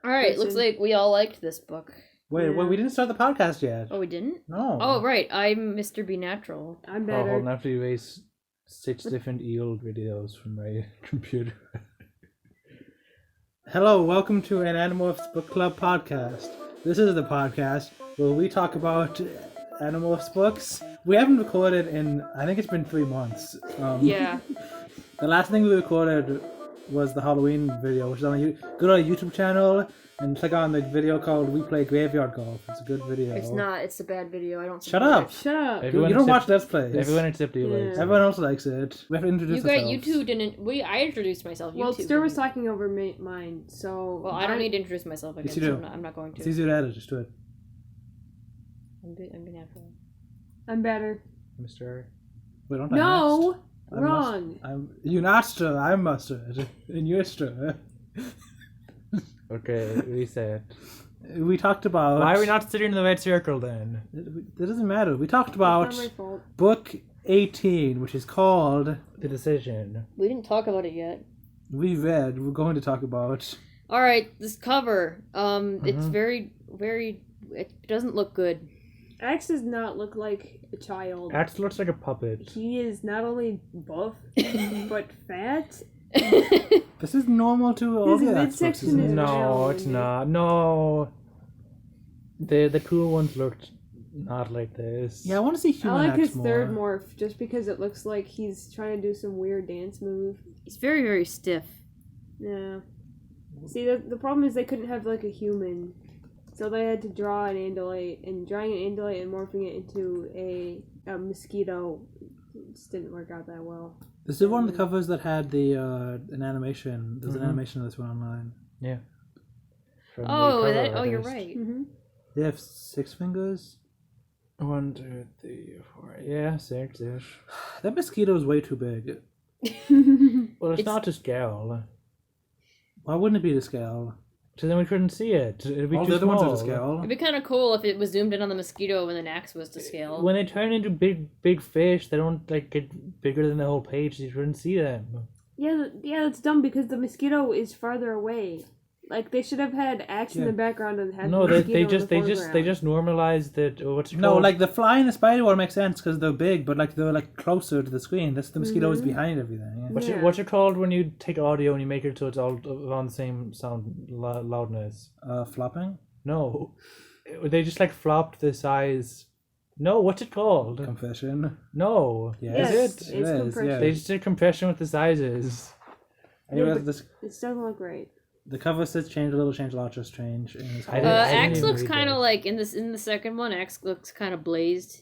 All right, looks like we all liked this book. Wait, we didn't start the podcast yet. Oh, we didn't? No. Oh, right. I'm Mr. B Natural. I'm better. Hold on, after you erase 6 different eel videos from my computer. Hello, welcome to an Animorphs Book Club podcast. This is the podcast where we talk about Animorphs books. We haven't recorded in, I think it's been 3 months. Yeah. The last thing we recorded was the Halloween video, which is on go to our YouTube channel and click on the video called We Play Graveyard Golf. It's a good video. It's not. It's a bad video. I don't Shut up. Shut up. You don't watch Let's Plays. Everyone except you likes it. Everyone else likes it. We have to introduce ourselves. You two didn't. I introduced myself. Well, YouTube Ster was didn't. talking over mine, so... Well, I don't need to introduce myself again, Yes, you so do. I'm not going to. It's easier to edit, just do it. I'm B Natural. I'm better. Mr. Wait, don't I No! next? Wrong. You're not Ster, I'm Mustard. And you're Ster. Okay, reset. We talked about... Why are we not sitting in the red circle then? It doesn't matter. We talked about It's not my fault. book 18, which is called... The decision. We didn't talk about it yet. We're going to talk about... All right, this cover. It's very, very. It doesn't look good. Axe does not look like a child. Axe looks like a puppet. He is not only buff, but fat. This is normal to all His the Axe books, midsection isn't is it? No, round. it's not. No. The cool ones looked not like this. Yeah, I want to see I human like Axe his more. third morph, just because it looks like he's trying to do some weird dance move. He's very, very stiff. Yeah. See, the problem is they couldn't have, like, a human. So they had to draw an andalite, and drawing an andalite and morphing it into a mosquito just didn't work out that well. This is one of the covers that had the an animation. There's an animation of this one online. Yeah. From the Oh, cover you're artist. right. Mm-hmm. They have 6 fingers. 1, 2, 3, 4. Yeah, 6-ish. That mosquito is way too big. Well, it's It's- not to scale. Why wouldn't it be to scale? So then we couldn't see it. It'd be All too the other ones are to small. scale. It'd be kind of cool if it was zoomed in on the mosquito when the axe was to scale. When they turn into big fish, they don't like get bigger than the whole page. You couldn't see them. Yeah, that's dumb because the mosquito is farther away. Like they should have had Axe in Yeah. the background and had No, the they mosquito in the they just normalized that. What's it No, called? like the fly and the spider one makes sense because they're big, but like they're like closer to the screen. That's the mosquito is behind everything. Yeah. What's Yeah. what's it called when you take audio and you make it so it's all on the same sound loudness? Flopping? No, they just like flopped the size. No, what's it called? Confession. No, Yes, is it? It's It is, compression. yeah. They just did compression with the sizes. Anyway, Yeah, but- this, It doesn't look right. the cover says change a little, change a lot, just change. And it's I called- didn't- I Axe even looks read kind of that. like in the second one. Axe looks kind of blazed.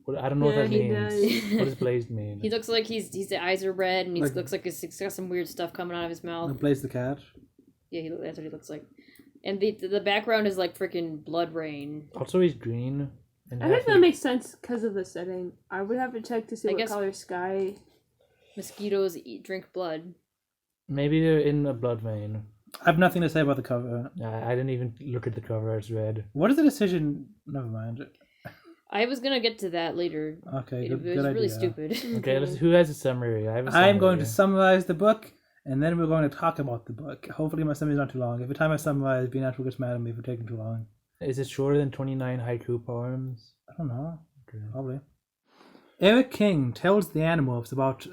Well, I don't know what Yeah, that he means. does. What does blazed mean? He looks like his eyes are red, and he Like- looks like he's got some weird stuff coming out of his mouth. Blaze the cat. Yeah, that's what he looks like. And the background is like freaking blood rain. Also, he's green. And I think half that his- makes sense because of the setting. I would have to check to see I what guess- color sky. Mosquitoes drink blood. Maybe they're in a blood vein. I have nothing to say about the cover. I didn't even look at the cover. It's red. What is the decision? Never mind. I was gonna get to that later. Okay, It good, was good really idea. stupid. Okay, who has a summary? I have a summary. I'm going to summarize the book, and then we're going to talk about the book. Hopefully my summary's not too long. Every time I summarize, Be Natural gets mad at me for taking too long. Is it shorter than 29 haiku poems? I don't know. Okay. Probably. Eric King tells the Animorphs about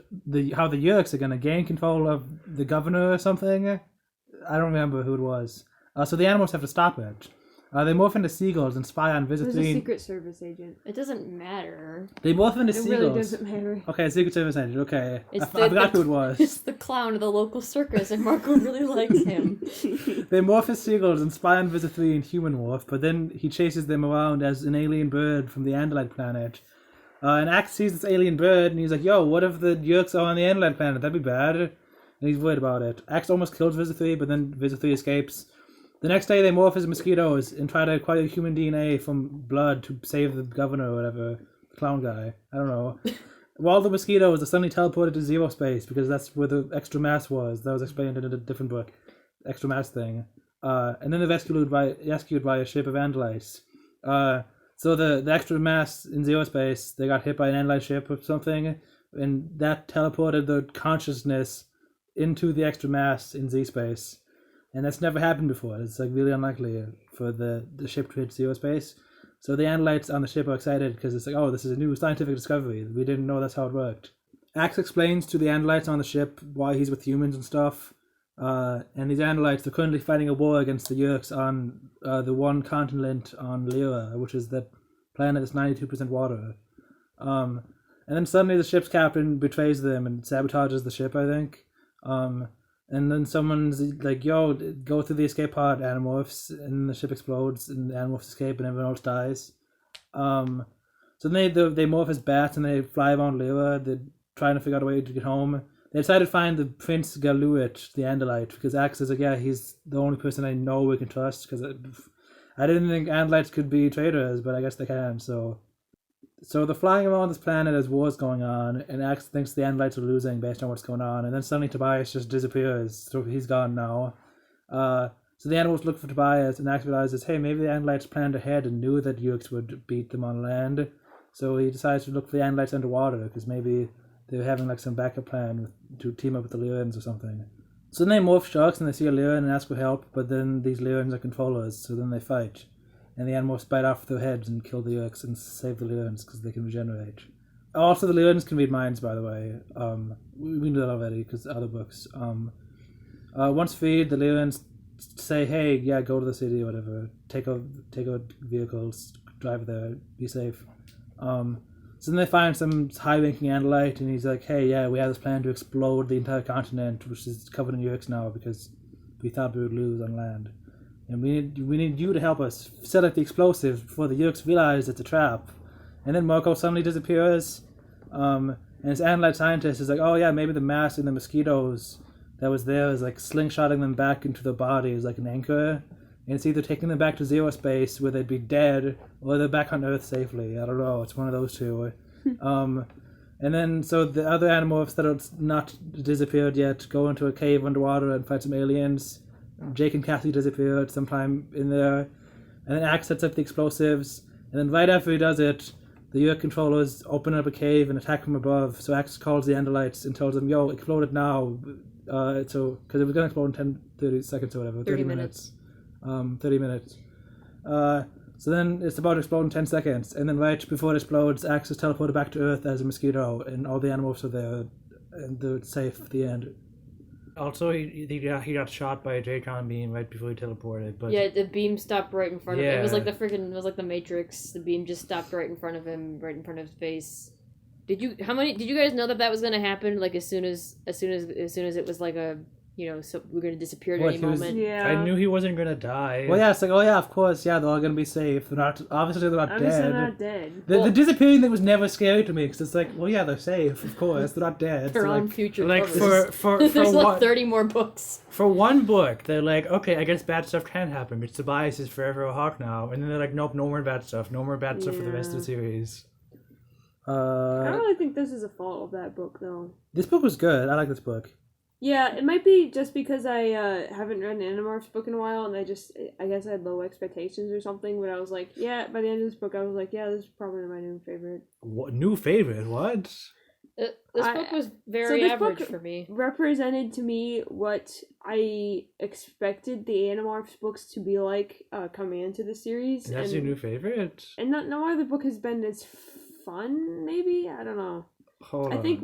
how the Yeerks are going to gain control of the governor or something. I don't remember who it was. So the Animorphs have to stop it. They morph into seagulls and spy on It was a visiting... Secret Service agent. It doesn't matter. They morph into It seagulls. really doesn't matter. Okay, Secret Service agent. Okay, It's I forgot who it was. It's the clown of the local circus, and Marco really likes him. They morph as seagulls and spy on Visit 3 in human morph, but then he chases them around as an alien bird from the Andalite planet. And Axe sees this alien bird, and he's like, yo, what if the Yeerks are on the Andalite planet? That'd be bad. And he's worried about it. Axe almost kills Visit 3, but then Visit 3 escapes. The next day, they morph as mosquitoes and try to acquire human DNA from blood to save the governor or whatever. The clown guy. I don't know. While the mosquitoes are suddenly teleported to zero space, because that's where the extra mass was. That was explained in a different book. Extra mass thing. And then they're rescued by a ship of Andalites. So the extra mass in zero space, they got hit by an Andalite ship or something, and that teleported the consciousness into the extra mass in Z space. and that's never happened before. It's like really unlikely for the ship to hit zero space. So the Andalites on the ship are excited because it's like, oh, this is a new scientific discovery. We didn't know that's how it worked. Axe explains to the Andalites on the ship why he's with humans and stuff. And these Andalites are currently fighting a war against the Yeerks on the one continent on Lyra, which is the planet that's 92% water. And then suddenly the ship's captain betrays them and sabotages the ship, I think. And then someone's like, yo, go through the escape pod, Animorphs, and the ship explodes, and the Animorphs escape, and everyone else dies. So then they morph as bats, and they fly around Lyra. They're trying to figure out a way to get home. They decide to find the Prince Galuit, the Andalite, because Axe is like, yeah, he's the only person I know we can trust, because I didn't think Andalites could be traitors, but I guess they can, so they're flying around this planet as war's going on, and Axe thinks the Andalites are losing based on what's going on, and then suddenly Tobias just disappears, so he's gone now. So the Animorphs look for Tobias, and Axe realizes, hey, maybe the Andalites planned ahead and knew that Yeerks would beat them on land, so he decides to look for the Andalites underwater, because maybe they're having like some backup plan to team up with the Lyrans or something. So then they morph sharks, and they see a Lyran and ask for help, but then these Lyrans are controllers, so then they fight. And the Animorphs bite off their heads and kill the Yeerks and save the Lyrans because they can regenerate. Also, the Lyrans can read minds, by the way. We knew that already because other books. Once freed, the Lyrans say, hey, yeah, go to the city or whatever. Take out vehicles, drive there, be safe. So then they find some high-ranking Andalite, and he's like, hey, yeah, we have this plan to explode the entire continent, which is covered in Yeerks now because we thought we would lose on land. And we need you to help us set up the explosives before the Yeerks realize it's a trap. And then Marco suddenly disappears. And his Andalite scientist is like, oh yeah, maybe the mass and the mosquitos that was there is like slingshotting them back into their bodies like an anchor. And it's either taking them back to zero space where they'd be dead, or they're back on Earth safely. I don't know. It's one of those two. And then so the other Animorphs that are not disappeared yet go into a cave underwater and fight some aliens. Jake and Cassie disappeared sometime in there, and then Axe sets up the explosives, and then right after he does it, the Yeerk controllers open up a cave and attack from above, so Axe calls the Andalites and tells them, yo, explode it now, because it was going to explode in 10, 30 seconds or whatever, 30 minutes. 30 minutes. So then it's about to explode in 10 seconds, and then right before it explodes, Axe is teleported back to Earth as a mosquito, and all the Animorphs are there, and they're safe at the end. Also, he got shot by a Dracon beam right before he teleported. But yeah, the beam stopped right in front of him. It was like the Matrix. The beam just stopped right in front of him, right in front of his face. Did you guys know that was gonna happen? Like as soon as it was like a, so we're gonna disappear at any moment. Yeah. I knew he wasn't gonna die. Well, yeah, it's like, oh yeah, of course, yeah, they're all gonna be safe. They're not Obviously dead. not dead. The disappearing thing was never scary to me because it's like, well, yeah, they're safe, of course, they're not dead. They're so, on like, future like covers. for There's like one, 30 more books. for one book, they're like, okay, I guess bad stuff can happen because Tobias is forever a Hawk now, and then they're like, nope, no more bad stuff for the rest of the series. I don't really think this is a fault of that book, though. This book was good. I like this book. Yeah, it might be just because I haven't read an Animorphs book in a while, and I guess I had low expectations or something, but I was like, yeah, by the end of this book, I was like, yeah, this is probably my new favorite. What new favorite? What? This book was very average for me. Represented to me what I expected the Animorphs books to be like coming into the series. That's your new favorite? And no other book has been as fun, maybe? I don't know. Hold I on. think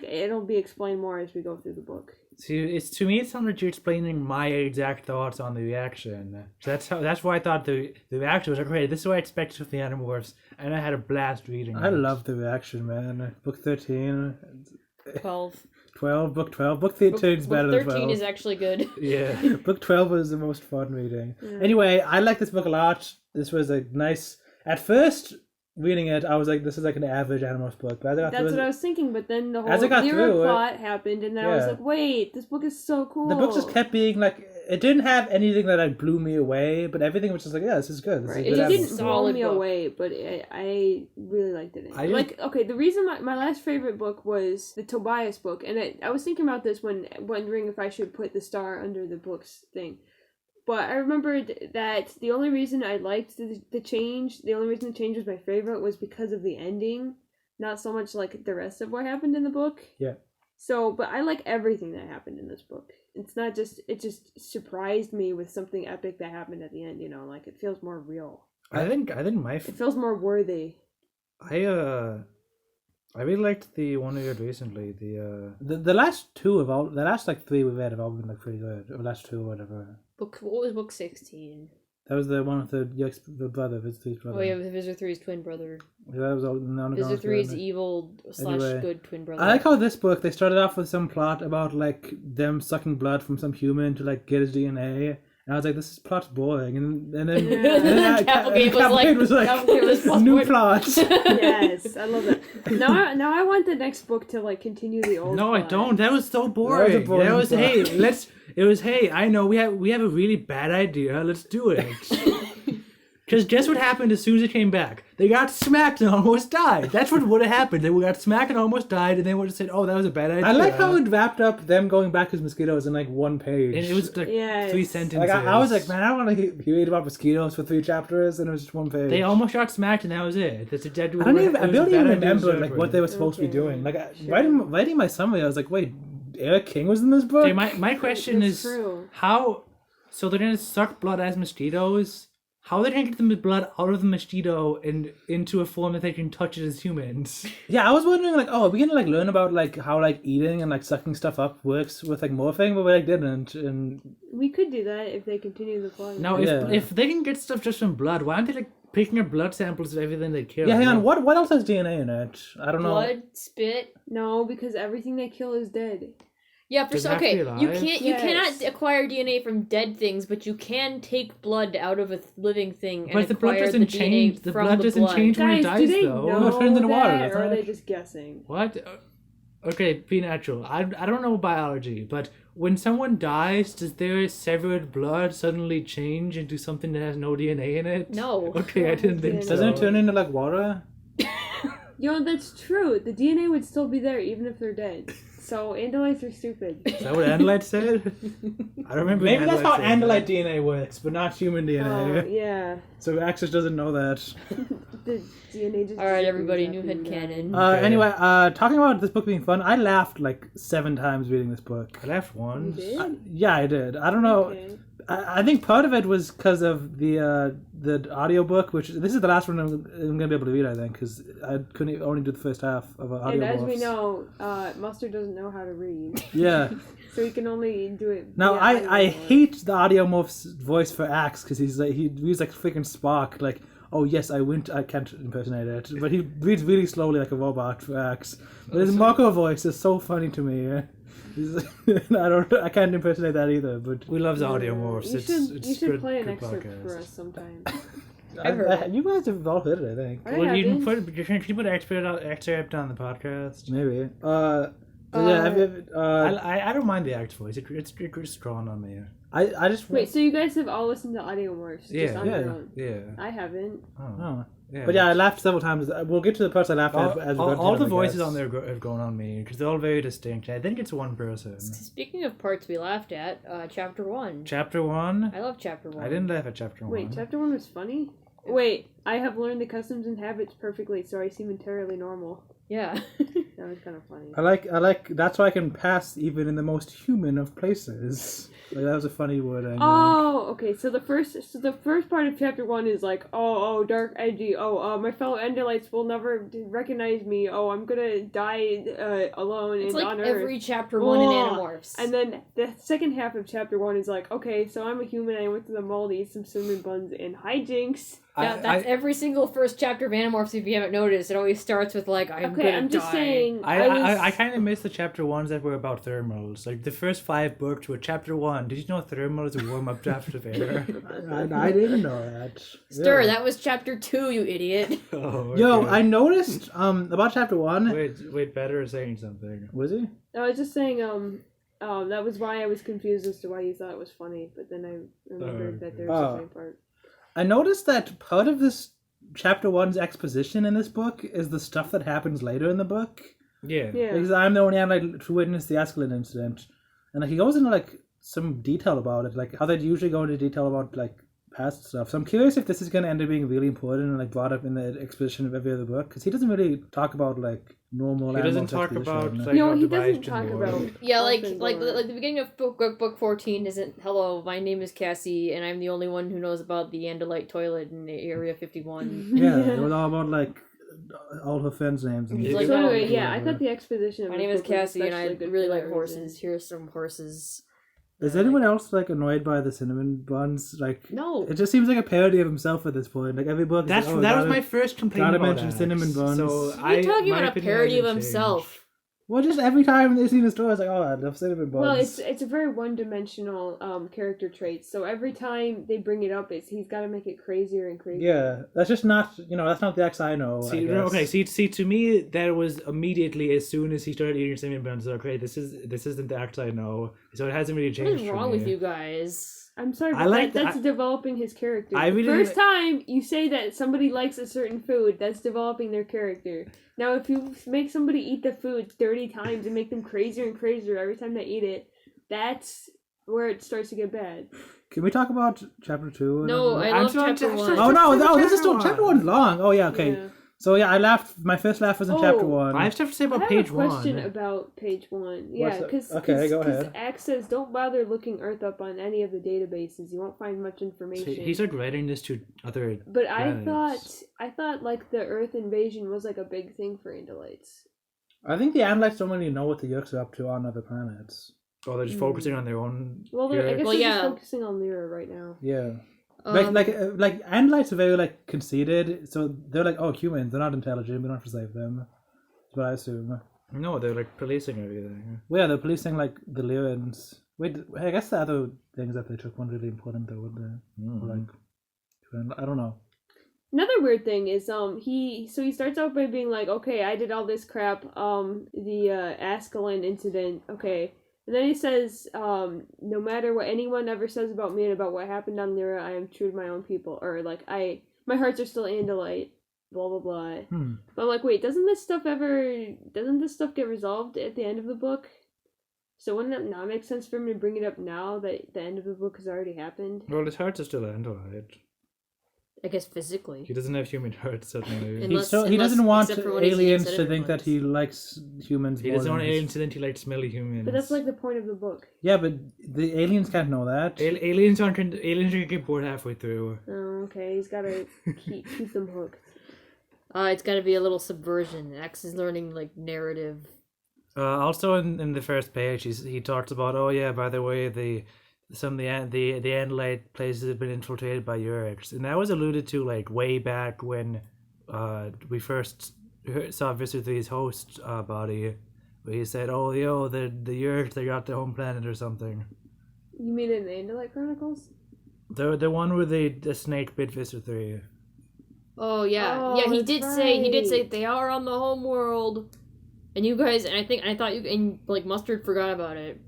it'll be explained more as we go through the book. See, to me, it sounds like you're explaining my exact thoughts on the reaction. So that's why I thought the reaction was like, okay, this is what I expected with the Animorphs, and I had a blast reading I it. love the reaction, man. Book 13. 12. 12, book 12. Book 13 is better book than 12. 13 is actually good. Yeah. Book 12 was the most fun reading. Yeah. Anyway, I like this book a lot. This was a nice... At first, reading it, I was like, this is like an average Animorphs book. But That's what I was thinking, but then the whole As I got Lyra through it- plot happened, and then I was Yeah. like, wait, this book is so cool. The book just kept being like... It didn't have anything that like blew me away, but everything was just like, yeah, this is good. This Right. is a It good didn't Animorphs book. blow Solid me book. away, but I really liked it. Okay, the reason my last favorite book was the Tobias book, and I was thinking about this when wondering if I should put the star under the books thing. But I remembered that the only reason I liked the change, the only reason the change was my favorite was because of the ending, not so much like the rest of what happened in the book. Yeah. So, but I like everything that happened in this book. It's not just, it just surprised me with something epic that happened at the end, you know, like it feels more real. I think It feels more worthy. I really liked the one we read recently. The last two of all, the last like three we've had have all been like pretty good. The last two or whatever. What was book 16? That was the one with the brother, Visitor 3's brother. Oh yeah, Visitor 3's twin brother. Yeah, that was all. Visitor 3's evil / Anyway, good twin brother. I like how this book they started off with some plot about like them sucking blood from some human to like get his DNA. And I was like, this plot's boring. And then Cavalcade was like, Cavalcade was new plot. Yes, I love that. Now I want the next book to like continue the old. No, I plot. don't. That was so boring. That was a boring plot. It was hey, I know we have a really bad idea. Let's do it. Because guess what happened as soon as it came back? They got smacked and almost died. That's what would have happened. They got smacked and almost died, and they would have said, "Oh, that was a bad idea." I like how it wrapped up them going back as mosquitoes in like one page. And it was like Yes. 3 sentences. like I was like, man, I don't want to read about mosquitoes for 3 chapters, and it was just one page. They almost got smacked, and that was it. That's exactly. I barely even remember like what what they were supposed to be Okay, doing. Like sure. writing my summary, I was like, wait, Eric King was in this book. Okay, my question That's is true. how. So they're gonna suck blood as mosquitoes. How are they gonna get the blood out of the mosquito and into a form that they can touch it as humans? Yeah, I was wondering like, oh, are we gonna like learn about like how like eating and like sucking stuff up works with like morphing, but we like didn't. And We could do that if they continue the plot. Now, if they can get stuff just from blood, why aren't they like picking up blood samples of everything they kill? yeah, hang on, what else has DNA in it? I don't know. Blood, spit. No, because everything they kill is dead. Yeah, Does it have to be alive? you Yes. cannot acquire DNA from dead things, but you can take blood out of a living thing and But the blood acquire doesn't the DNA change. The from blood the doesn't blood. change when it Guys, dies, do they though. know it turns into water, that, or doesn't are they it? just guessing? What? Okay, be natural. I don't know biology, but when someone dies, does their severed blood suddenly change into something that has no DNA in it? No. Okay, I didn't think so. Doesn't it turn into like water? Yo, that's true. The DNA would still be there even if they're dead. So andalites are stupid. Is that what Andalite said? I don't remember. Maybe that's how saying Andalite that. DNA works, but not human Oh, DNA. yeah. So Axis doesn't know that. The DNA just. All right, disappears everybody, new after you die. headcanon. Okay. Anyway, talking about this book being fun, I laughed like 7 times reading this book. I left You once. did? Yeah, I did. I don't know. Okay. I think part of it was because of the audiobook, which this is the last one I'm going to be able to read, I think, because I couldn't only do the first half of Animorphs. And as we know, Mustard doesn't know how to read, Yeah. so he can only do it. Now, via I audio. hate the Audiomorph's voice for Axe, because he reads like freaking Spock, like, oh yes, I can't impersonate it, but he reads really slowly like a robot for Axe. But his Mako voice is so funny to me. I can't impersonate that either, but We love the Audiomorphs. You should good, play an good excerpt podcast. for us sometime. I've heard you guys have all heard it, I think. I Well, you can haven't. can you put an excerpt on the podcast? Maybe. Yeah, I don't mind the act voice. It's drawn on me. I just Wait, so you guys have all listened to Audiomorphs just Yeah, on your yeah. own? Yeah. I haven't. Oh. Yeah. But yeah, I laughed several times. We'll get to the parts I laughed at as we go all to the them, I voices guess. on there have gone on me because they're all very distinct. I think it's one person. Speaking of parts we laughed at, chapter 1. Chapter 1. I love chapter 1. I didn't laugh at chapter 1. Wait, chapter 1 was funny? Wait, I have learned the customs and habits perfectly, so I seem entirely normal. Yeah. That was kind of funny. I like. That's why I can pass even in the most human of places. Like, that was a funny word. I know. Oh, okay. So the first part of chapter 1 is like, oh, dark, edgy. Oh, my fellow Andalites will never recognize me. Oh, I'm gonna die alone It's and like on every Earth. chapter 1 in Whoa. Animorphs. And then the second half of chapter 1 is like, okay, so I'm a human. I went to the mall to eat some cinnamon buns and hijinks. That's every single first chapter of Animorphs, if you haven't noticed. It always starts with, like, I'm Okay, gonna I'm just die. saying. I kind of missed the chapter 1s that were about thermals. Like the first 5 books were chapter 1. Did you know thermal is a warm-up draft of air? I didn't know that. Stir, Yeah. that was chapter 2, you idiot. Oh, Yo, okay. I noticed about chapter 1. Wait, better is saying something. Was he? I was just saying, that was why I was confused as to why you thought it was funny, but then I remembered that there was a funny part. I noticed that part of this chapter 1's exposition in this book is the stuff that happens later in the book. Yeah. Yeah. Because I'm the only one to witness the Escalade incident, and like he goes into like some detail about it, like how they'd usually go into detail about like past stuff. So I'm curious if this is going to end up being really important and like brought up in the exposition of every other book, because he doesn't really talk about like normal. He doesn't Animorphs talk about exposition. like No, how he doesn't devised talk and about. more. Yeah, like Elfin like lore. like the beginning of book 14 isn't hello, my name is Cassie and I'm the only one who knows about the Andalite toilet in Area 51. Yeah, it was all about like all her friends' names. And He's like, So no, anyway, yeah, I thought the exposition. Of My this name is book was Cassie and I especially good really for like that horses. reason. Here's some horses. Is that I anyone like. else like annoyed by the cinnamon buns? Like, No. it just seems like a parody of himself at this point. Like every book. Is That like, oh, was my first complaint gotta about mention Alex. cinnamon buns. So You're talking my about a opinion parody of hasn't himself. changed. Well, just every time they see the story, it's like, oh, I love cinnamon buns. Well, it's a very one-dimensional character trait. So every time they bring it up, he's got to make it crazier and crazier. yeah, that's just not that's not the X I know. I See, guess. okay. See, to me, that was immediately as soon as he started eating cinnamon buns. Okay, this isn't the act I know. So it hasn't really What changed. is for wrong me. with you guys? I'm sorry, I but like that's developing his character. I The really- first time you say that somebody likes a certain food, that's developing their character. Now, if you make somebody eat the food 30 times and make them crazier and crazier every time they eat it, that's where it starts to get bad. Can we talk about chapter 2? No, I I'm love still on chapter chapter 1. Oh no! Chapter Oh, this is still one. chapter 1's long. Oh yeah, okay. Yeah. So yeah, I laughed. My first laugh was in chapter Oh, 1. I have stuff to say I about have page a question one. about page 1. What's Yeah, that? because Okay, go ahead. Axe says don't bother looking Earth up on any of the databases. You won't find much information. He's like writing this to other. But planets. I thought like the Earth invasion was like a big thing for Andalites. I think the Andalites don't really know what the Yerks are up to on other planets. Oh, they're just focusing on their own. Well, I guess Well, they're yeah. just focusing on Lyra right now. Yeah. Um, like Andalites are very like conceited, so they're like, oh, humans, they're not intelligent, we don't have to save them. That's what I assume. No, they're like policing everything. Well, yeah, they're policing like the Lyrans. Wait, I guess the other things that they took weren't really important though, would they? Like, I don't know. Another weird thing is he starts out by being like, okay, I did all this crap, the Ascalon incident, okay. And then he says, no matter what anyone ever says about me and about what happened on Lyra, I am true to my own people. Or, like, my hearts are still Andalite, blah, blah, blah. But I'm like, wait, doesn't this stuff get resolved at the end of the book? So wouldn't that not make sense for him to bring it up now that the end of the book has already happened? Well, his hearts are still Andalite. I guess physically. He doesn't have human hearts, certainly. Unless- He doesn't want except for when he's aliens used to at think that he likes humans. He more doesn't want than aliens to think he likes smelly humans. But that's like the point of the book. Yeah, but the aliens can't know that. Aliens are going to get bored halfway through. Oh, okay, he's gotta keep them hooked. It's got to be a little subversion. Axe is learning like narrative. Also, in the first page, he talks about, oh yeah, by the way, some of the Andalite places have been infiltrated by Urix, and that was alluded to like way back when we first saw Visser 3's host body, where he said, oh yo, the Urix, they got their home planet or something. You mean in the Andalite Chronicles? The one where the snake bit Visser 3. Oh yeah, Oh, yeah. He that's did say right. they are on the home world, and you guys, and I thought you and like Mustard forgot about it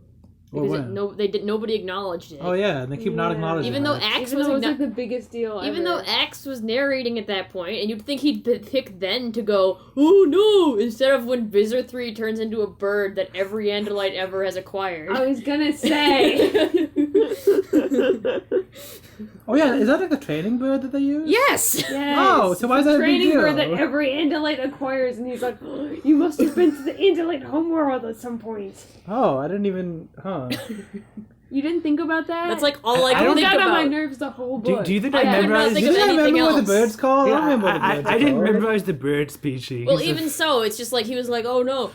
Well, because when? nobody acknowledged it. Oh yeah, and they keep not Yeah. acknowledging Even though that. Axe Even was though it was acknow- like the biggest deal Even ever. though Axe was narrating at that point, and you'd think he'd pick then to go, oh no, instead of when Visor 3 turns into a bird that every Andalite ever has acquired. I was gonna say. Oh yeah, is that like the training bird that they use? Yes! Yes. Oh, so why is that a big training deal? bird that every Andalite acquires, and he's like, oh, you must have been to the Andalite homeworld at some point. Oh, I didn't even. Huh. You didn't think about that? That's like all I I can don't It think got on my about. nerves the whole Do book. you think I I could not memorized? think of Didn't I anything remember what else. the bird's called? I Yeah, don't remember what the bird's I didn't called. memorize the bird species. Well, even so, it's just like he was like, oh no,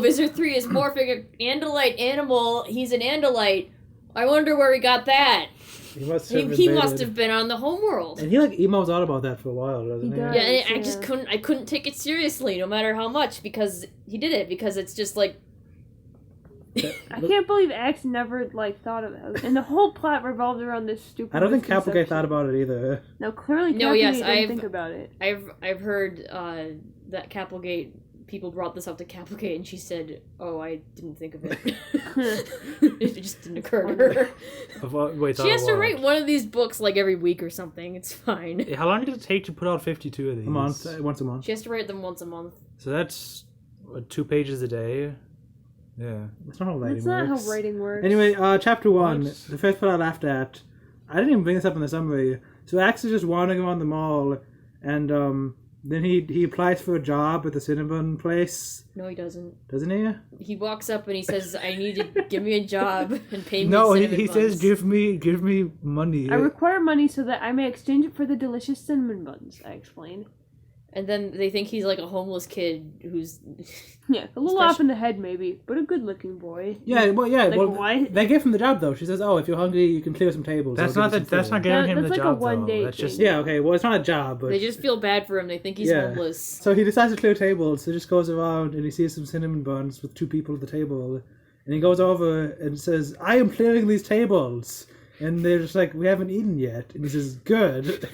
Visor 3 is morphing an Andalite animal. He's an Andalite. I wonder where he got that. He must He, have. he must invaded. have been on the homeworld. And he like emos out about that for a while, doesn't he? He does. Yeah, and I just Yeah. couldn't take it seriously, no matter how much, because he did it. Because it's just like, I can't believe Axe never thought of that, and the whole plot revolved around this stupid. I don't think Capplegate misconception. thought about it either. No, clearly, No, Capplegate yes, didn't think about it. I've heard that Capplegate people brought this up to Capplegate, and she said, "Oh, I didn't think of it. It just didn't occur to her." Wait, She has to write one of these books like every week or something. It's fine. How long did it take to put out 52 of these? A month, once a month. She has to write them once a month. So that's 2 pages a day. Yeah. That's not how writing That's not works. how writing works. Anyway, chapter 1. What? The first part I laughed at. I didn't even bring this up in the summary. So Axe is just wandering around the mall, and then he applies for a job at the Cinnabon place. No, he doesn't. Doesn't he? He walks up and he says, "I need to give me a job and pay me." No, cinnamon he buns. says, give me money. I require money so that I may exchange it for the delicious cinnamon buns, I explain. And then they think he's like a homeless kid who's... Yeah, a little off in the head maybe, but a good-looking boy. Yeah, Like, well, what? they give him the job though. She says, "Oh, if you're hungry, you can clear some tables." That's I'll not give you some that's food." not giving him That's the like a job, one though. day That's thing. just Yeah, okay. Well, it's not a job, but They just feel bad for him. They think he's homeless. So he decides to clear tables. So he just goes around and he sees some cinnamon buns with 2 people at the table, and he goes over and says, "I am clearing these tables." And they're just like, "We haven't eaten yet." And he says, "Good."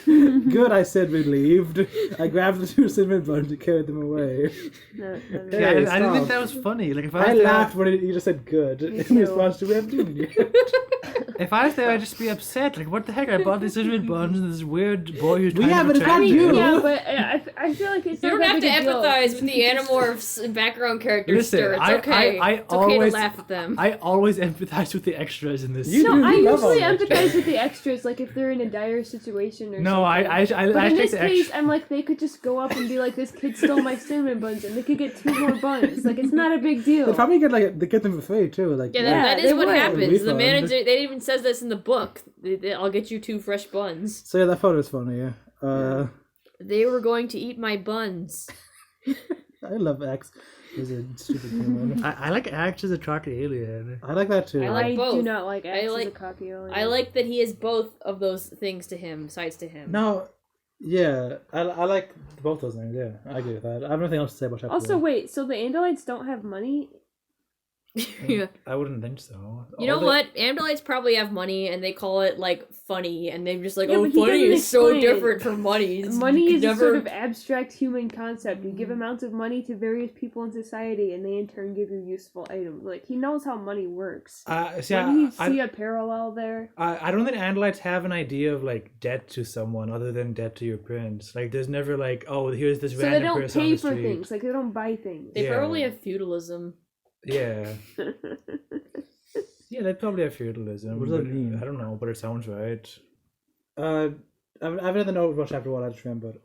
"Good," I said, relieved. I grabbed the 2 cinnamon buns and carried them away. No, Hey, I didn't stop. think that was funny. Like if I was there, laughed when you just said "good" in too. response to "We haven't eaten yet." if I was there, I'd just be upset. Like what the heck? I bought these cinnamon buns and this weird boy who's trying Yeah, to but it's protect not me. you. Yeah, but I feel like it's You not don't that have to big a deal. empathize with the Animorphs and background characters, Listen, sir. It's I okay. It's okay always- to laugh at them. I always empathize with the extras in this. You No, do, I you love usually all that empathize shit. with the extras, like if they're in a dire situation or No, something. I But in take this the case, extra. I'm like, they could just go up and be like, "This kid stole my cinnamon buns," and they could get 2 more buns. Like, it's not a big deal. They probably they get them for free too. Like Yeah, Yeah, that they is what would. happens. The Refund. manager, they even says this in the book. I'll get you 2 fresh buns. So yeah, that photo is funny. Yeah. They were going to eat my buns. I love X. He's a stupid human. I like Axe as a chocolate alien. I like that too. I like I both. do not like Axe as a like- cocky alien. I like that he has both of those things to him, sides to him. No, yeah, I like both those things. Yeah, I agree with that. I have nothing else to say about chapter Also, 1. wait, so the Andalites don't have money? Yeah. I wouldn't think so. You know what? Andalites probably have money, and they call it like funny, and they're just like, Yeah, "Oh, but he funny doesn't is so explain. different from money." It's- Money you is could a sort of abstract human concept. You give amounts of money to various people in society, and they in turn give you useful items. Like, he knows how money works. See, When you I see a parallel there? I don't think Andalites have an idea of like debt to someone other than debt to your prince. Like, there's never like, oh, here's this So they random don't person on pay the for street. things. Like, they don't buy things. They Yeah. probably have feudalism. Yeah, yeah, they probably have feudalism. What does that but mean? I don't know, but it sounds right. I've another note about chapter 1. I just remembered.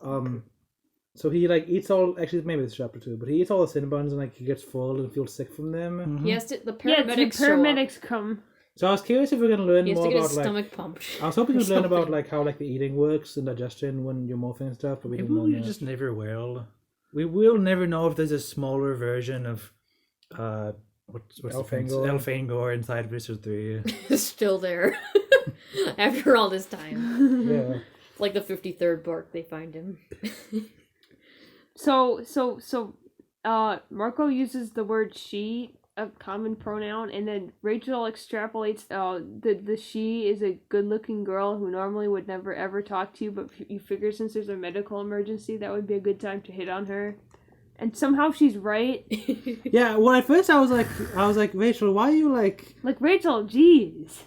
So he like eats all. Actually, maybe it's chapter 2, but he eats all the cinnabons and like he gets full and feels sick from them. He has to. The Yeah, paramedics. the paramedics come. So I was curious if we're gonna learn He has more to get about his like. stomach pumped. I was hoping or we'd learn about something. like how like the eating works and digestion when you're morphing and stuff, but we Maybe didn't we learn that. just never will. We will never know if there's a smaller version of what's the prince? Elfangor. Elfangor inside Wizard 3. Still there after all this time. Yeah. Like the 53rd book, they find him. So, Marco uses the word she, a common pronoun, and then Rachel extrapolates the she is a good-looking girl who normally would never ever talk to you, but you figure since there's a medical emergency, that would be a good time to hit on her. And somehow she's right. Yeah. Well, at first I was like, Rachel, why are you like? Like, Rachel, jeez.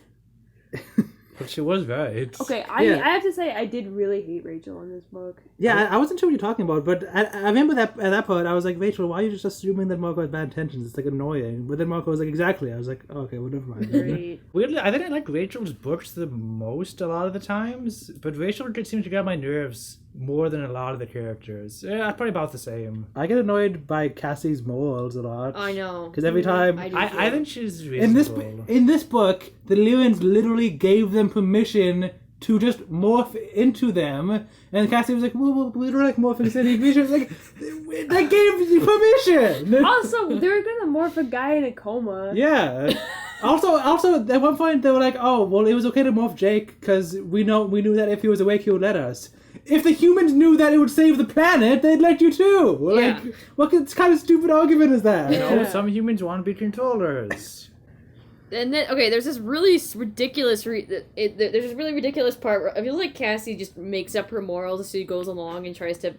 But she was right. Okay, I have to say, I did really hate Rachel in this book. Yeah, I wasn't sure what you're talking about, but I remember that at that point I was like, Rachel, why are you just assuming that Marco has bad intentions? It's like annoying. But then Marco was like, exactly. I was like, oh, okay, well, never mind. Great. Weirdly, I think I like Rachel's books the most a lot of the times, but Rachel seems to get on my nerves more than a lot of the characters. Yeah, probably about the same. I get annoyed by Cassie's morals a lot. I know. Because every time I think she's in reasonable. this book, the Lyrians literally gave them permission to just morph into them, and Cassie was like, "Well, we don't like morphing any visions." Like, that gave you permission. Also, they were gonna morph a guy in a coma. Yeah. Also, at one point they were like, "Oh, well, it was okay to morph Jake because we knew that if he was awake, he would let us." If the humans knew that it would save the planet, they'd let you too. Like, Yeah. what kind of stupid argument is that? You know, some humans want to be controllers. And then, okay, there's this really ridiculous, there's this really ridiculous part where I feel like Cassie just makes up her morals as she goes along and tries to,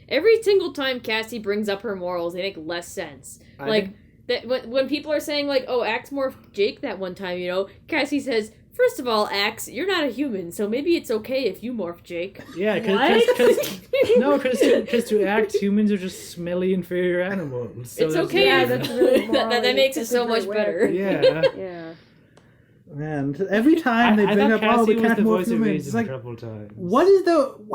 every single time Cassie brings up her morals, they make less sense. That when people are saying like, oh, Axe morphed Jake that one time, you know, Cassie says, first of all, Axe, you're not a human, so maybe it's okay if you morph Jake. Yeah, because to act, humans are just smelly, inferior animals. So It's that's- okay. Yeah, that's really that makes it that's a so great much way of better. putting Yeah. Yeah. Man, every time they bring up, oh, we can't morph humans. It's like, what is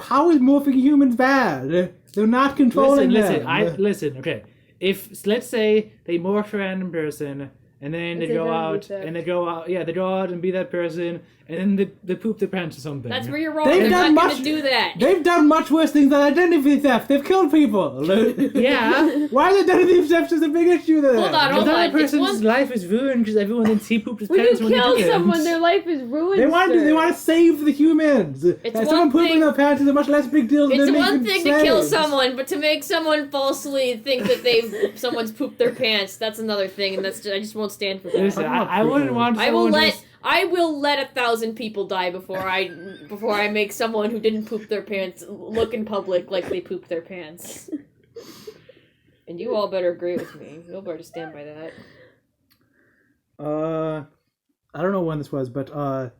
how is morphing humans bad? They're not controlling them. Listen, okay. If, let's say, they morph a random person, and then they go out and be that person, and then they poop their pants or something. That's where you're wrong. They're not going to do that. They've done much worse things than identity theft. They've killed people. Yeah. Why is identity theft just a big issue there? Hold on. That person's life is ruined because everyone thinks he pooped his pants when he didn't. When you kill someone, their life is ruined. They want to save the humans. Someone pooping their pants is a much less big deal than it's one thing to kill someone, but to make someone falsely think that someone's pooped their pants, that's another thing, and I just won't stand for that. Listen, I wouldn't want. I will let 1,000 people die before I make someone who didn't poop their pants look in public like they pooped their pants. And you all better agree with me. You'll better stand by that. I don't know when this was, but there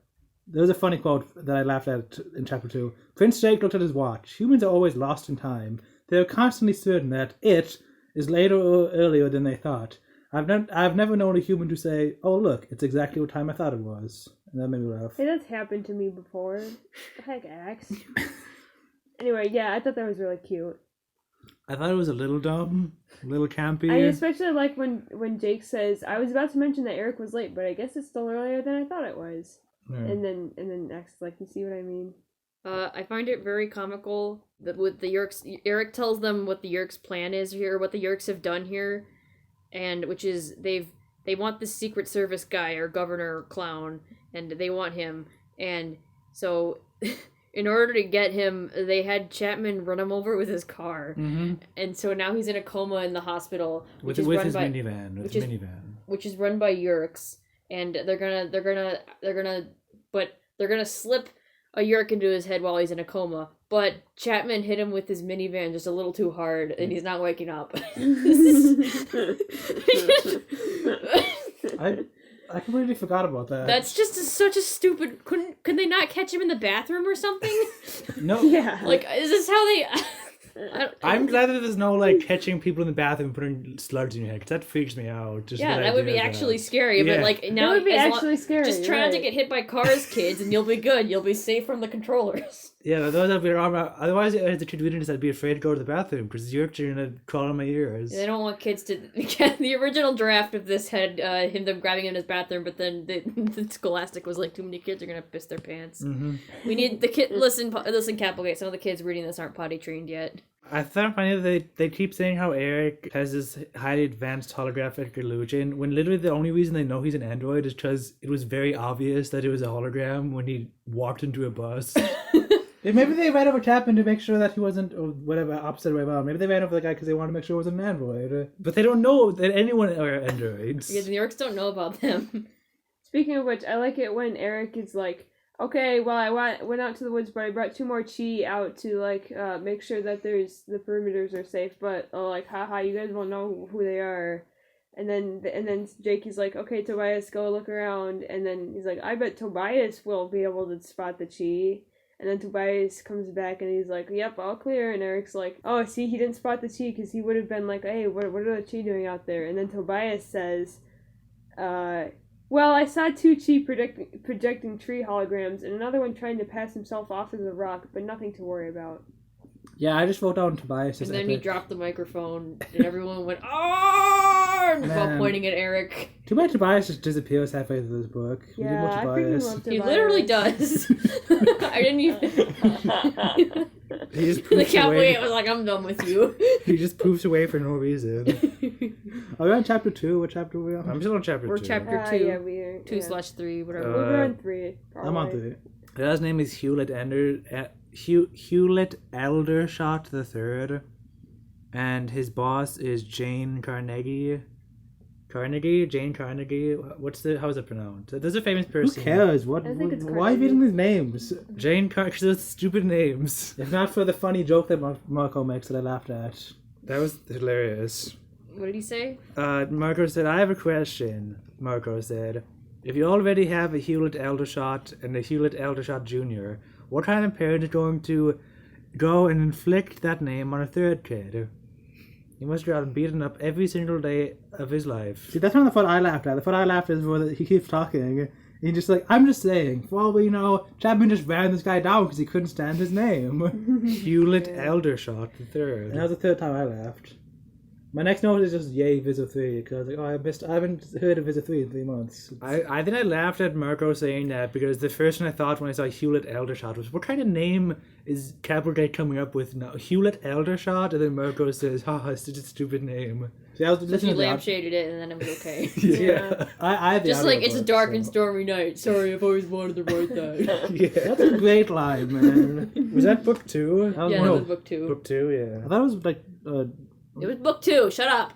was a funny quote that I laughed at in chapter 2. Prince Jake looked at his watch. Humans are always lost in time. They are constantly certain that it is later or earlier than they thought. I've never known a human to say, "Oh, look, it's exactly what time I thought it was," and that made me laugh. It has happened to me before. Heck, Axe. Anyway, yeah, I thought that was really cute. I thought it was a little dumb, a little campy. I especially like when Jake says, "I was about to mention that Eric was late, but I guess it's still earlier than I thought it was." Yeah. And then Axe is like, "You see what I mean?" I find it very comical that with the Yeerks, Eric tells them what the Yeerks' plan is here, what the Yeerks have done here. And which is they want the Secret Service guy or governor or clown, and they want him. And so, in order to get him, they had Chapman run him over with his car. Mm-hmm. And so now he's in a coma in the hospital, which is run by Yeerks. And they're gonna slip a Yeerk into his head while he's in a coma. But Chapman hit him with his minivan just a little too hard, and he's not waking up. I completely forgot about that. That's just such a stupid. Could they not catch him in the bathroom or something? No. Yeah. Like, is this how they? I'm glad that there's no catching people in the bathroom and putting slugs in your head, because that freaks me out. That would be actually scary. Yeah. But now that would be actually scary. Just try not to get hit by cars, kids, and you'll be good. You'll be safe from the controllers. Yeah, otherwise the kid wouldn't I'd be afraid to go to the bathroom because the Yeerks are gonna crawl in my ears. They don't want kids to. The original draft of this had them grabbing him in his bathroom, but then the Scholastic was like, too many kids are gonna piss their pants. Mm-hmm. We need the kid. Listen, Capelgate. Some of the kids reading this aren't potty trained yet. I thought funny that they keep saying how Eric has this highly advanced holographic illusion when literally the only reason they know he's an android is because it was very obvious that it was a hologram when he walked into a bus. Maybe they ran over Chapman to make sure that he wasn't, or whatever, opposite way around. Maybe they ran over the guy because they wanted to make sure it was an android. But they don't know that anyone are androids. Yeah, the New Yorks don't know about them. Speaking of which, I like it when Eric is like, okay, well, I went out to the woods, but I brought 2 more chi out to, make sure that the perimeters are safe, but, haha, you guys won't know who they are. And then Jake is like, okay, Tobias, go look around. And then he's like, I bet Tobias will be able to spot the chi. And then Tobias comes back and he's like, yep, all clear. And Eric's like, oh, see, he didn't spot the chi because he would have been like, hey, what are the chi doing out there? And then Tobias says, well, I saw 2 chi projecting tree holograms and another one trying to pass himself off as a rock, but nothing to worry about. Yeah, I just wrote down Tobias. And then he dropped the microphone and everyone went, oh, while pointing at Eric. Too bad Tobias just disappears halfway through this book. Yeah, I freaking love Tobias. He literally does. I didn't even... He just poofs the away. was like, I'm done with you. He just poofs away for no reason. Are we on chapter 2? What chapter are we on? I'm still on chapter 2. We're chapter 2. Yeah, we are. 2/3, whatever. We're on 3. Probably. I'm on 3. The guy's name is Hewlett Aldershot III, and his boss is Jane Carnegie. Jane Carnegie. How is it pronounced? There's a famous person. Who cares? Why are you reading these names? Jane Carnegie. Because those stupid names. If not for the funny joke that Marco makes that I laughed at. That was hilarious. What did he say? Marco said, I have a question. Marco said, if you already have a Hewlett Aldershot and a Hewlett Aldershot Jr., what kind of parent is going to go and inflict that name on a third kid? He must go out and beaten up every single day of his life. See, that's not the part I laughed at. The part I laughed at is where he keeps talking, He's just like, I'm just saying, for all we know, Chapman just ran this guy down because he couldn't stand his name. Hewlett Eldershot III. And that was the third time I laughed. My next note is just yay Visit 3 because I was like, I haven't heard of Visit 3 in 3 months. I think I laughed at Marco saying that because the first thing I thought when I saw Hewlett Eldershot was, what kind of name is Capelgate coming up with now? Hewlett Eldershot? And then Marco says, it's such a stupid name. See, I was So she listening to the lampshaded it, and then it was okay. Yeah. I had the Just like, audio it's a book, dark so- and stormy night. Sorry, I've always wanted to write that. Yeah. That's a great line, man. Was that book 2? That was Yeah, one that of- was book 2. Book 2, yeah. I thought it was like, It was book 2. Shut up.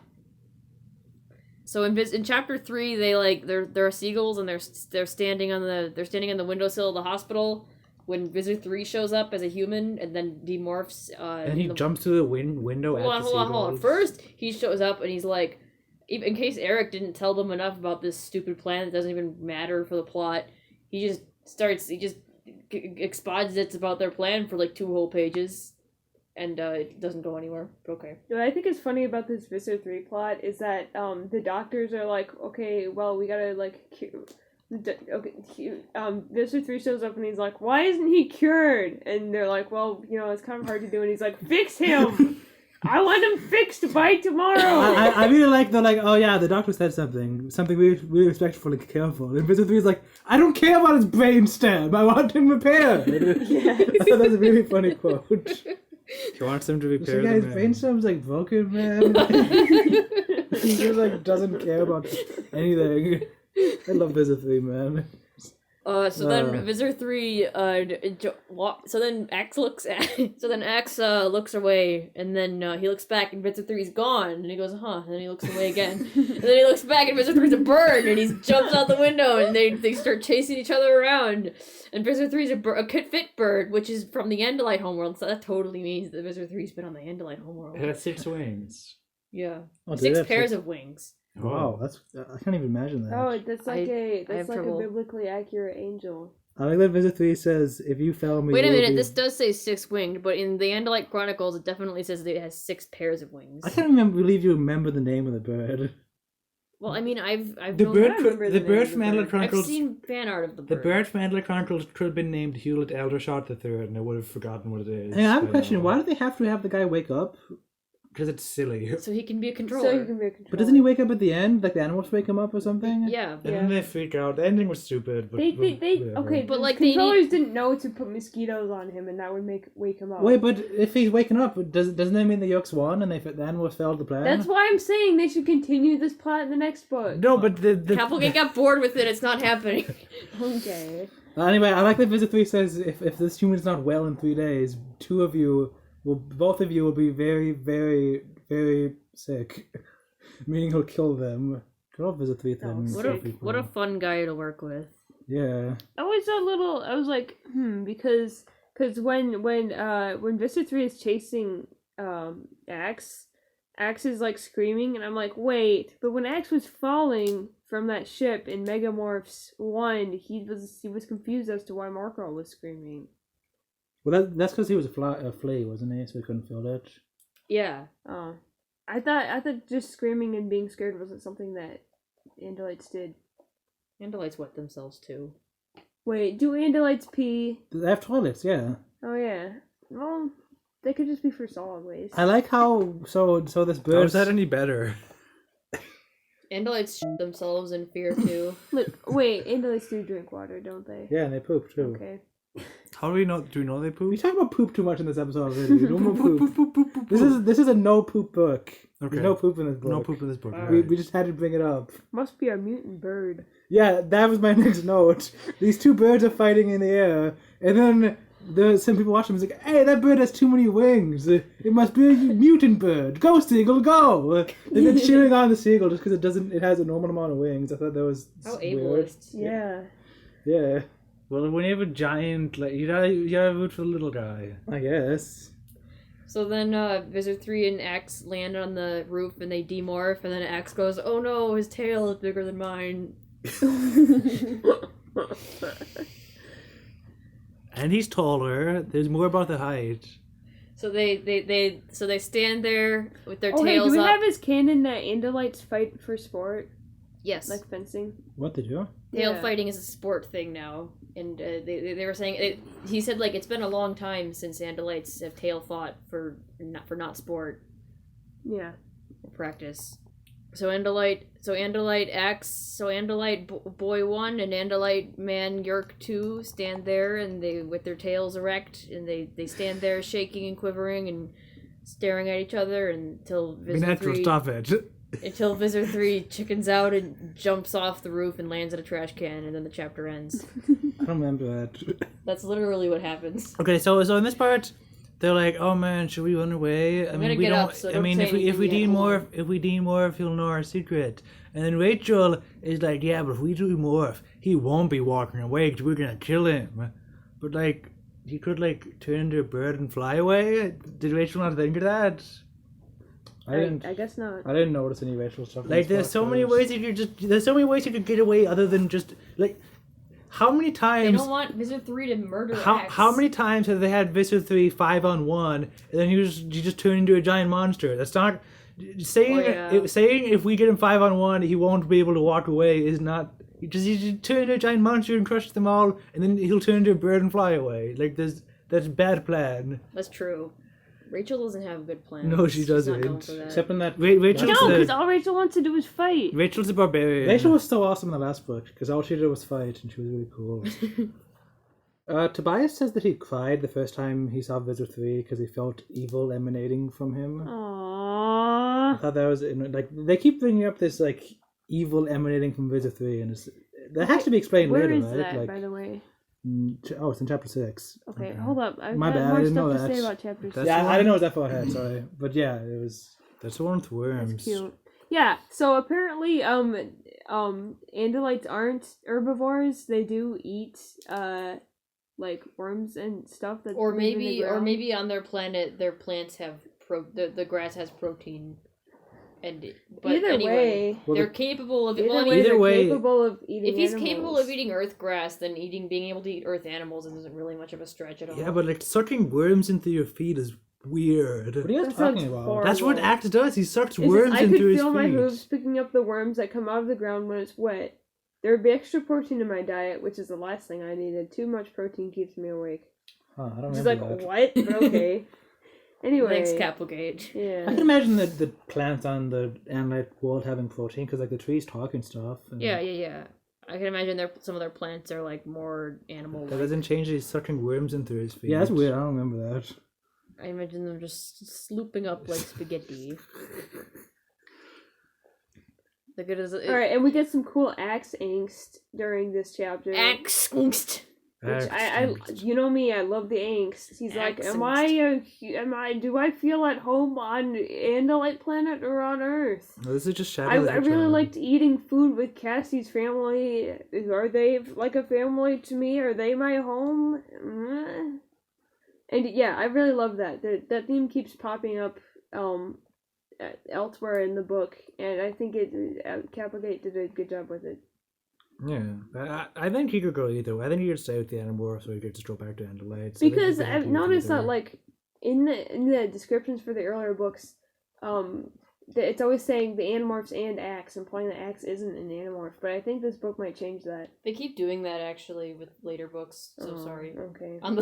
So in chapter 3, there are seagulls and they're standing on the windowsill of the hospital when Visitor 3 shows up as a human and then demorphs. And he jumps through the window at the Hold on. seagulls. First, he shows up and he's like, in case Eric didn't tell them enough about this stupid plan that doesn't even matter for the plot, he just exposits about their plan for like 2 whole pages. And it doesn't go anywhere. Okay. What I think is funny about this Visitor 3 plot is that the doctors are like, okay, well, we gotta, like, Visitor 3 shows up and he's like, why isn't he cured? And they're like, well, it's kind of hard to do. And he's like, fix him! I want him fixed by tomorrow! I really like the doctor said something really respectful and careful. And Visitor 3 is like, I don't care about his brain stem, I want him repaired. Yes. I thought that was a really funny quote. He wants them to repair So the his man. brain stem's like broken, man. He just like doesn't care about anything. I love Visitor 3, man. Then Visitor 3, so then Axe looks looks away, and then he looks back, and Visitor 3's gone, and he goes, huh, and then he looks away again, and then he looks back, and Visitor 3's a bird, and he jumps out the window, and they start chasing each other around, and Visitor 3's a fit bird, which is from the Andalite homeworld, so that totally means that Visitor 3's been on the Andalite homeworld. It has 6 wings. Yeah. Oh, dude, 6 that's pairs like- of wings. Wow, that's I can't even imagine that. Oh, that's like I a have trouble. biblically accurate angel. I like that Visit 3 says, if you fail me... Wait a you will minute, be-" this does say 6 winged, but in the Andalite Chronicles, it definitely says that it has 6 pairs of wings. I can't believe you remember the name of the bird. Well, I mean, I've The known- bird, I remember the the bird name of from the Andalite bird. I've Chronicles. seen fan art of the The bird. bird from Andalite Chronicles could have been named Hewlett Eldershot III, and I would have forgotten what it is. Hey, I have a question. Why do they have to have the guy wake up? Because it's silly. So he can be a So controller. you can be a controller. But doesn't he wake up at the end? Like the Animorphs wake him up or something? Yeah. And then they freak out. The ending was stupid. But They whatever. okay, But, but like, like they controllers didn't know to put mosquitoes on him, and that would wake him up. Wait, but if he's waking up, doesn't that mean the Yolks won and the Animorphs failed the plan? That's why I'm saying they should continue this plot in the next book. No, but the Capelgate got bored with it. It's not happening. Okay. Anyway, I like that Visit 3 says if this human's not well in 3 days, both of you will be very, very, very sick. Meaning he'll kill them. Good old Visit 3 thing. What a fun guy to work with. Yeah. I was like, because when Vista 3 is chasing Axe is like screaming, and I'm like, wait, but when Axe was falling from that ship in Megamorphs 1, he was confused as to why Marco was screaming. Well, that's because he was a flea, wasn't he? So he couldn't feel it. Yeah. Oh. I thought just screaming and being scared wasn't something that Andalites did. Andalites wet themselves too. Wait, do Andalites pee? They have toilets, yeah. Oh yeah. Well, they could just be for solid waste. I like how so this bird. How is that any better? Andalites shit themselves in fear too. Look, wait, Andalites do drink water, don't they? Yeah, and they poop too. Okay. How do we know? Do we know they We poop? talk about poop too much in this episode already. No more poop. This is a no poop book. Okay. There's no poop in this book. No poop in this book. We just had to bring it up. Must be a mutant bird. Yeah, that was my next note. These two birds are fighting in the air, and then some people watching them like, "Hey, that bird has too many wings. It must be a mutant bird. Go, seagull, go!" And then cheering on the seagull just because it has a normal amount of wings. I thought that was How weird. ableist. Yeah. Yeah, Well, when you have a giant, like you gotta root for the little guy. I guess. So then Visitor 3 and Axe land on the roof and they demorph, and then Axe goes, oh no, his tail is bigger than mine. And he's taller. There's more about the height. So they stand there with their Okay, do tails we up. have as canon that Andalites fight for sport, Yes. like fencing? What did you? tail fighting is a sport thing now, and they were saying he said like it's been a long time since Andalites have tail fought for not sport. Yeah. Practice. So Andalite boy 1 and Andalite man Yerk 2 stand there and they with their tails erect and they stand there shaking and quivering and staring at each other until Visor 3 stop it. Until Visor 3 chickens out and jumps off the roof and lands in a trash can and then the chapter ends. I don't remember that. That's literally what happens. Okay, so in this part, they're like, "Oh man, should we run away? I mean, we don't. If we deem Morph, he'll know our secret." And then Rachel is like, "Yeah, but if we do Morph, he won't be walking away because we're gonna kill him." But like, he could like turn into a bird and fly away. Did Rachel not think of that? I guess not. I didn't notice any Rachel stuff. Like, there's so many ways you could get away other than just like. How many times... They don't want Visor 3 to murder X. How many times have they had Visor 3 5-on-1 and then he just turned into a giant monster? That's not... Saying if we get him 5-on-1 he won't be able to walk away is not... He just turn into a giant monster and crush them all and then he'll turn into a bird and fly away. Like, that's a bad plan. That's true. Rachel doesn't have a good plan. No, she doesn't. Except in that... Rachel's No, because all Rachel wants to do is fight. Rachel's a barbarian. Rachel was so awesome in the last book, because all she did was fight, and she was really cool. Tobias says that he cried the first time he saw Visor 3 because he felt evil emanating from him. Aww. I thought that was... Like, they keep bringing up this, like, evil emanating from Visor 3, and that has to be explained later, right? Where is that, by the way? It's in chapter 6. Okay, hold up. I've My got bad, I more didn't stuff know to that. say about chapter 6. I didn't know it was that far ahead, sorry. But yeah, it was... That's the one with worms. That's cute. Yeah, so apparently, Andalites aren't herbivores. They do eat, like, worms and stuff. That Or live in the maybe ground. on their planet, their plants have... the grass has protein. But Either anyway, way, they're capable of... either way, capable of eating if he's animals. capable of eating earth grass, then being able to eat earth animals isn't really much of a stretch at all. Yeah, but like sucking worms into your feet is weird. What are you guys talking about? horrible. That's what Axe does. He sucks Is worms I into could his feel feet. my hooves picking up the worms that come out of the ground when it's wet. There would be extra protein in my diet, which is the last thing I needed. Too much protein keeps me awake. Huh, I don't She's remember like, that. what? But okay. Anyway. Thanks, Capelgate. Yeah. I can imagine the plants on the Andalite world having protein, because like the trees talk and stuff. And... Yeah. I can imagine some of their plants are like more animal. That doesn't change that he's sucking worms into his feet. Yeah, that's weird. I don't remember that. I imagine them just slooping up like spaghetti. Alright, and we get some cool axe angst during this chapter. Angst. Which I you know me, I love the angst. He's like, do I feel at home on Andalite planet or on Earth? No, this is just Shadow. I really liked eating food with Cassie's family. Are they like a family to me? Are they my home? And yeah, I really love that. That theme keeps popping up elsewhere in the book, and I think Capelgate did a good job with it. Yeah, I think he could go either way. I think he could stay with the Animorphs, or he could just go back to Andalites. Because I've noticed that, like, in the descriptions for the earlier books, it's always saying the Animorphs and Axe, implying that Axe isn't an Animorph. But I think this book might change that. They keep doing that actually with later books. So sorry. Okay. On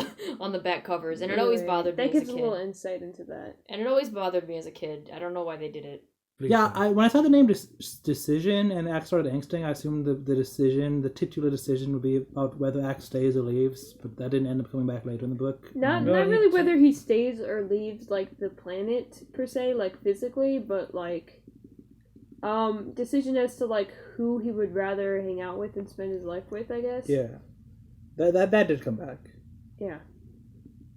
the back covers, and it always bothered me. That gives as a a little kid. insight into that. And it always bothered me as a kid. I don't know why they did it. Yeah, when I saw the name Decision and Axe started angsting, I assumed the titular decision would be about whether Axe stays or leaves, but that didn't end up coming back later in the book. Not really whether he stays or leaves, like, the planet, per se, like, physically, but, like, decision as to, like, who he would rather hang out with and spend his life with, I guess. Yeah. That did come back. Yeah.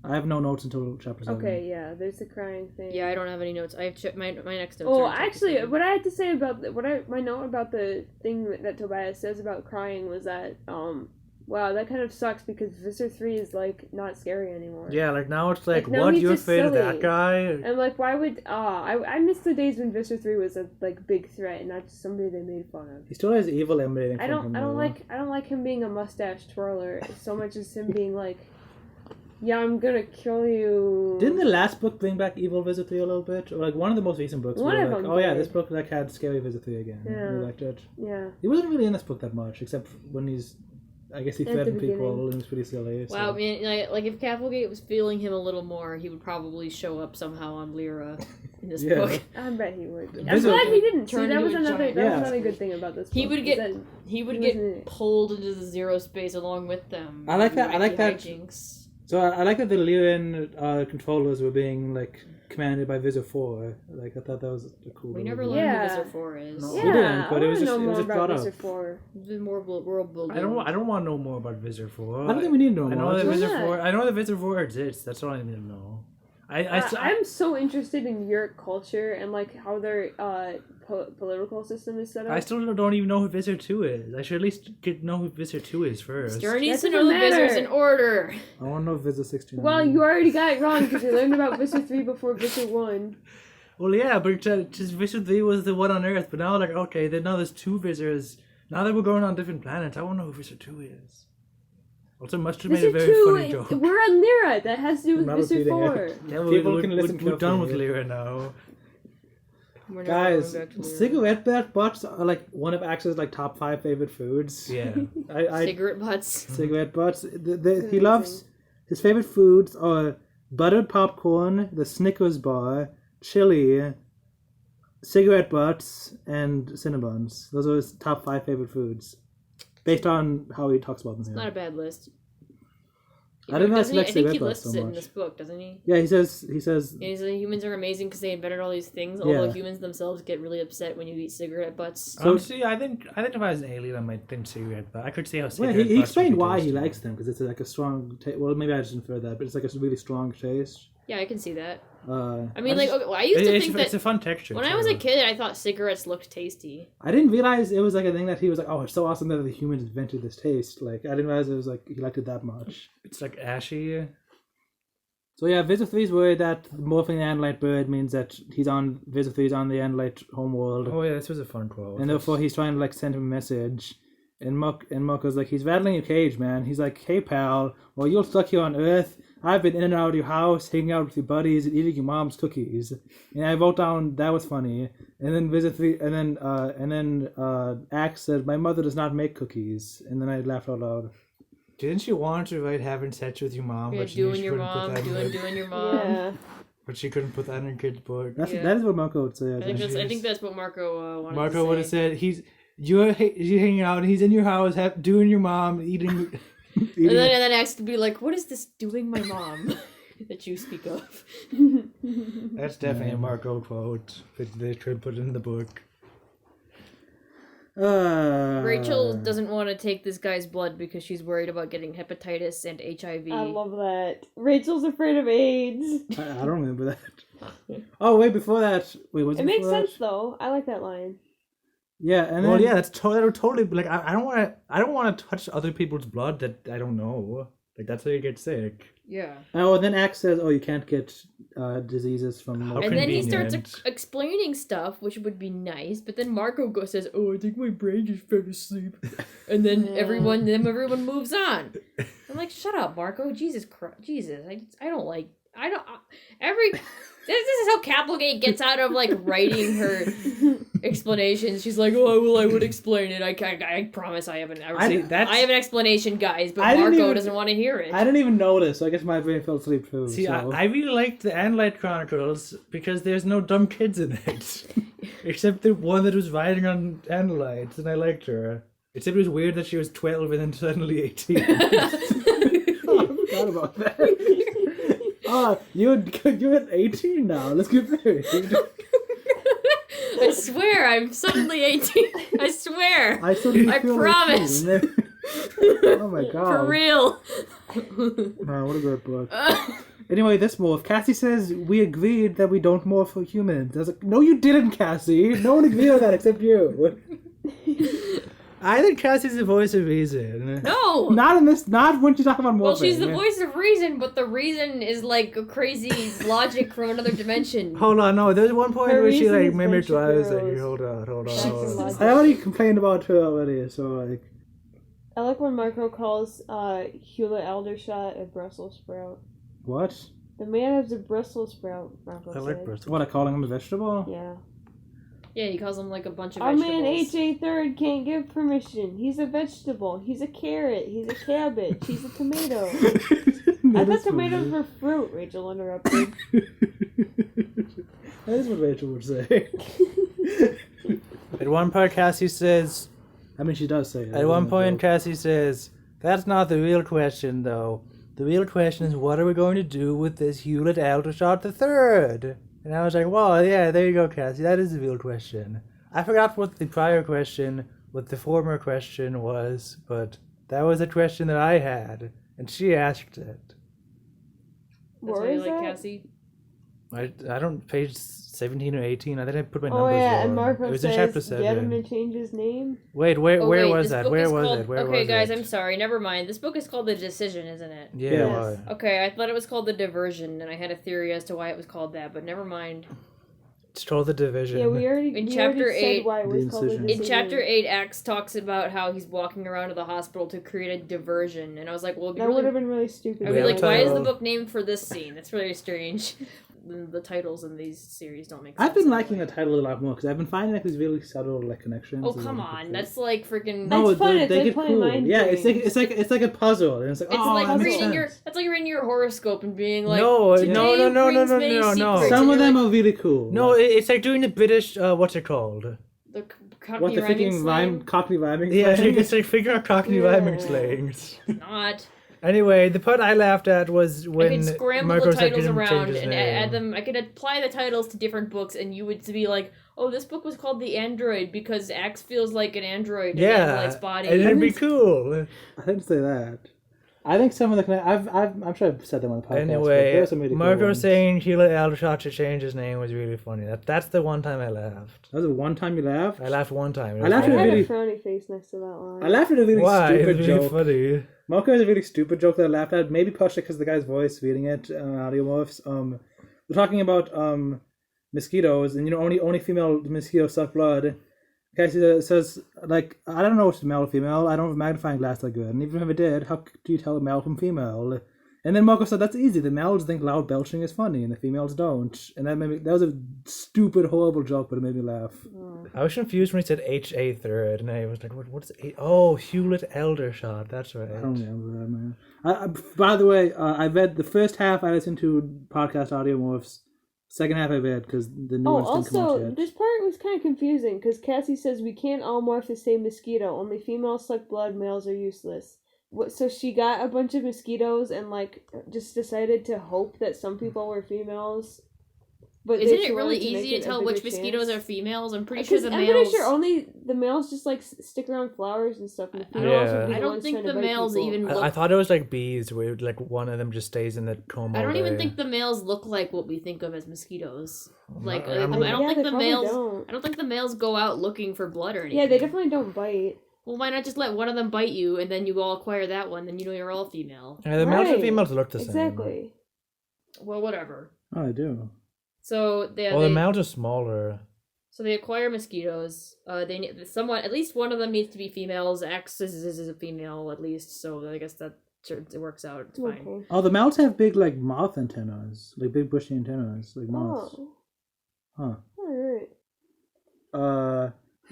I have no notes until chapter 7. Okay, yeah, there's the crying thing. Yeah, I don't have any notes. I have my next notes. Oh, are in chapter actually, 7. what I had to say about my note about the thing that Tobias says about crying was that wow, that kind of sucks because Visor 3 is like not scary anymore. Yeah, like now it's like now what, he's you're just afraid of silly. that guy? And like, why would I miss the days when Visor 3 was a like big threat and not just somebody they made fun of. He still has evil emanating from him. I don't like him being a mustache twirler so much as him being like yeah, I'm gonna kill you. Didn't the last book bring back evil Visit 3 a little bit? Or like one of the most recent books, One we of were like, them oh yeah, did. this book like had scary Visit 3 again. Yeah. We liked it. Yeah. He wasn't really in this book that much, except when he's, I guess he At the threatened people beginning. and he was pretty silly. So. Wow, man, like if Cavalgate was feeling him a little more, he would probably show up somehow on Lyra in this Yeah. book. I bet he would. I'm Visit- glad he didn't. See, Turn that into was a another. giant- That Yeah. was another good thing about this. He book, would is get- that He would He wasn't in get it. pulled into the zero space along with them. I like that- I like that- Hijinks. So I like that the Lyran controllers were being like commanded by Visor 4. Like I thought that was a cool. We little never bit. learned Yeah. who Visor 4 is. No. Yeah, We didn't, but I it was wanna just- know it was more just about brought Visor up. 4. It's been more world building. I don't want to know more about Visor 4. I don't think we need to know I know more. that Why Visor not? 4. I know that Visor 4 exists. That's all I need to know. I'm so interested in Yurk culture and like how their political system is set up. I still don't even know who Visor 2 is. I should at least know who Visor 2 is first. Stern needs That to know the doesn't Visors matter. in order. I want to know Visor 16. Well, you already got it wrong because you learned about Visor 3 before Visor 1. Well, yeah, but just Visor 3 was the one on Earth. But now, like, okay, then now there's two Visors. Now that we're going on different planets, I want to know who Visor 2 is. Also, must have made a Visor very 2, funny joke. we're on Lyra. That has to do with Not Visor repeating 4. it. Yeah, People we're, can we're, listen we're done with carefully. Lyra now. We're never Guys, going back to Lyra. cigarette butts are like one of Axel's like top 5 favorite foods. Yeah. Cigarette butts. Cigarette butts. He Amazing. loves his favorite foods are buttered popcorn, the Snickers bar, chili, cigarette butts, and Cinnabons. Those are his top 5 favorite foods, based on how he talks about them here. Not a bad list. I didn't know Doesn't he he? I likes think he cigarette butts lists so it in much. this book, doesn't he? Yeah, he says. Yeah, he's like, humans are amazing because they invented all these things. Although Yeah. humans themselves get really upset when you eat cigarette butts. So- See, I think if I was an alien, I might think cigarette butt. I could see how Well, cigarette he butts would explained be why he tasty. likes them because it's like a strong. Well, maybe I just inferred that, but it's like a really strong taste. Yeah, I can see that. I I mean, like, okay, well, I used to think it's that a fun texture. when I too. was a kid, I thought cigarettes looked tasty. didn't realize it was like a thing that he was like, oh, it's so awesome that the humans invented this taste. Like I didn't realize it was like he liked it that much. It's like ashy. So yeah, Visor 3's worried that morphing the Andalite bird means that Visor 3's on the Andalite homeworld, Oh yeah, this was a fun quote. and therefore he's trying to like send him a message. And Marco's like, he's rattling your cage, man. He's like, hey pal, well you're stuck here on Earth. I've been in and out of your house, hanging out with your buddies, and eating your mom's cookies. And I wrote down that was funny. And then Visor 3, and then Axe said, my mother does not make cookies. And then I laughed out loud. Didn't you want to write having sex with your mom? Yeah, But she doing your couldn't put mom, that in doing your mom. Yeah. But she couldn't put that in her kid's book. That is what Marco would say. I think think. that's that's what Marco wanted Marco to would have say. said you're hanging out and he's in your house doing your mom eating. And then Axe could be like, what is this doing my mom that you speak of? That's definitely a Marco quote that they could put in the book. Rachel doesn't want to take this guy's blood because she's worried about getting hepatitis and HIV. I love that. Rachel's afraid of AIDS. I don't remember that. Oh wait, before that, was It it makes before that? sense though. I like that line. Yeah, and then Well, yeah, that's totally like I don't want to touch other people's blood that I don't know. Like that's how you get sick. Yeah. Oh, and then Axe says, "Oh, you can't get diseases from." How And then he starts convenient. explaining stuff, which would be nice. But then Marco says, "Oh, I think my brain just fell asleep," and then Yeah. everyone moves on. I'm like, "Shut up, Marco! Jesus Christ, Jesus! I don't like. I don't every. This is how Capelgate gets out of like writing her explanations. She's like, "Oh, well, I would explain it. I promise I have an I have an explanation, guys." But I didn't Marco even- doesn't want to hear it. I didn't even notice. So I guess my brain fell asleep too. See, so. I really liked the Andalite Chronicles because there's no dumb kids in it. Except the one that was riding on Andalites, and I liked her. Except it was weird that she was 12 and then suddenly 18. Oh, I forgot about that. You're 18 now. Let's get married. I swear, I'm suddenly 18. I swear. I suddenly I feel promise. 18. Oh my god. For real. Oh, what a good book. Anyway, this morph. Cassie says, we agreed that we don't morph for humans. I was like, no you didn't, Cassie. No one agreed on that except you. I think Cassie's the voice of reason. No. Not in this, not when you talk about morphing. Well, she's the voice of reason, but the reason is like a crazy logic from another dimension. Hold on, no, there's one point Her where she reason like is mimicked when what I was she saying. grows. Hold on. Facts and logic. I already complained about her already, so like... I like when Marco calls Hewlett Aldershot a Brussels sprout. What? The man is a Brussels sprout, Marco I said. like Brussels. What, I calling him a vegetable? Yeah. Yeah, he calls them like a bunch of Our vegetables. man H.A. Third can't give permission. He's a vegetable. He's a carrot. He's a cabbage. He's a tomato. I thought tomatoes were fruit, Rachel interrupted. That is what Rachel would say. At one point, Cassie says... I mean, she does say it. At one point, Cassie says, that's not the real question, though. The real question is, what are we going to do with this Hewlett Aldershot III? And I was like, well, yeah, there you go, Cassie. That is the real question. I forgot what the former question was, but that was a question that I had, and she asked it. That's why you like Cassie? I don't, page 17 or 18, I think I put my Oh numbers yeah, wrong. and Marco It was says, in chapter 7. get him to change his name. Wait, where was this that? book Where is was called- it? Where okay, was guys, it? I'm sorry. Never mind. This book is called The Decision, isn't it? Yeah, Yes. why? Okay, I thought it was called The Diversion, and I had a theory as to why it was called that, but never mind. It's called The Division. Yeah, we already chapter said 8, why it was the called the incision. In decision. chapter 8, Axe talks about how he's walking around to the hospital to create a diversion, and I was like, well, it'd be That would have really... been really stupid. I'd be like, Yeah, why is the title. book named for this scene? That's really strange. The titles in these series don't make sense. I've been anyway. liking the title a lot more because I've been finding like these really subtle like connections. Oh, and, come like, on. cool. That's like freaking... No, It's fun, they it's like get playing cool. mind Yeah, games. it's like a puzzle, and it's like It's oh, like that makes reading sense. That's like reading your horoscope and being like, No, "Today no. brings many secrets," Some and of you're them like, are really cool. No, it's like doing the British, what's it called? the Cockney what the rhyming freaking slang? Cockney rhyming? Yeah, slang? it's like figuring out Cockney Yeah. rhyming slangs. It's not. Anyway, the part I laughed at was I when could scramble Marco the said titles didn't around change his and name. add them. I could apply the titles to different books, and you would be like, "Oh, this book was called The Android because Axe feels like an android in Android's body." and it'd be I mean, cool. I didn't say that. I think some of the I'm sure I've said them on the podcast. but there Anyway, are some really cool Marco ones. saying Hewlett Aldershot should change his name was really funny. That's the one time I laughed. That was the one time you laughed. I laughed one time. It I laughed I at had really- a frowny face next to that line. I laughed at a really Why? stupid It's really joke. funny. Marco has a really stupid joke that I laughed at. Maybe partially because the guy's voice reading it on Audiomorphs. We're talking about mosquitoes, and only female mosquitoes suck blood. Cassie says, like, I don't know if it's male or female. I don't have a magnifying glass that good, and even if I did, how do you tell a male from female? And then Marco said, that's easy. The males think loud belching is funny, and the females don't. And that was a stupid, horrible joke, but it made me laugh. I was confused when he said H.A. Third, and I was like, what's A? Oh, Hewlett Aldershot. That's right. I don't remember that, man. By the way, I read the first half. I listened to podcast Audiomorphs. Second half I read because the new ones didn't come out also, yet. this part was kind of confusing because Cassie says we can't all morph the same mosquito. Only females suck blood, males are useless. So she got a bunch of mosquitoes and like just decided to hope that some people were females. But Isn't she it really wanted make easy it to a tell which bigger mosquitoes chance. are females? I'm pretty sure the I'm males. pretty sure only the males just like stick around flowers and stuff. And the females Yeah. would be I the don't ones think trying to the bite males people. even I thought it was like bees, where like one of them just stays in the comb. I don't all even day. think the males look like what we think of as mosquitoes. Like I I mean- don't Yeah, think they the probably males. don't. I don't think the males go out looking for blood or anything. Yeah, they definitely don't bite. Well, why not just let one of them bite you, and then you all acquire that one? Then you're all female. Yeah, the males and Right. females look the same. Exactly. Well, whatever. Oh, I do. So Well, the males are smaller. So they acquire mosquitoes. They need at least one of them needs to be females. X is a female at least, so I guess that it works out. It's fine. Okay. Oh, the males have big like mouth antennas, like big bushy antennas, like moths. Oh. Huh. Alright.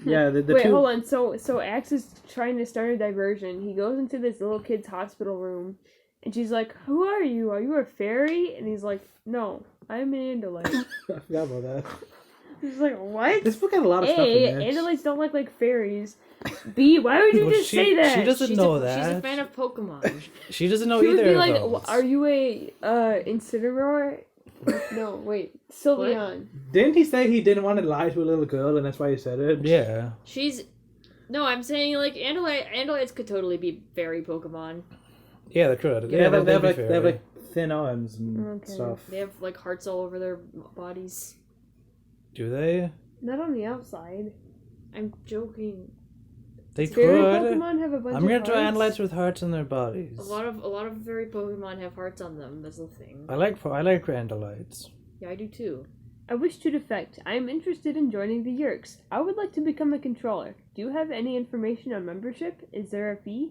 Yeah. The Wait, two. hold on. So Axe is trying to start a diversion. He goes into this little kid's hospital room, and she's like, "Who are you? Are you a fairy?" And he's like, "No, I'm an Andalite." I forgot about that. He's like, "What?" This book had a lot of stuff A, in it. Andalites don't look like fairies. B, why would you Well, just she- say that? she doesn't know She's that. a fan of Pokemon. She doesn't know She would either be like, of those. "Are you a Incineroar?" No, wait, Sylveon. Didn't he say he didn't want to lie to a little girl, and that's why he said it? Yeah. No, I'm saying like Andalites could totally be fairy Pokemon. Yeah, they could. They have they'd be like fairy. thin arms and Okay. stuff. They have like hearts all over their bodies. Do they? Not on the outside. I'm joking. They Fairy could. Pokemon have a bunch I'm of gonna try hearts. Andalites with hearts in their bodies. A lot of fairy Pokemon have hearts on them. That's the thing. I like Andalites. Yeah, I do too. I wish to defect. I am interested in joining the Yerks. I would like to become a controller. Do you have any information on membership? Is there a fee?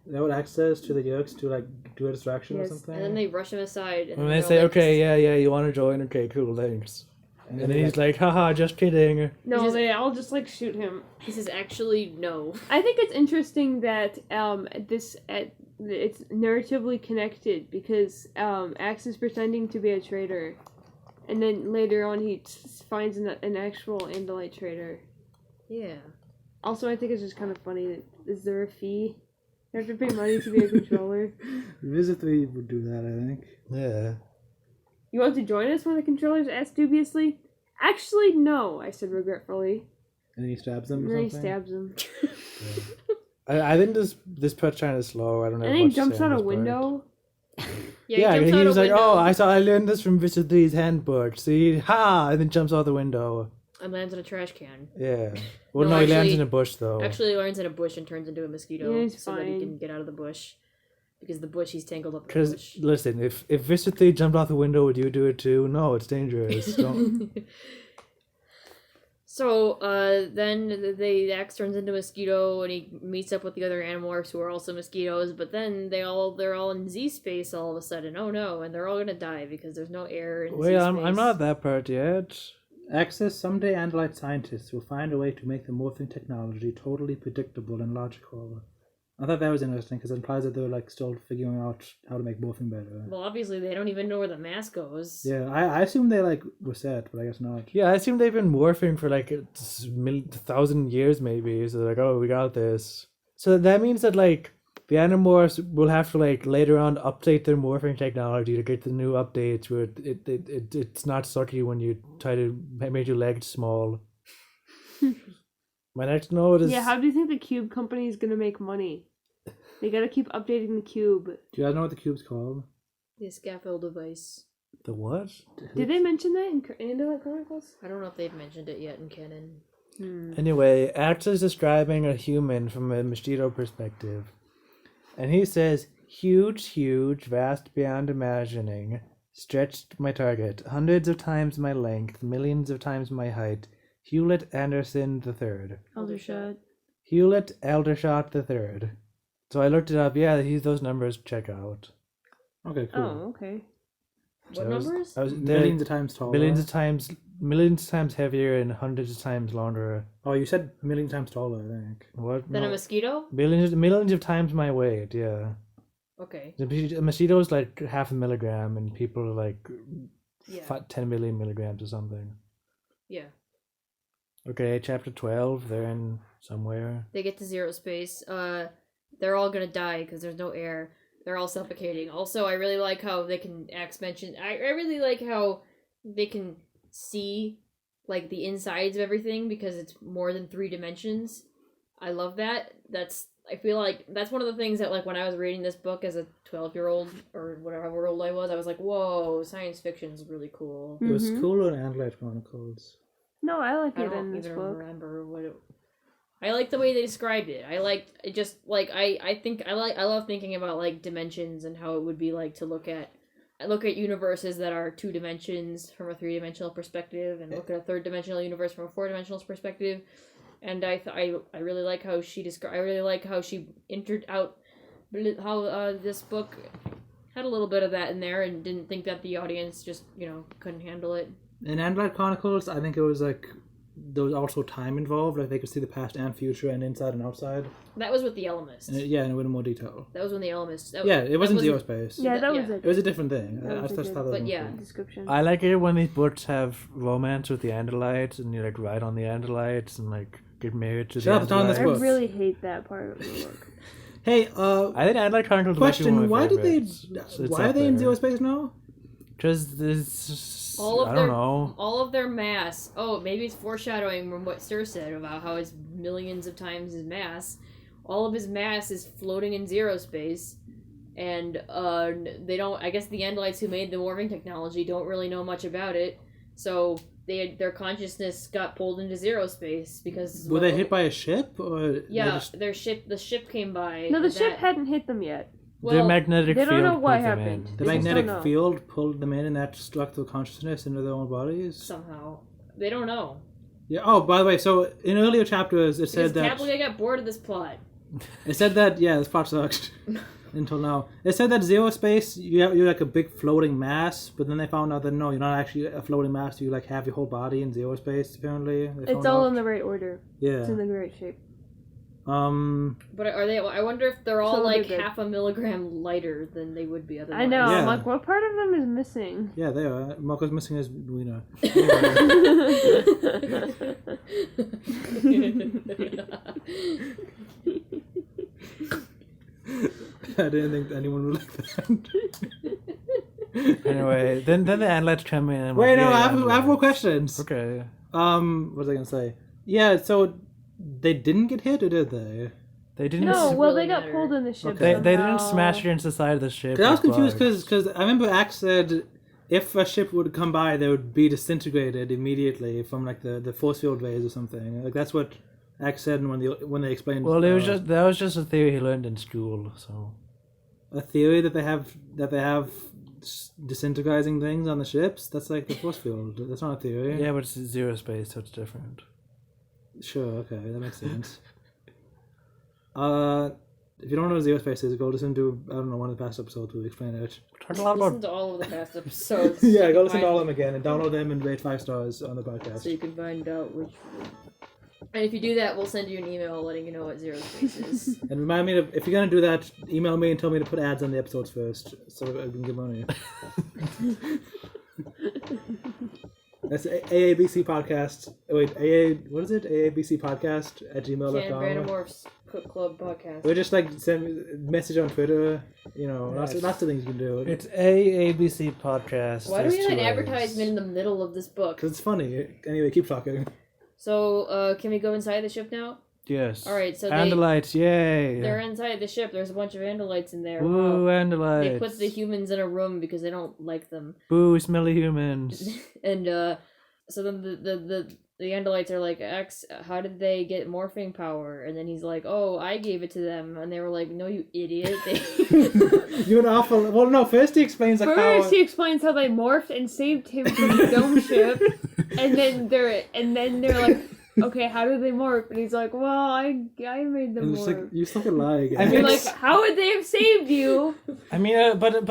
Is that what Axe says to the Yerks to like do a distraction or Yes. something? And then they rush him aside. And they say, okay, yeah, you want to join? Okay, cool, thanks. And then he's like, haha, just kidding. No, just- they all just like shoot him. He says, actually, no. I think it's interesting that it's narratively connected because Axe is pretending to be a traitor, and then later on he finds an actual Andalite traitor. Yeah. Also, I think it's just kind of funny. That, is there a fee? You have to pay money to be a controller. Visit 3 would do that, I think. Yeah. You want to join us? One of the controllers asked dubiously. Actually, no, I said regretfully. And then he stabs him And or then he something? stabs him. I think this part's kind of slow. I don't know. And then he jumps out a window. Yeah, jumps he out was a like, window. oh, I learned this from Visit 3's handbook. See, ha! And then jumps out the window. And lands in a trash can. Yeah. Well, No, no, he lands actually- in a bush, though. Actually, he lands in a bush and turns into a mosquito Yeah, he's so that he fine. can get out of the bush. Because the bush, he's tangled up in the Because, bush. listen, if Visit 3 jumped out the window, would you do it too? No, it's dangerous. Don't. So, then the axe turns into a mosquito, and he meets up with the other Animorphs who are also mosquitoes, but then they're all in Z space all of a sudden. Oh no, and they're all gonna die because there's no air in Wait, Z I'm space. not that part yet. Axe says someday Andalite scientists will find a way to make the morphing technology totally predictable and logical. I thought that was interesting because it implies that they're like still figuring out how to make morphing better. Well, obviously, they don't even know where the mask goes. Yeah, I assume they like were set, but I guess not. Yeah, I assume they've been morphing for like 1,000 years maybe. So like, oh, we got this. So that means that like the Animorphs will have to like later on update their morphing technology to get the new updates where it's not sucky when you try to make your legs small. My next note is Yeah, how do you think the Cube Company is gonna make money? They gotta keep updating the Cube. Do you guys know what the cube's called? The scaffold device. the what? Did they mention that in Andalite Chronicles? I don't know if they've mentioned it yet in canon. Anyway, Axe is describing a human from a mosquito perspective. And he says, huge, vast beyond imagining, stretched my target, hundreds of times my length, millions of times my height, Hewlett Anderson III. Aldershot. Hewlett Aldershot III. So I looked it up. Yeah, those numbers check out. Okay, cool. Oh, okay. What I was- numbers? I was Millions of times taller. millions of times heavier and hundreds of times longer. Oh, you said million times taller, I think. What? Then a No. mosquito? Millions of times my weight. Yeah. Okay. A mosquito is like half a milligram, and people are like Yeah. 10 million milligrams or something. Yeah. Okay, chapter 12. They're in somewhere. They get to zero space. They're all gonna die because there's no air. They're all suffocating. Also, I really like how they can Axe mentioned. I really like how they can see like the insides of everything because it's more than 3 dimensions. I love that. I feel like that's one of the things that like when I was reading this book as a 12-year-old or whatever old I was like, whoa, science fiction's really cool. It was Mhm. cooler in Andalite Chronicles. No, I like I it don't in this even book. remember what it. I like the way they described it. I like it just like I love thinking about like dimensions and how it would be like to look at universes that are 2 dimensions from a 3-dimensional perspective and look at a 3rd-dimensional universe from a 4-dimensional perspective. And I really like how I really like how she entered out how this book had a little bit of that in there and didn't think that the audience just, couldn't handle it. In Andalite Chronicles, I think it was like there was also time involved. Like they could see the past and future and inside and outside. That was with the Elemist. And yeah, in a little more detail. That was when the Elemist. Yeah, it wasn't zero space. Yeah, that was yeah. it. It was a different thing. That I was a just good- thought that was but yeah. important. Description. I like it when these books have romance with the Andalites, and you like ride on the Andalites and like get married to Shut up, the it's on this I Andalites. book. really hate that part of the book. Hey, I think Andalite Chronicles is actually one question: of my why did they? favorites. It's Why are up they in there. zero space now? Because this. All of I their don't know. all of their mass. Oh, maybe it's foreshadowing from what Sir said about how it's millions of times his mass. All of his mass is floating in zero space, and they don't. I guess the Andalites who made the morphing technology don't really know much about it, so their consciousness got pulled into zero space because Were they hit by a ship or? Yeah, the ship came by. No, the and ship that- hadn't hit them yet. Their Well, magnetic they field don't know what pulled them happened. in. The They just magnetic don't know. field pulled them in, and that struck the consciousness into their own bodies. somehow they don't know. Yeah. Oh, by the way, so in earlier chapters it Because said that. Captain got bored of this plot. It said that this part sucked until now. It said that zero space you're like a big floating mass, but then they found out that no, you're not actually a floating mass. You like have your whole body in zero space. Apparently, It's all in the right order. Yeah. It's in the right shape. But are they? I wonder if they're all So like they're good. half a milligram lighter than they would be otherwise. I know. Yeah. I'm like, what part of them is missing? Yeah, they are. Marco's missing his wiener. I didn't think anyone would like that. Anyway, then the Andalites come in. And Wait, like, no, yeah, I have more questions. Okay. What was I gonna say? Yeah, so they didn't get hit, or did they? They didn't. No, well, really they got matter. pulled in the ship. Okay. They didn't somehow. smash it into the side of the ship. 'Cause I was with confused bugs. because I remember Axe said if a ship would come by, they would be disintegrated immediately from like the force field rays or something. Like that's what Axe said when they explained. Well, it was that was just a theory he learned in school. So a theory that they have disintegrating things on the ships. That's like the force field. That's not a theory. yeah, but it's zero space, so it's different. Sure. Okay, that makes sense. If you don't know what zero space is, go listen to one of the past episodes where we explain it. Talk a lot Listen about to all of the past episodes. Yeah, go listen to Find- all of them again and download them and rate 5 stars on the podcast. So you can find out which. And if you do that, we'll send you an email letting you know what zero space is. And remind me if you're gonna do that, email me and tell me to put ads on the episodes first, so I can get money. That's AABC podcast. Wait, what is it? AABC podcast at Can gmail.com. Animorphs Cook Club podcast. Or just like send me a message on Twitter. Lots of things you can do. it's AABC podcast. Why do we There's have an 2 A's. advertisement in the middle of this book? Because it's funny. Anyway, keep talking. So, can we go inside the ship now? Yes. All right, so Andalites, yay! they're inside the ship. There's a bunch of Andalites in there. Woo, Wow. Andalites! They put the humans in a room because they don't like them. Boo, smelly humans. And so then the Andalites are like, X, how did they get morphing power? And then he's like, oh, I gave it to them. And they were like, no, you idiot. You're an awful. Well, no. First he explains like First, how. he explains how they morphed and saved him from the dome ship, and then they're like, okay, how did they morph? And he's like, well, I made them And it's like morph. you fucking lie again. I You're mean, like, how would they have saved you? I mean, but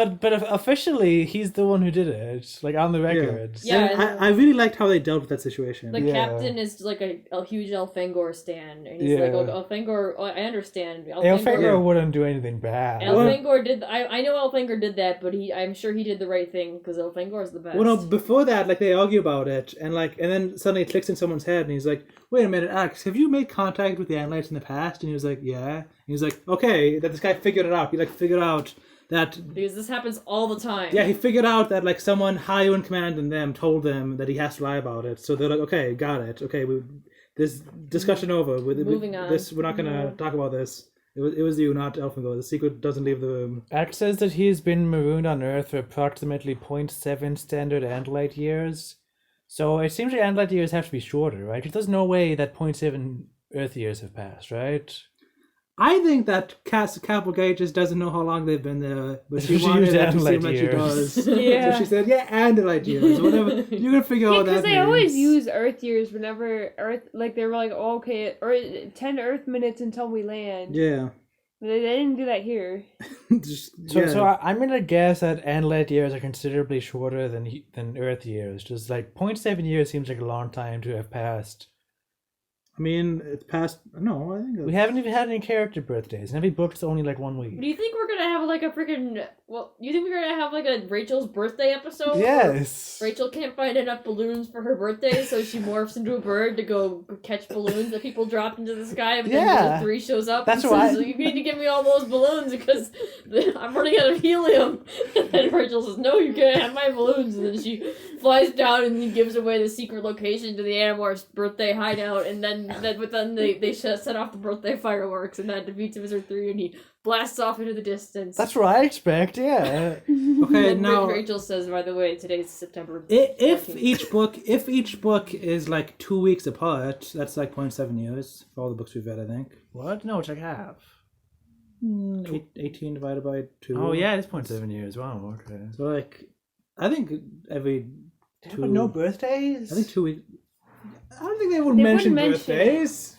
officially, he's the one who did it. Like on the records. Yeah. And I really liked how they dealt with that situation. The Yeah. captain is like a huge Elfangor stan. And he's Yeah. like, oh, Elfangor, oh, I understand. Elfangor wouldn't do anything bad. Elfangor did. I know Elfangor did that, but I'm sure he did the right thing because Elfangor is the best. Well, no, before that, like they argue about it, and then suddenly it clicks in someone's head, and he's like, "Wait a minute, Alex, have you made contact with the Andalites in the past?" And he was like, "Yeah." And he's like, "Okay, that this guy figured it out. He figured out that." Because this happens all the time. Yeah, he figured out that someone higher in command than them told them that he has to lie about it. So they're like, "Okay, got it. Okay, this discussion over. Moving on. This, we're not gonna talk about this. It was you, not Elfangor. The secret doesn't leave the room." Axe says that he's been marooned on Earth for approximately 0.7 standard Andalite years. So it seems like Andalite years have to be shorter, right? Because there's no way that 0.7 Earth years have passed, right? I think that Capital Gate just doesn't know how long they've been there, but she She wanted used it to seem Andalite like she years. does. Yeah. So she said, "Yeah, Andalite years, or whatever." You can figure Yeah, out that. because they always use Earth years whenever Earth, like they were like, oh, okay, or 10 Earth minutes until we land. Yeah. But they didn't do that here. So I'm gonna guess that Andalite years are considerably shorter than Earth years. Just like 0.7 years seems like a long time to have passed. I mean, it's past. No, I think We haven't even had any character birthdays, and every book's only like 1 week. Do you think we're gonna have like a freaking? Well, you think we're gonna have like a Rachel's birthday episode? Yes. Rachel can't find enough balloons for her birthday, so she morphs into a bird to go catch balloons that people dropped into the sky. But then Yeah. Rachel 3 shows up That's and why- says, "You need to give me all those balloons because I'm running out of helium." And then Rachel says, "No, you can't have my balloons." And then she flies down and gives away the secret location to the Animorphs' birthday hideout. And then they set off the birthday fireworks, and that defeats Wizard 3, and he blasts off into the distance. That's what I expect. Yeah. Okay, And now Rachel says, by the way, today's September. if 14th. each book is like 2 weeks apart, that's like 0.7 years for all the books we've read. I think. What? No, it's like half. 18 divided by 2. Oh yeah, it's 0.7 years. Wow. Okay. So I think every Yeah, 2. but no birthdays. I think 2 weeks. I don't think they would They mention wouldn't mention birthdays.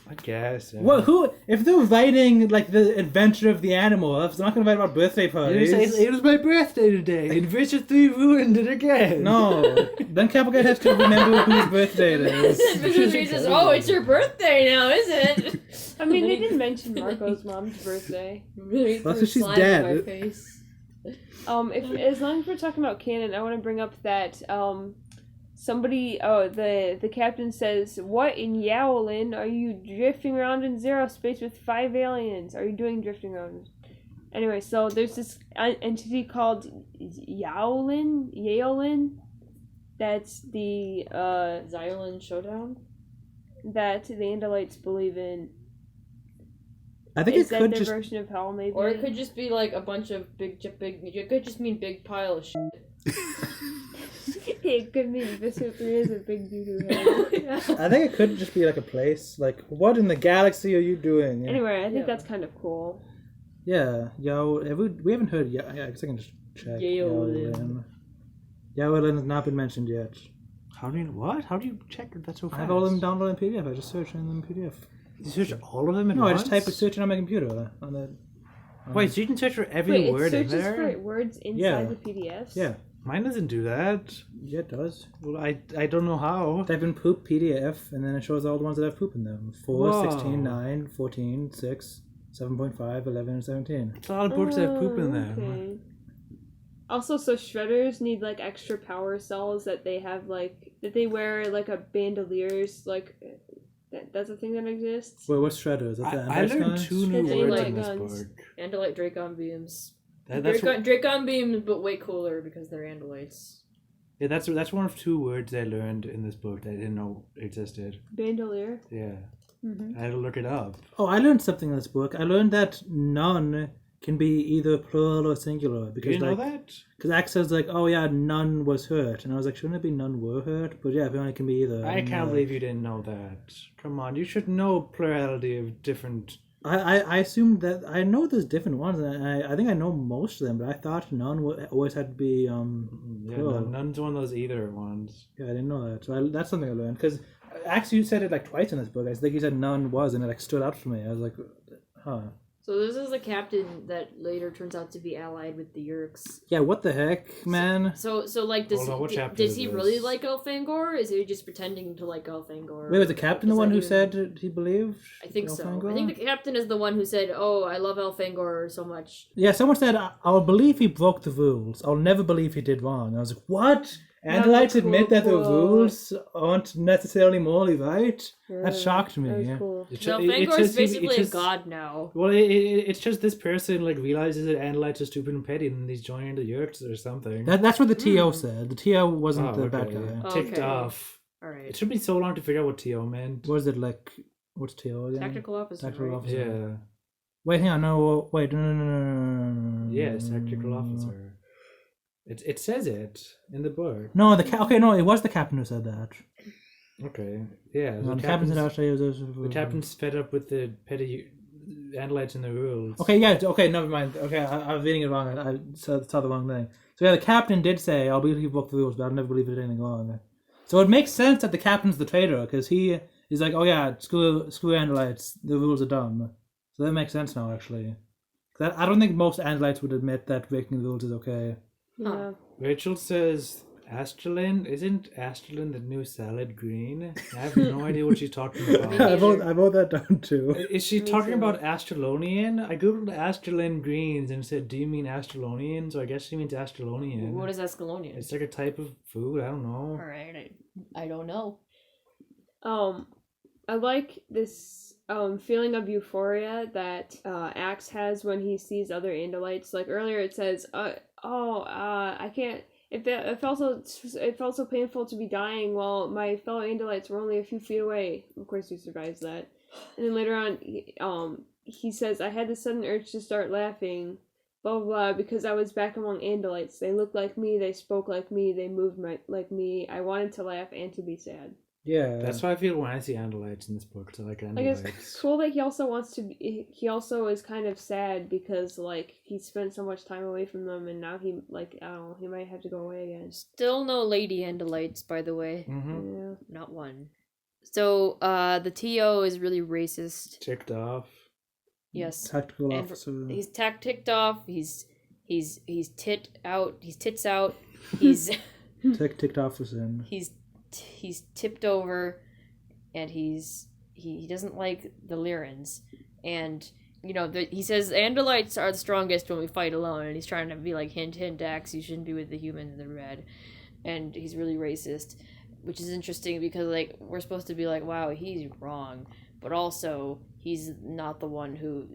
I guess. Yeah. Well, who? If they're writing like the adventure of the Animorphs, they're not gonna write about birthday parties. It was my birthday today. Adventure 3 ruined it again. No, then Capricorn has to remember whose birthday it is. Mr. Tree says, "Oh, it's your birthday now, is it?" I mean, they didn't mention Marco's mom's birthday. Really Well, threw she's slime dead. in my face. As long as we're talking about canon, I want to bring up that the captain says, "What in Yowlin are you drifting around in zero space with 5 aliens? Are you doing drifting around?" Anyway, so there's this entity called Yowlin. That's the Xylon Showdown? that the Andalites believe in. I think Is it that could their just. version of hell, maybe? Or it could just be like a bunch of big. It could just mean big pile of shit. It could mean this is a big doo-doo head. I think it could just be like a place. Like, what in the galaxy are you doing? Anyway, I think Yeah. that's kind of cool. Yeah, we haven't heard yet. Yeah, I guess I can just check. Yowlin. Yowlin has not been mentioned yet. How do you check if that's so fast? I have all of them downloaded in PDF. I just search in them in PDF. You search all of them at No, I once? just type a search in on my computer. On the. Wait, so you can search for every Wait, it word in searches there? for words inside Yeah. the PDFs? Yeah, Mine doesn't do that. yeah, it does. Well, I don't know how. Type in poop PDF, and then it shows all the ones that have poop in them. 4, Whoa. 16, 9, 14, 6, 7.5, 11, and 17. It's a lot of books that have poop in them. Okay. Also, so shredders need like extra power cells that they have that they wear like a bandoliers that's a thing that exists. Wait, what's Shredder? Is that the I learned Anti-Guns? 2 new It's words like in this guns. book. Andalite Dracon beams. That's Dracon beams, but way cooler because they're Andalites. yeah, that's one of 2 words I learned in this book that I didn't know existed. Bandolier. Yeah, Mm-hmm. I had to look it up. Oh, I learned something in this book. I learned that none can be either plural or singular. You Because didn't know like, that? because Axe says like, oh yeah, none was hurt. And I was like, shouldn't it be none were hurt? But yeah, apparently it can be either. I can't believe you didn't know that. Come on, you should know plurality of different. I assumed that I know there's different ones, and I think I know most of them, but I thought none always had to be Yeah, plural. none's one of those either ones. Yeah, I didn't know that. So that's something I learned. Because actually, you said it like twice in this book. I think you said none was, and it like stood out for me. I was like, huh. So this is the captain that later turns out to be allied with the Yerks. Yeah, what the heck, man? So like, Hold on, what chapter does is he this? really like Elfangor? Or is he just pretending to like Elfangor? Wait, was the captain the Is one that who even- said he believed? I think so. Elfangor? I think the captain is the one who said, "Oh, I love Elfangor so much." Yeah, someone said, I'll believe he broke the rules. I'll never believe he did wrong. I was like, what? Andalites a admit cool that the quote. rules aren't necessarily morally right? Yeah, That shocked me. That was cool. So Elfangor is basically a god now. Well, it's just this person like realizes that Andalites are stupid and petty, and he's joining the Yerks or something. That's what the TO said. The TO wasn't the bad okay. guy. Oh, Ticked okay. off. All It right. took me so long to figure out what TO meant. What is it like? What's TO again? Tactical officer. Tactical right? officer. Yeah. Wait, hang on. No, wait. No. Yes, tactical officer. It says it in the book. No, okay, no, it was the captain who said that. Okay. Yeah. No, the captain said the captain's fed up with the petty Andalites and the rules. Okay, yeah, okay, never mind. Okay, I was reading it wrong. I saw the wrong thing. So yeah, the captain did say, "I'll believe he broke the rules, but I'll never believe he did anything wrong." So it makes sense that the captain's the traitor because he's like, "Oh yeah, screw Andalites. The rules are dumb." So that makes sense now, actually. 'Cause I don't think most Andalites would admit that breaking the rules is okay. Yeah. Rachel says, Astralin, isn't Astralin the new salad green? I have no idea what she's talking about. I wrote that down too. Is she Me talking too. about Astralonian? I googled Astralin greens and said, do you mean Astralonian? So I guess she means Astralonian. What is Escalonian? It's like a type of food, I don't know. All right, I don't know. I like this feeling of euphoria that Axe has when he sees other Andalites. Like earlier, it says, I can't. It felt so painful to be dying while my fellow Andalites were only a few feet away. Of course, he survives that. And then later on, he says, I had the sudden urge to start laughing, blah blah blah, because I was back among Andalites. They looked like me, they spoke like me, they moved like me. I wanted to laugh and to be sad. Yeah, That's how I feel when I see Andalites in this book. So I like Like it's Andalites. cool that he also wants to. He also is kind of sad because like he spent so much time away from them, and now he like I don't know, he might have to go away again. Still no lady Andalites, by the way. Mm-hmm. Yeah. Not one. So the TO is really racist. Ticked off. Yes. Tactical And officer. He's ticked off. He's tit out. He's tits out. He's Ticked off for sin. he's tipped over, and he doesn't like the Lyrans, and he says Andalites are the strongest when we fight alone, and he's trying to be like hint Dax, you shouldn't be with the humans, they're red, and he's really racist, which is interesting because like we're supposed to be like, wow, he's wrong, but also he's not the one who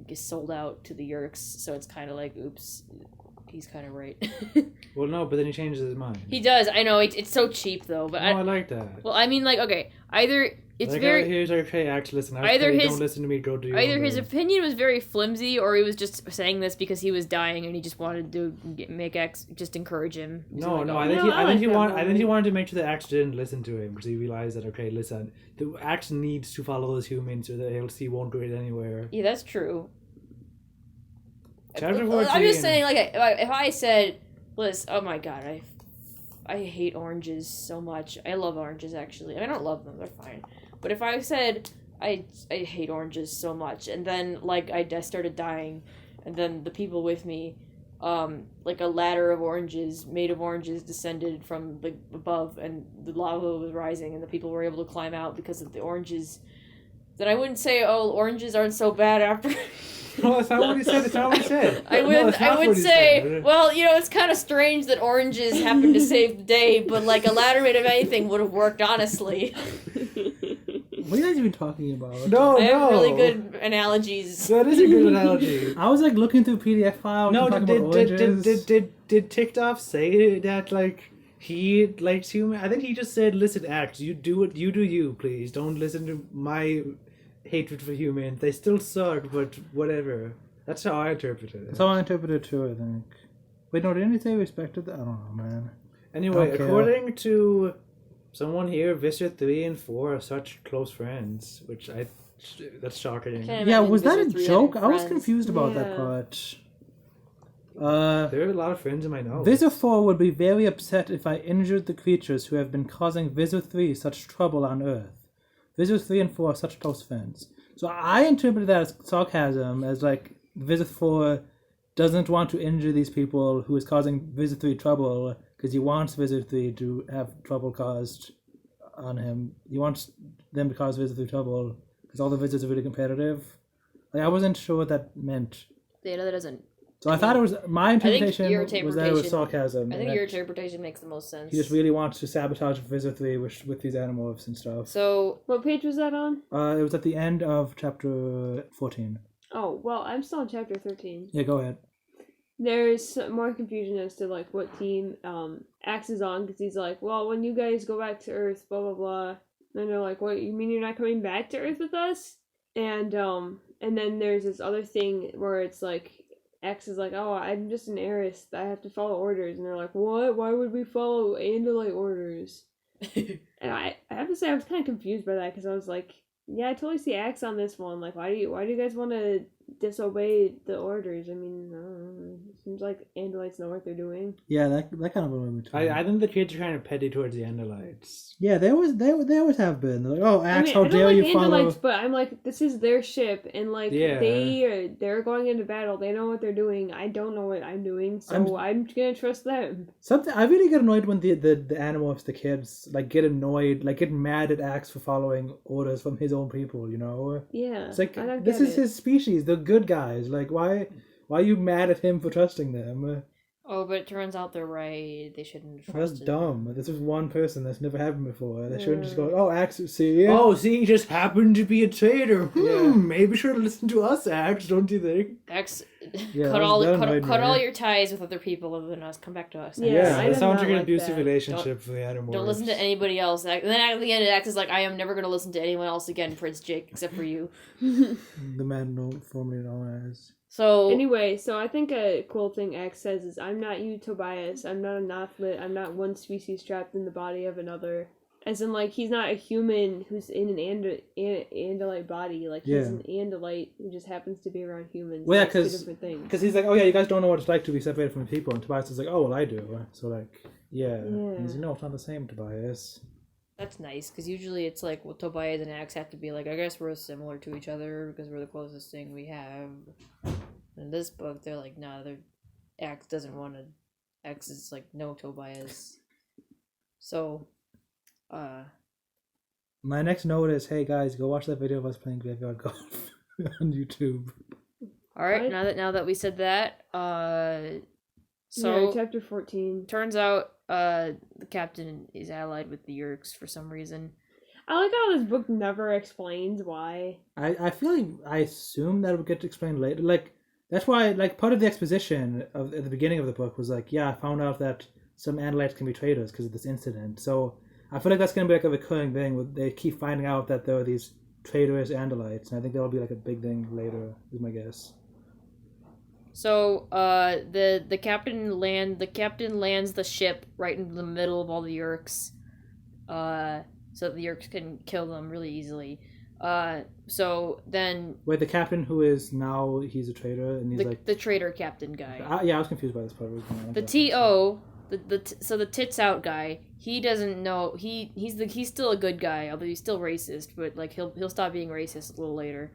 gets sold out to the Yerks, so it's kind of like, oops, he's kind of right. Well, no, but then he changes his mind. He does. I know it's so cheap though, but I like that. well, I mean, like, okay, either it's like, very here's okay, actually, listen. either his don't listen to me. Go do your either own his thing. opinion was very flimsy, or he was just saying this because he was dying and he just wanted to make X just encourage him. He's No, like, no. oh, I think No, he. I I think like he that wanted. I think he moment. wanted to make sure that Axe didn't listen to him because he realized that okay, listen, the Axe needs to follow those humans or the ALC won't go it anywhere. yeah, that's true. Chapter I'm 14. just saying, like, if I said, Liz, oh my god, I hate oranges so much. I love oranges, actually. I don't love them, they're fine. But if I said, I hate oranges so much, and then, like, I started dying, and then the people with me, like a ladder of oranges, made of oranges, descended from, like, above, and the lava was rising, and the people were able to climb out because of the oranges, then I wouldn't say, oh, oranges aren't so bad after... No, that's not what he said. That's not what he said. I would say, well, it's kind of strange that oranges happened to save the day, but like a ladder made of anything would have worked, honestly. What are you guys even talking about? No, I have no. really good analogies. That is a good analogy. I was like looking through PDF files. No, and talking about oranges. did TikTok say that like he likes human? I think he just said, "Listen, Axe, you do what you do. You please don't listen to my hatred for humans. They still suck, but whatever." That's how I interpret it. That's how I interpreted it too, I think. Wait, no, didn't he say respected that? I don't know, man. Anyway, Okay. according to someone here, Visser 3 and 4 are such close friends, which that's shocking. Can't Yeah, imagine was that a Wizard 3 joke? having I was friends. confused about that Yeah. part. There are a lot of friends in my know. Visor 4 would be very upset if I injured the creatures who have been causing Visor 3 such trouble on Earth. Visor 3 and 4 are such close friends. So I interpreted that as sarcasm, as like Visor 4 doesn't want to injure these people who is causing Visor 3 trouble because he wants Visor 3 to have trouble caused on him. He wants them to cause Visor 3 trouble because all the Visors are really competitive. Like, I wasn't sure what that meant. Yeah, no, that doesn't. So I thought it was, my interpretation your was that it was interpretation- sarcasm. I think and your that interpretation makes the most sense. he just really wants to sabotage Visor 3 with these Animorphs and stuff. So, What page was that on? It was at the end of chapter 14. Oh, well, I'm still on chapter 13. Yeah, go ahead. There's more confusion as to, like, what team Axe is on, because he's like, well, when you guys go back to Earth, blah, blah, blah. And they're like, what, you mean you're not coming back to Earth with us? And then there's this other thing where it's like, Axe is like, oh, I'm just an heiress. I have to follow orders. And they're like, what? Why would we follow Andalite orders? And I have to say, I was kind of confused by that, because I was like, yeah, I totally see Axe on this one. Like, why do you guys want to disobey the orders? I mean, I don't know. It seems like Andalites know what they're doing. Yeah, that kind of blew me too. I think the kids are kind of petty towards the Andalites. Yeah, they always have been. They're like, oh, Axe, I how don't dare like you follow... Andalites, but I'm like, this is their ship, and like Yeah. they're going into battle. They know what they're doing. I don't know what I'm doing, so I'm gonna trust them. Something I really get annoyed when the Animorphs, the kids, like get annoyed, like get mad at Axe for following orders from his own people. You know, Yeah, it's like I don't this get is it. his species. They're good guys. Like why are you mad at him for trusting them? oh, but it turns out they're right. They shouldn't have That's trusted dumb. This is one person that's never happened before. They shouldn't just go, oh, Axe, see? Oh, see, he just happened to be a traitor. Yeah. Maybe should have listened to us, Axe, don't you think? X, Yeah, cut that all annoyed me. all your ties with other people other than us. Come back to us. Yeah, Yeah, I that did sounds not like an like abusive that. relationship for the Animorphs. Don't listen to anybody else. And then at the end, X is like, I am never going to listen to anyone else again, Prince Jake, except for you. The man formerly known as... So Anyway, so I think a cool thing Axe says is, I'm not you, Tobias. I'm not a Nothlit. I'm not one species trapped in the body of another. As in, like, he's not a human who's in an Andalite body. Like, he's Yeah. an Andalite who just happens to be around humans. Well, yeah, That's two 'cause- different things. Because he's like, oh yeah, you guys don't know what it's like to be separated from people. And Tobias is like, oh, well, I do. So like, yeah. And he's like, no, it's not the same, Tobias. That's nice, because usually it's like, well, Tobias and Axe have to be like, I guess we're similar to each other because we're the closest thing we have. In this book, they're like, nah, Axe doesn't want to. Axe is like, no, Tobias. So, My next note is, hey guys, go watch that video of us playing Graveyard Golf on YouTube. all right, What? now that we said that, So chapter 14. turns out, the captain is allied with the Yeerks for some reason. I like how this book never explains why. I feel like I assume that would get explained later. Like that's why like part of the exposition of at the beginning of the book was like, yeah, I found out that some Andalites can be traitors because of this incident. So I feel like that's gonna be like a recurring thing where they keep finding out that there are these traitorous Andalites, and I think that'll be like a big thing later, is my guess. So, the captain lands the ship right in the middle of all the Yeerks, so that the Yeerks can kill them really easily. So then Wait, the captain who is now he's a traitor and he's the traitor captain guy, yeah, I was confused by this part. the TO, so the tits out guy, he doesn't know he's still a good guy, although he's still racist, but like he'll stop being racist a little later.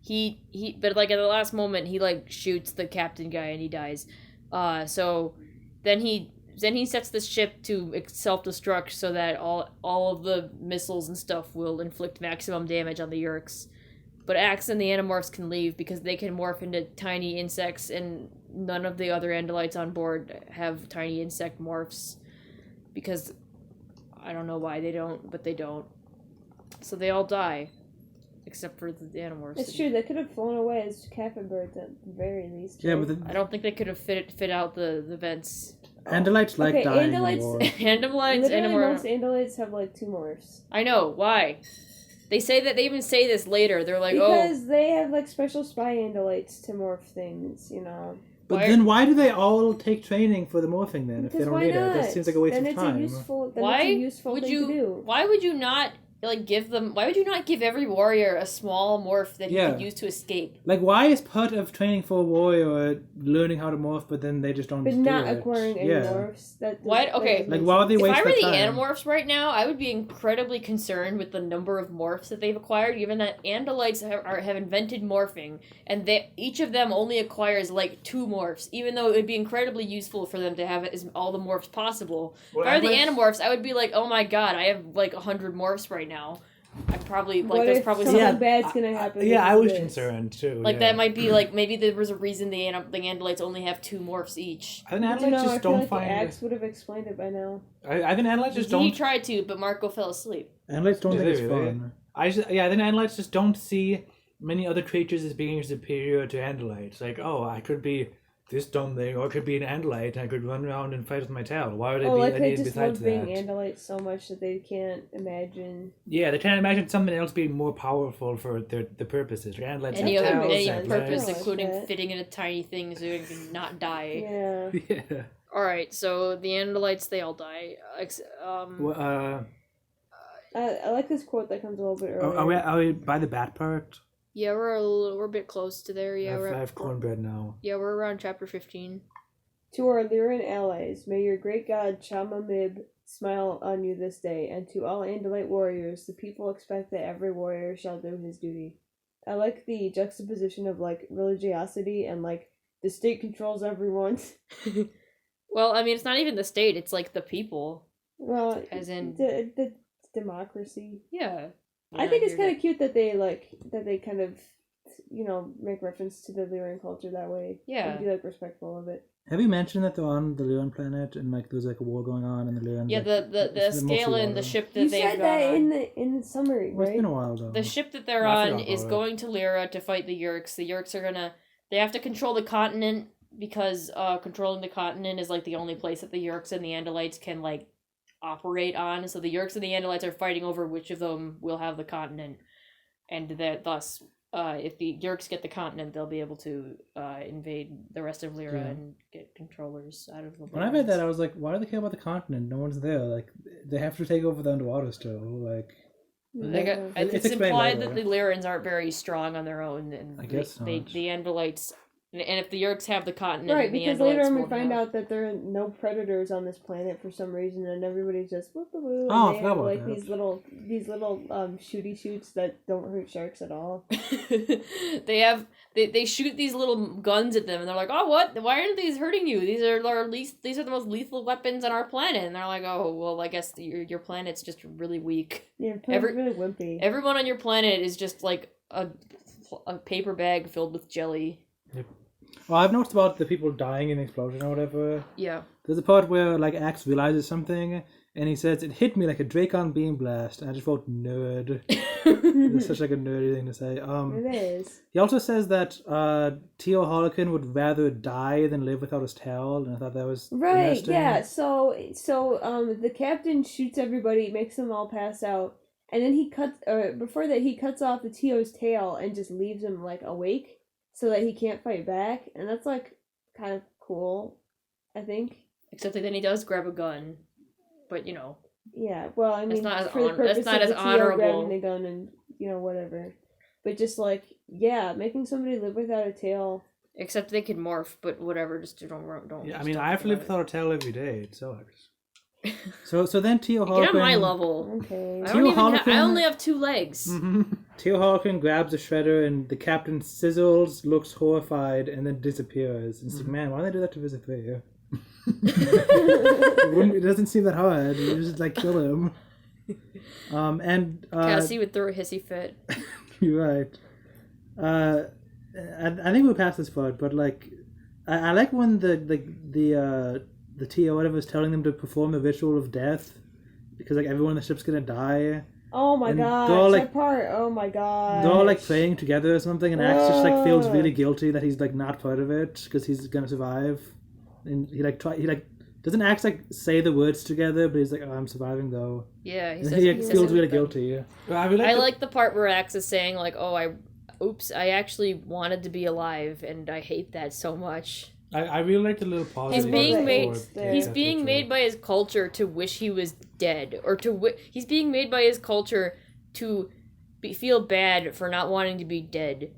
He but like at the last moment he like shoots the captain guy and he dies. So then he sets the ship to self-destruct so that all of the missiles and stuff will inflict maximum damage on the Yeerks. But Axe and the Animorphs can leave because they can morph into tiny insects, and none of the other Andalites on board have tiny insect morphs. Because I don't know why they don't, but they don't. So they all die. Except for the Animorphs. It's true, they could have flown away as Kappa birds at the very least. Yeah, right? but I don't think they could have fit out the vents. Andalites like Okay, dying. Andalites- in war. Andalites, Literally, most Animorphs. Andalites have like 2 morphs. I know, why? They even say this later. They're like, Because they have like special spy Andalites to morph things, you know. But then why do they all take training for the morphing then if they Because don't why need not? it? That seems like a waste then of time. It's a Why useful would thing you? to do. Why would you not like give them? Why would you not give every warrior a small morph that he Yeah. could use to escape? Like, why is part of training for a warrior learning how to morph, but then they just don't But do not it? acquiring any Yeah. morphs. Why- okay. Like, why would they If waste I were their the time? Animorphs right now, I would be incredibly concerned with the number of morphs that they've acquired, given that Andalites have invented morphing, and each of them only acquires like 2 morphs, even though it would be incredibly useful for them to have all the morphs possible. Well, if I were the Andalites- Animorphs, I would be like, oh my god, I have like 100 morphs right now. I probably like What there's if probably something something bad's gonna happen? Yeah, I because was of this? concerned too. like yeah. that might be like maybe there was a reason the Andalites only have 2 morphs each. I think I Andalites don't know, I just feel don't like find. the Axe would have explained it by now. I think Andalites just He don't. tried to, but Marco fell asleep. Andalites don't Do think they it's really? fun. I think Andalites just don't see many other creatures as being superior to Andalites. Like, oh, I could be this dumb thing, or I could be an Andalite, and I could run around and fight with my tail. Why would I Oh, be like they anything just besides love being that? Andalites so much that they can't imagine. Yeah, they can't imagine something else being more powerful for the purposes. Like, Andalites Any have other tails any and purpose, I like including that. fitting in a tiny thing so you can not die. Yeah. legs. Yeah. All right, so the Andalites they all die. Well, I like this quote that comes a little bit earlier. are we by the bat part? Yeah, we're a bit close to there. Yeah, I have cornbread now. yeah, we're around chapter 15. To our Lyran allies, may your great god Chamamib smile on you this day, and to all Andalite warriors, the people expect that every warrior shall do his duty. I like the juxtaposition of like religiosity and like the state controls everyone. Well, I mean, it's not even the state; it's like the people. Well, As in- the democracy. Yeah. I think it's kind of cute that they kind of, make reference to the Lyran culture that way. Yeah. And be like respectful of it. Have you mentioned that they're on the Lyran planet and like there's like a war going on and the Lyran? Yeah, the scale in the ship that You they've said got that on. in the summary, Well, it's right? been a while though. The ship that they're I on forgot is about it. going to Lyra to fight the Yeerks. The Yeerks are they have to control the continent because controlling the continent is like the only place that the Yeerks and the Andalites can like operate on. So the Yeerks and the Andalites are fighting over which of them will have the continent, and that thus, if the Yeerks get the continent, they'll be able to invade the rest of Lyra Yeah. and get controllers out of the. When I read that, I was like, why do they care about the continent? No one's there. Like, they have to take over the underwater still. Like, It's It's explained implied later. that the Lyrans aren't very strong on their own, and I guess the not. Andalites And if the Yeerks have the continent, Right, the because Andalites later on we won't find have. out that there are no predators on this planet for some reason, and everybody's just whoop-a-woo, and Oh, I they forgot have about like that. these little shooty shoots that don't hurt sharks at all. They shoot these little guns at them, and they're like, "Oh, what? Why aren't these hurting you? These are the most lethal weapons on our planet." And they're like, "Oh, well, I guess your planet's just really weak. Yeah, really wimpy. Everyone on your planet is just like a paper bag filled with jelly." Well, I've noticed about the people dying in the explosion or whatever. Yeah. There's a part where like Axe realizes something, and he says, "It hit me like a Dracon beam blast," and I just wrote nerd. It's such like a nerdy thing to say. It is. He also says that Teo Harlequin would rather die than live without his tail, and I thought that was Right, interesting. yeah. So the captain shoots everybody, makes them all pass out, and then he before that he cuts off the Teo's tail and just leaves him like awake so that he can't fight back, and that's like kind of cool, I think. Except that then he does grab a gun, but you know. Yeah, well, I mean, not as for the purpose that's not of as the Teo honorable. grabbing the gun and whatever, but just like making somebody live without a tail. Except they could morph, but whatever. Just don't. Yeah, I just mean, don't I have to live about without a tail every day. It sucks. So then Teo it. Get Harlequin. on my level. Okay. I only have 2 legs. Teo Harlequin grabs a shredder, and the captain sizzles, looks horrified, and then disappears. And it's like, man, why don't they do that to Visit 3? It doesn't seem that hard. You just like kill him. Cassie would throw a hissy fit. You're right. I think we'll pass this part, but like, I like when the Teo whatever is telling them to perform the ritual of death, because like everyone on the ship's gonna die. Oh my And god, they're all, like- that part. Oh my god. They're all like praying together or something, and Axe just like feels really guilty that he's like not part of it because he's gonna survive, and he doesn't Axe like say the words together, but he's like, "Oh, I'm surviving though." Yeah, And he says feels it really with them. guilty. I like the part where Axe is saying like, "Oh, I actually wanted to be alive, and I hate that so much." I really like the little pause. He's that being does made. before He's death being ritual. made by his culture to wish he was dead, or he's being made by his culture to feel bad for not wanting to be dead.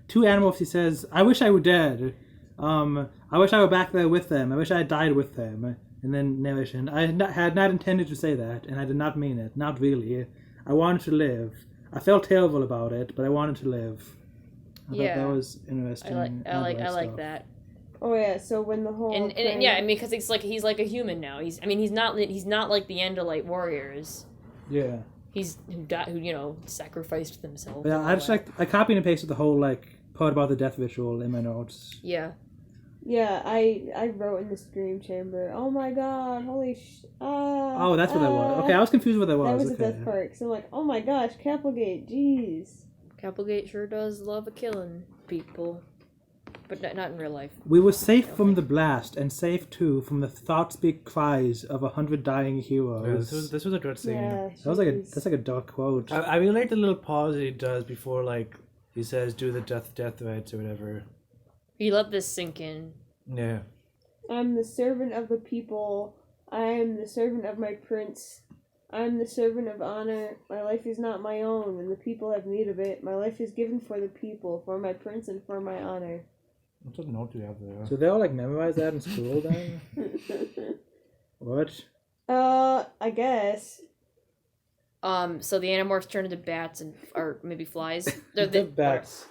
To Animorphs, he says, "I wish I were dead. I wish I were back there with them. I wish I had died with them." And then narration, "I had not intended to say that, and I did not mean it. Not really. I wanted to live. I felt terrible about it, but I wanted to live." I thought that was interesting. I like stuff. that. Oh yeah, so when the whole And yeah, I mean, because it's like he's like a human now. He's not like the Andalite warriors. Yeah. Who sacrificed themselves. Yeah, and I all just that. I copied and pasted the whole like part about the death ritual in my notes. Yeah. Yeah, I wrote in the Scream Chamber. Oh my god, holy Oh, that's what that was. Okay, I was confused what that was. That was okay. the death part. So I'm like, oh my gosh, Capelgate, jeez. Capelgate sure does love a killing people, but not in real life. We were safe from the blast, and safe too from the thought-speak cries of 100 dying Yeah, heroes. this was a good scene. Yeah, That's like a dark quote. I really like the little pause that he does before, like, he says, "Do the death rites" or whatever. You let this sink in. Yeah. I'm the servant of the people. I am the servant of my prince. I am the servant of honor. My life is not my own, and the people have need of it. My life is given for the people, for my prince, and for my honor. What note do you have there? So they all like memorize that in school then? What? I guess. So the Animorphs turn into bats or maybe flies. The bats.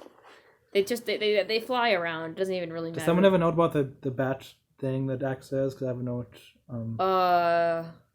They fly around. Doesn't even really matter. Does someone have a note about the bat thing that Axe says? Because I have a note.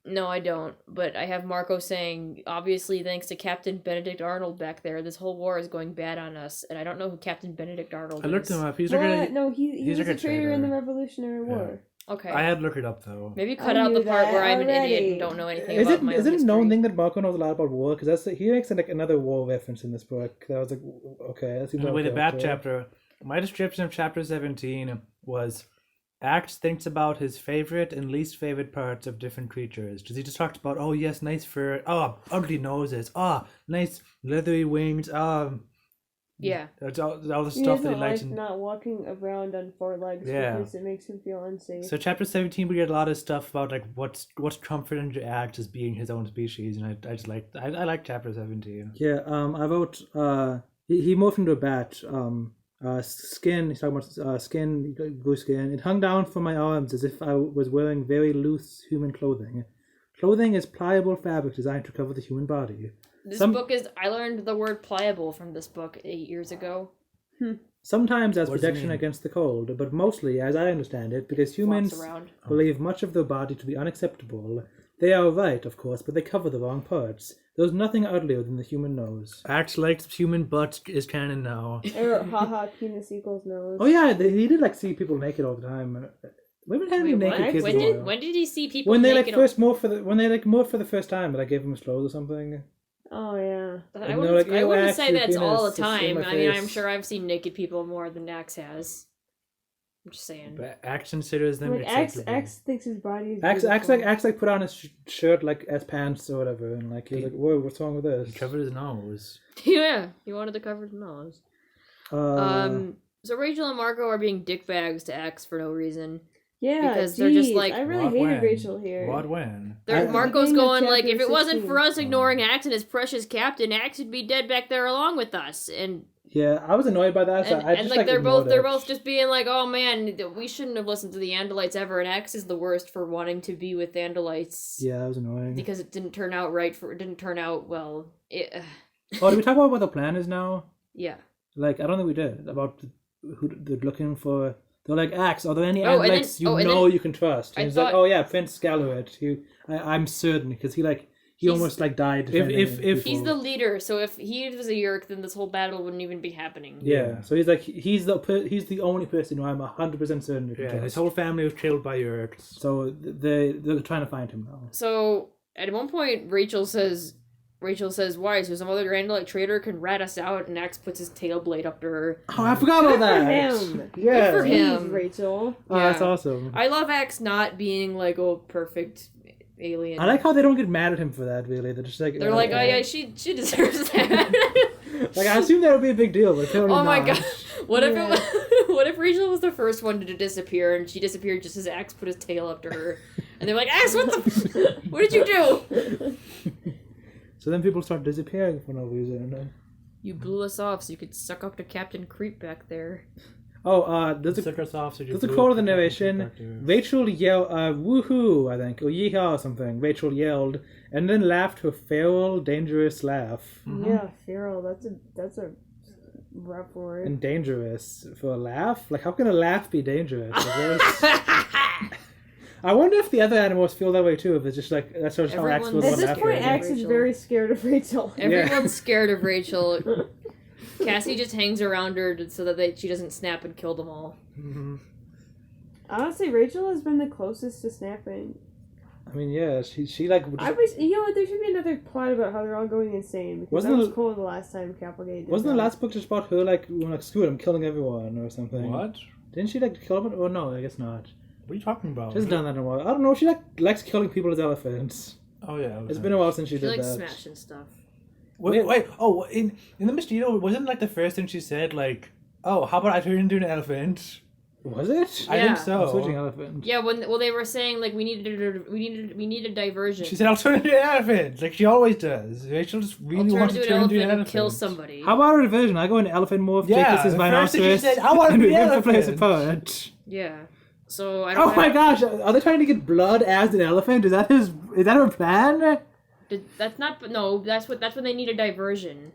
No, I don't. But I have Marco saying, obviously, thanks to Captain Benedict Arnold back there, this whole war is going bad on us. And I don't know who Captain Benedict Arnold I looked is. him up. He's What? like No, he he's was like a a traitor in the traitor. Revolutionary War. Okay. I had to look it up though. Maybe cut I out the knew part that where I'm an idiot already. and don't know anything Is about it my is own it a known history. thing that Marco knows a lot about war? Because he makes like another war reference in this book. That I was like, okay, that seems With the okay, bat okay. chapter, my description of chapter 17 was Axe thinks about his favorite and least favorite parts of different creatures. Because he just talked about, oh yes, nice fur, oh, ugly noses, oh, nice leathery wings, Yeah. that's all the He stuff that doesn't he likes. like not walking around on 4 legs Yeah. because it makes him feel unsafe. So chapter 17, we get a lot of stuff about like what's comforting to Axe as being his own species, and I just like I like chapter 17. Yeah, I wrote he morphed into a bat. Skin, he's talking about skin, blue skin. It hung down from my arms as if I was wearing very loose human clothing. Clothing is pliable fabric designed to cover the human body. I learned the word pliable from this book 8 years ago. Sometimes as What does it protection mean? against the cold, but mostly, as I understand it, because humans Around. believe much of their body to be unacceptable. They are right, of course, but they cover the wrong parts. There's nothing uglier than the human nose. Acts like human butt is canon now. Or haha, penis equals nose. Oh yeah, he did like see people naked all the time. We haven't had any Wait, naked what? kids When in a did while. when did he see people When they like naked? first morph for the first time, but I gave him his clothes or something. Oh yeah. I And wouldn't, they're like, I "Ew, wouldn't Axe, say your that's all the penis, it's in time. my I mean, I'm face." sure I've seen naked people more than Axe has. I'm just saying. But Axe considers them Like X acceptable. thinks his body is Axe beautiful. put on his shirt like as pants or whatever, and like he was like, "Whoa, what's wrong with this?" He covered his nose. Yeah, he wanted to cover his nose. So Rachel and Marco are being dickbags to Axe for no reason. Yeah, because they're just geez, like, I really What hated when? Rachel here. What when? Marco's Beginning of going like, chapter if it wasn't 16. for us ignoring Axe and his precious captain, Axe would be dead back there along with us. And Yeah, I was annoyed by that. So I just like they're both ignored it. just being like, oh man, we shouldn't have listened to the Andalites ever. And Axe is the worst for wanting to be with Andalites Yeah, that was annoying. because it didn't turn out right. It didn't turn out well. Oh, did we talk about what the plan is now? Yeah. Like, I don't think we did. About who they're looking for. They're like, Axe, are there any Oh, and then- Andalites you oh, and know then- you can trust? I And he's thought- like, oh yeah, Prince Galluret. I'm certain, because he almost like died defending if people. He's the leader, so if he was a Yeerk, then this whole battle wouldn't even be happening. Yeah, so he's like, he's the only person who I'm 100% certain you can Yeah, trust. his whole family was killed by Yerks. So they're trying to find him now. So at one point, Rachel says, "Why? So some other Andalite traitor can rat us out?" And Axe puts his tail blade up to her. Oh, I forgot about that. him. Yeah. Good for him. Jeez, Rachel. Oh, that's Yeah. awesome. I love Axe not being like a perfect alien. I like how they don't get mad at him for that. Really, they're just like They're like, "Oh yeah, she deserves that." Like I assume that would be a big deal, but apparently Oh my not. god! What if Yeah. it was, what if Rachel was the first one to disappear and she disappeared just as Axe put his tail up to her, and they're like, "Axe, what did you do?" So then people start disappearing for no reason. You blew us off so you could suck up to Captain Creep back there. Oh, there's a Took us off, so you there's a blew quote up in the the narration. perspective. Rachel yelled, "Woohoo!" I think, or "Yeehaw" or something. Rachel yelled, and then laughed her feral, dangerous laugh. Yeah, feral. That's a rough word. And dangerous for a laugh? Like, how can a laugh be dangerous? I guess. I wonder if the other animals feel that way too. If it's just like that's just how Axe Everyone's- would At laugh. this point, Rachel. Axe is very scared of Rachel. Everyone's scared of Rachel. Cassie just hangs around her so that she doesn't snap and kill them all. Mhm. Honestly, Rachel has been the closest to snapping. I mean, yeah, she like. would I just- wish, you know what, there should be another plot about how they're all going insane, because Wasn't that was the- cool the last time Capplegate did Wasn't the that. last book just about her like, screw it, I'm killing everyone or something? What? Didn't she like kill them? Oh no, I guess not. What are you talking about? She hasn't done that in a while. I don't know. She likes killing people as elephants. Oh yeah. It's been a while since she She did likes that. smashing stuff. Wait. Oh, in the mosquito, wasn't like the first thing she said like, "Oh, how about I turn into an elephant?" Was it? I Yeah. think so. Switching elephant. Yeah, well they were saying like we need a diversion. She said, "I'll turn into an elephant," like she always does. Rachel just I'll really turn wants into to an turn into elephant an and kill elephant. somebody. How about a division? I go into elephant morph, Yeah, take this as the first thing she rhinoceros, said, "I want to and be we an rip the place elephant." apart. Yeah. So I don't. Oh my gosh! Are they trying to get blood as an elephant? Is that her plan? That's not. No, that's when they need a diversion.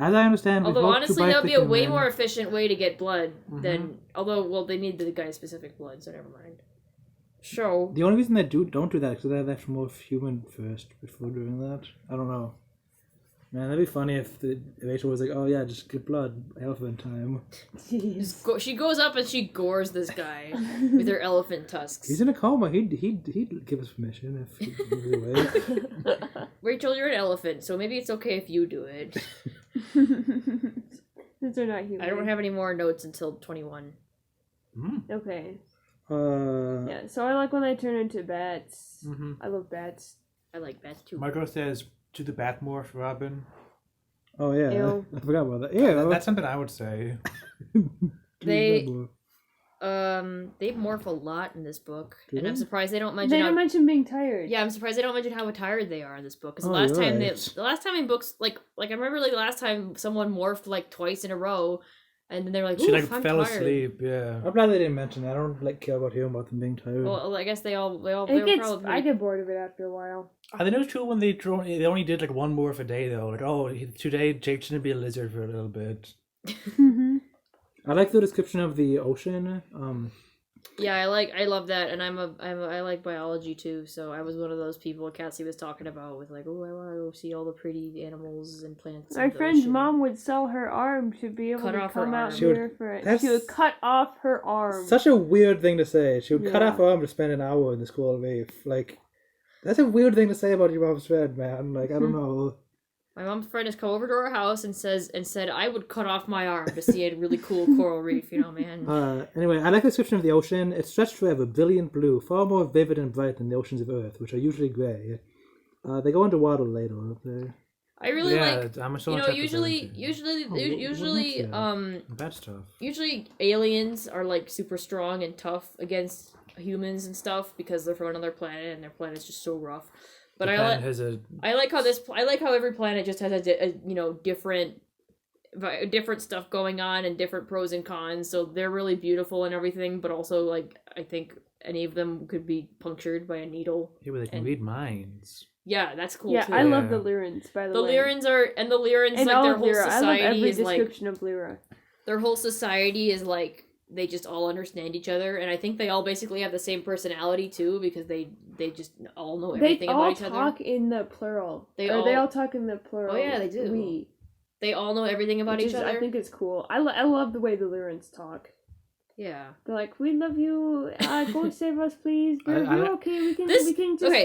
As I understand, we Although hope to honestly, bite that would the be a way human. more efficient way to get blood than. Although, well, they need the guy's specific blood, so never mind. So The only reason they don't do that is because they have to morph human first before doing that. I don't know. Man, that'd be funny if Rachel was like, "Oh yeah, just get blood, elephant time." Jeez. she goes up and she gores this guy with her elephant tusks. He's in a coma. He'd give us permission if he was away. Rachel, you're an elephant, so maybe it's okay if you do it. Since they're not human. I don't have any more notes until 21. Okay. Uh, Yeah, so I like when they turn into bats. Mm-hmm. I love bats. I like bats too. Marco says to the Batmorph, Robin. Oh yeah, Ew. I forgot about that. Yeah, That's something I would say. They morph a lot in this book, Do and I'm they? surprised they don't mention. They how, don't mention being tired. yeah, I'm surprised they don't mention how tired they are in this book. Because Oh, the last you're time right. the last time in books, like I remember like the last time someone morphed like twice in a row, And then they're like, She like I'm fell tired. asleep. Yeah. I'm glad they didn't mention that. I don't care about hearing about them being tired. Well, I guess they were probably. I get bored of it after a while. I think it was true when they only did like one morph a day though. Like, oh, today Jake's gonna be a lizard for a little bit. I like the description of the ocean. Yeah, I love that, and I like biology too. So I was one of those people Cassie was talking about with like, oh, I want to go see all the pretty animals and plants. My friend's mom would sell her arm to be able to come out here for it. She would cut off her arm. Such a weird thing to say. She would cut off her arm to spend an hour in the school reef. Like, that's a weird thing to say about your mom's friend, man. Like, I don't know. My mom's friend has come over to our house and said I would cut off my arm to see a really cool coral reef, man. Anyway, I like the description of the ocean. It's stretched forever, brilliant blue, far more vivid and bright than the oceans of Earth, which are usually grey. They go underwater later, don't they? I really like, I'm usually bad stuff. Usually aliens are like super strong and tough against humans and stuff because they're from another planet and their planet's just so rough. But I like how every planet just has a different stuff going on and different pros and cons. So they're really beautiful and everything, but also like I think any of them could be punctured by a needle. Yeah, but they can read minds. Yeah, that's cool too. I love the Lyrans, by the way. The Lyrans like their whole society I love every is description of Lyra. Their whole society is like they just all understand each other, and I think they all basically have the same personality too because they just all know everything about each other. They all talk in the plural. They all talk in the plural. Oh yeah, they do. We. They all know everything about each other. I think it's cool. I love the way the Lyrans talk. Yeah. They're like, we love you. Go save us, please. We're okay. We can just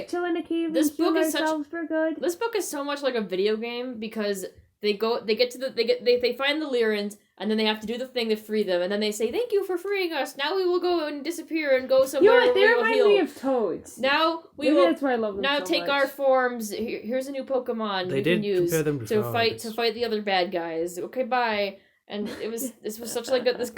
chill in a cave and heal ourselves. We're good. This book is so much like a video game because they find the Lyrans and then they have to do the thing to free them and then they say, "Thank you for freeing us. Now we will go and disappear and go somewhere where we will heal." They remind me of toads. Now that's why I love them. Now take our forms. Here's a new Pokemon we can use to fight the other bad guys. Okay, bye. And this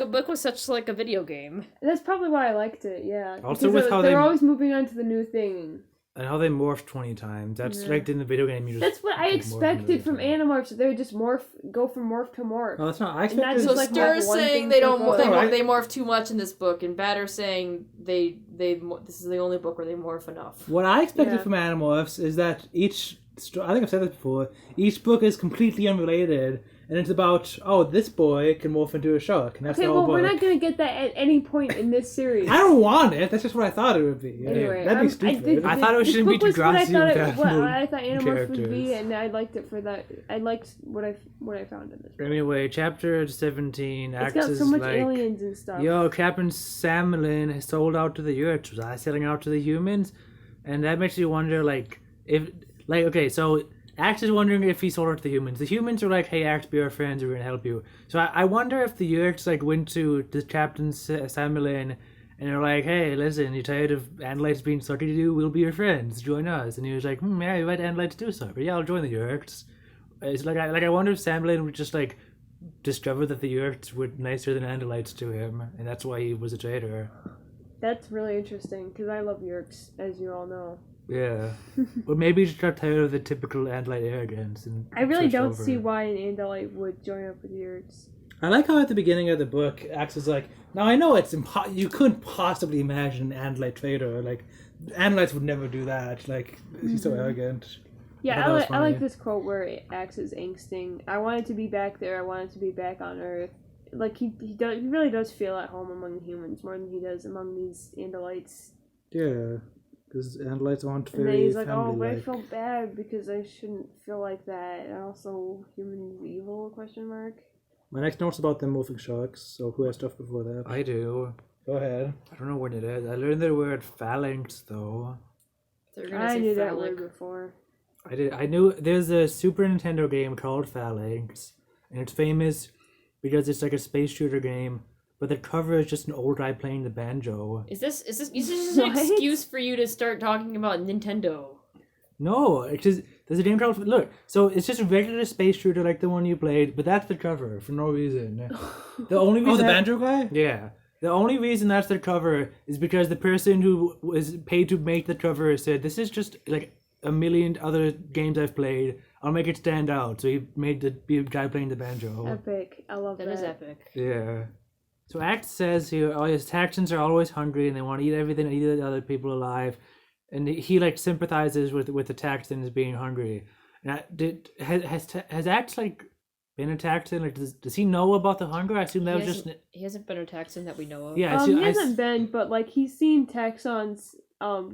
book was such like a video game. That's probably why I liked it. Yeah. Also, with how they're always moving on to the new thing. And how they morph 20 times. That's like in the video game. That's what I expected from Animorphs. They would just go from morph to morph. No, that's not. I expected. So Stir's saying they morph too much in this book, and Batter's saying this is the only book where they morph enough. What I expected from Animorphs is that I think I've said this before, each book is completely unrelated. And it's about, this boy can morph into a shark. And that's the whole book. We're not going to get that at any point in this series. I don't want it. That's just what I thought it would be. Anyway, that'd be stupid. I thought it shouldn't be too grassy what I thought Animorphs would be, and I liked it for that. I liked what I found in this book. Anyway, chapter 17 It's got so much aliens and stuff. Yo, Captain Samlin has sold out to the Yurts. Was I selling out to the humans? And that makes you wonder, so Axe is wondering if he sold out to the humans. The humans are like, "Hey, Axe, be our friends. We're gonna help you." So I wonder if the Yurts went to the Captain Samlin and they're like, "Hey, listen, you tired of Andalites being sucky to you? We'll be your friends. Join us." And he was like, "Yeah, you want Andalites to do so, but yeah, I'll join the Yurts." It's like I wonder if Samlin would just discover that the Yurts were nicer than Andalites to him, and that's why he was a traitor. That's really interesting because I love Yurts, as you all know. Yeah. Or maybe he just got tired of the typical Andalite arrogance. And I really don't see why an Andalite would join up with Yurts. I like how at the beginning of the book, Axe is like, "Now I know it's you couldn't possibly imagine an Andalite traitor. Like, Andalites would never do that. Like, he's so arrogant." Yeah, I like this quote where Axe is angsting. "I wanted to be back there. I wanted to be back on Earth." Like, he really does feel at home among humans more than he does among these Andalites. Yeah. Because Andalites aren't very And then he's like, family-like. but I feel bad because I shouldn't feel like that. And also, humans evil, ? My next note's about them morphing sharks, so who has stuff before that? I do. Go ahead. I don't know what it is. I learned the word phalanx, though. I knew that word before. I knew there's a Super Nintendo game called Phalanx, and it's famous because it's like a space shooter game. But the cover is just an old guy playing the banjo. Is this an excuse for you to start talking about Nintendo? No, it's just, there's a game called... Look, so it's just a regular space shooter like the one you played, but that's the cover for no reason. The only reason... the banjo guy? Yeah. The only reason that's the cover is because the person who was paid to make the cover said, "This is just like a million other games I've played. I'll make it stand out. So he made the guy playing the banjo. Epic. I love that. That is epic. Yeah. So Act says here, all his Texans are always hungry and they want to eat everything and eat the other people alive. And he like sympathizes with the Texans being hungry. Now, has Act like been a Texan? Like, does he know about the hunger? I assume that was just. He hasn't been a Texan that we know of. Yeah, He hasn't been, but like he's seen Texans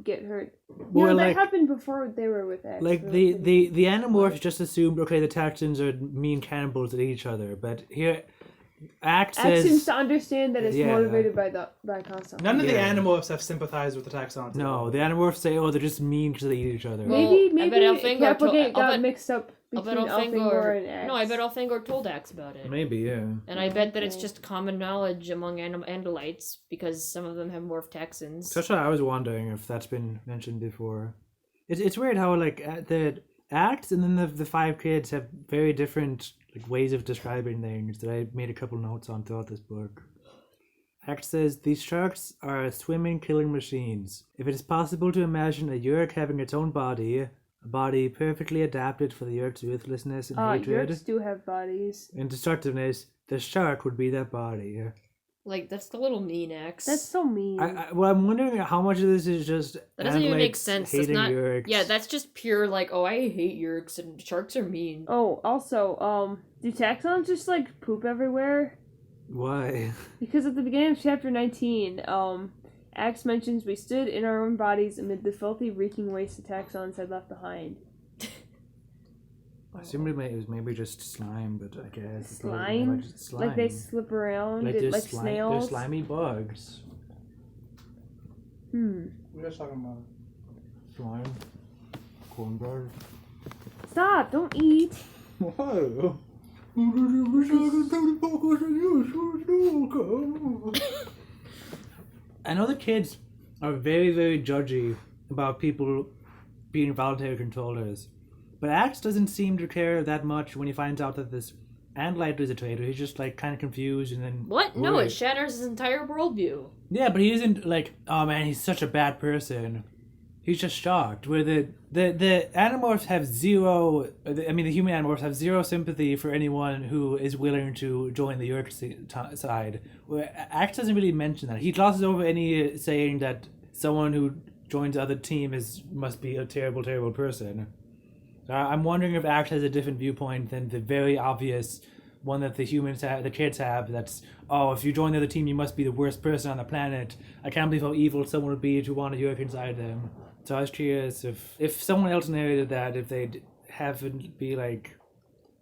get hurt. Well, that happened before they were with X. Like the Animorphs just assumed, okay, the Texans are mean cannibals at each other, but here Act says seems to understand that it's motivated by constant. None of the Animorphs have sympathized with the Taxons. No, the Animorphs say, oh, they're just mean because they eat each other. Maybe I bet Elfangor got mixed up between Elfangor and X. No, I bet Elfangor told Axe about it. Maybe, yeah. And I bet that it's just common knowledge among Andalites because some of them have morphed Texans. That's what I was wondering if that's been mentioned before. It's weird how like the Act and then the 5 kids have very different like ways of describing things that I made a couple notes on throughout this book. Act says, these sharks are swimming killing machines. If it is possible to imagine a Yurk having its own body, a body perfectly adapted for the Yurk's ruthlessness and hatred, Yurks do have bodies. and destructiveness, the shark would be that body. Like, that's the little mean Axe. That's so mean. I'm wondering how much of this is just That doesn't even make sense. That's hating not. Yurks. Yeah, that's just pure like, oh, I hate Yurks and sharks are mean. Oh, also, do Taxons just like poop everywhere? Why? Because at the beginning of chapter 19, Axe mentions we stood in our own bodies amid the filthy, reeking waste the Taxons had left behind. I assumed it was maybe just slime, but I guess Slime? Like they slip around, like snails? They're slimy bugs. We're just talking about Slime. Cornbread. Stop! Don't eat! Whoa. I know the kids are very, very judgy about people being voluntary controllers, but Axe doesn't seem to care that much when he finds out that this Andalite is a traitor. He's just like kind of confused and then What? No, worried. it shatters his entire worldview. Yeah, but he isn't like, oh man, he's such a bad person. He's just shocked. Where the Animorphs have zero, I mean the human Animorphs have zero sympathy for anyone who is willing to join the Yurk side. Where Axe doesn't really mention that. He glosses over any saying that someone who joins the other team must be a terrible, terrible person. I'm wondering if Axe has a different viewpoint than the very obvious one that the humans have, the kids have. That's, oh, if you join the other team, you must be the worst person on the planet. I can't believe how evil someone would be to want to Yurk inside them. So I was curious if someone else narrated that, if they'd have it be like,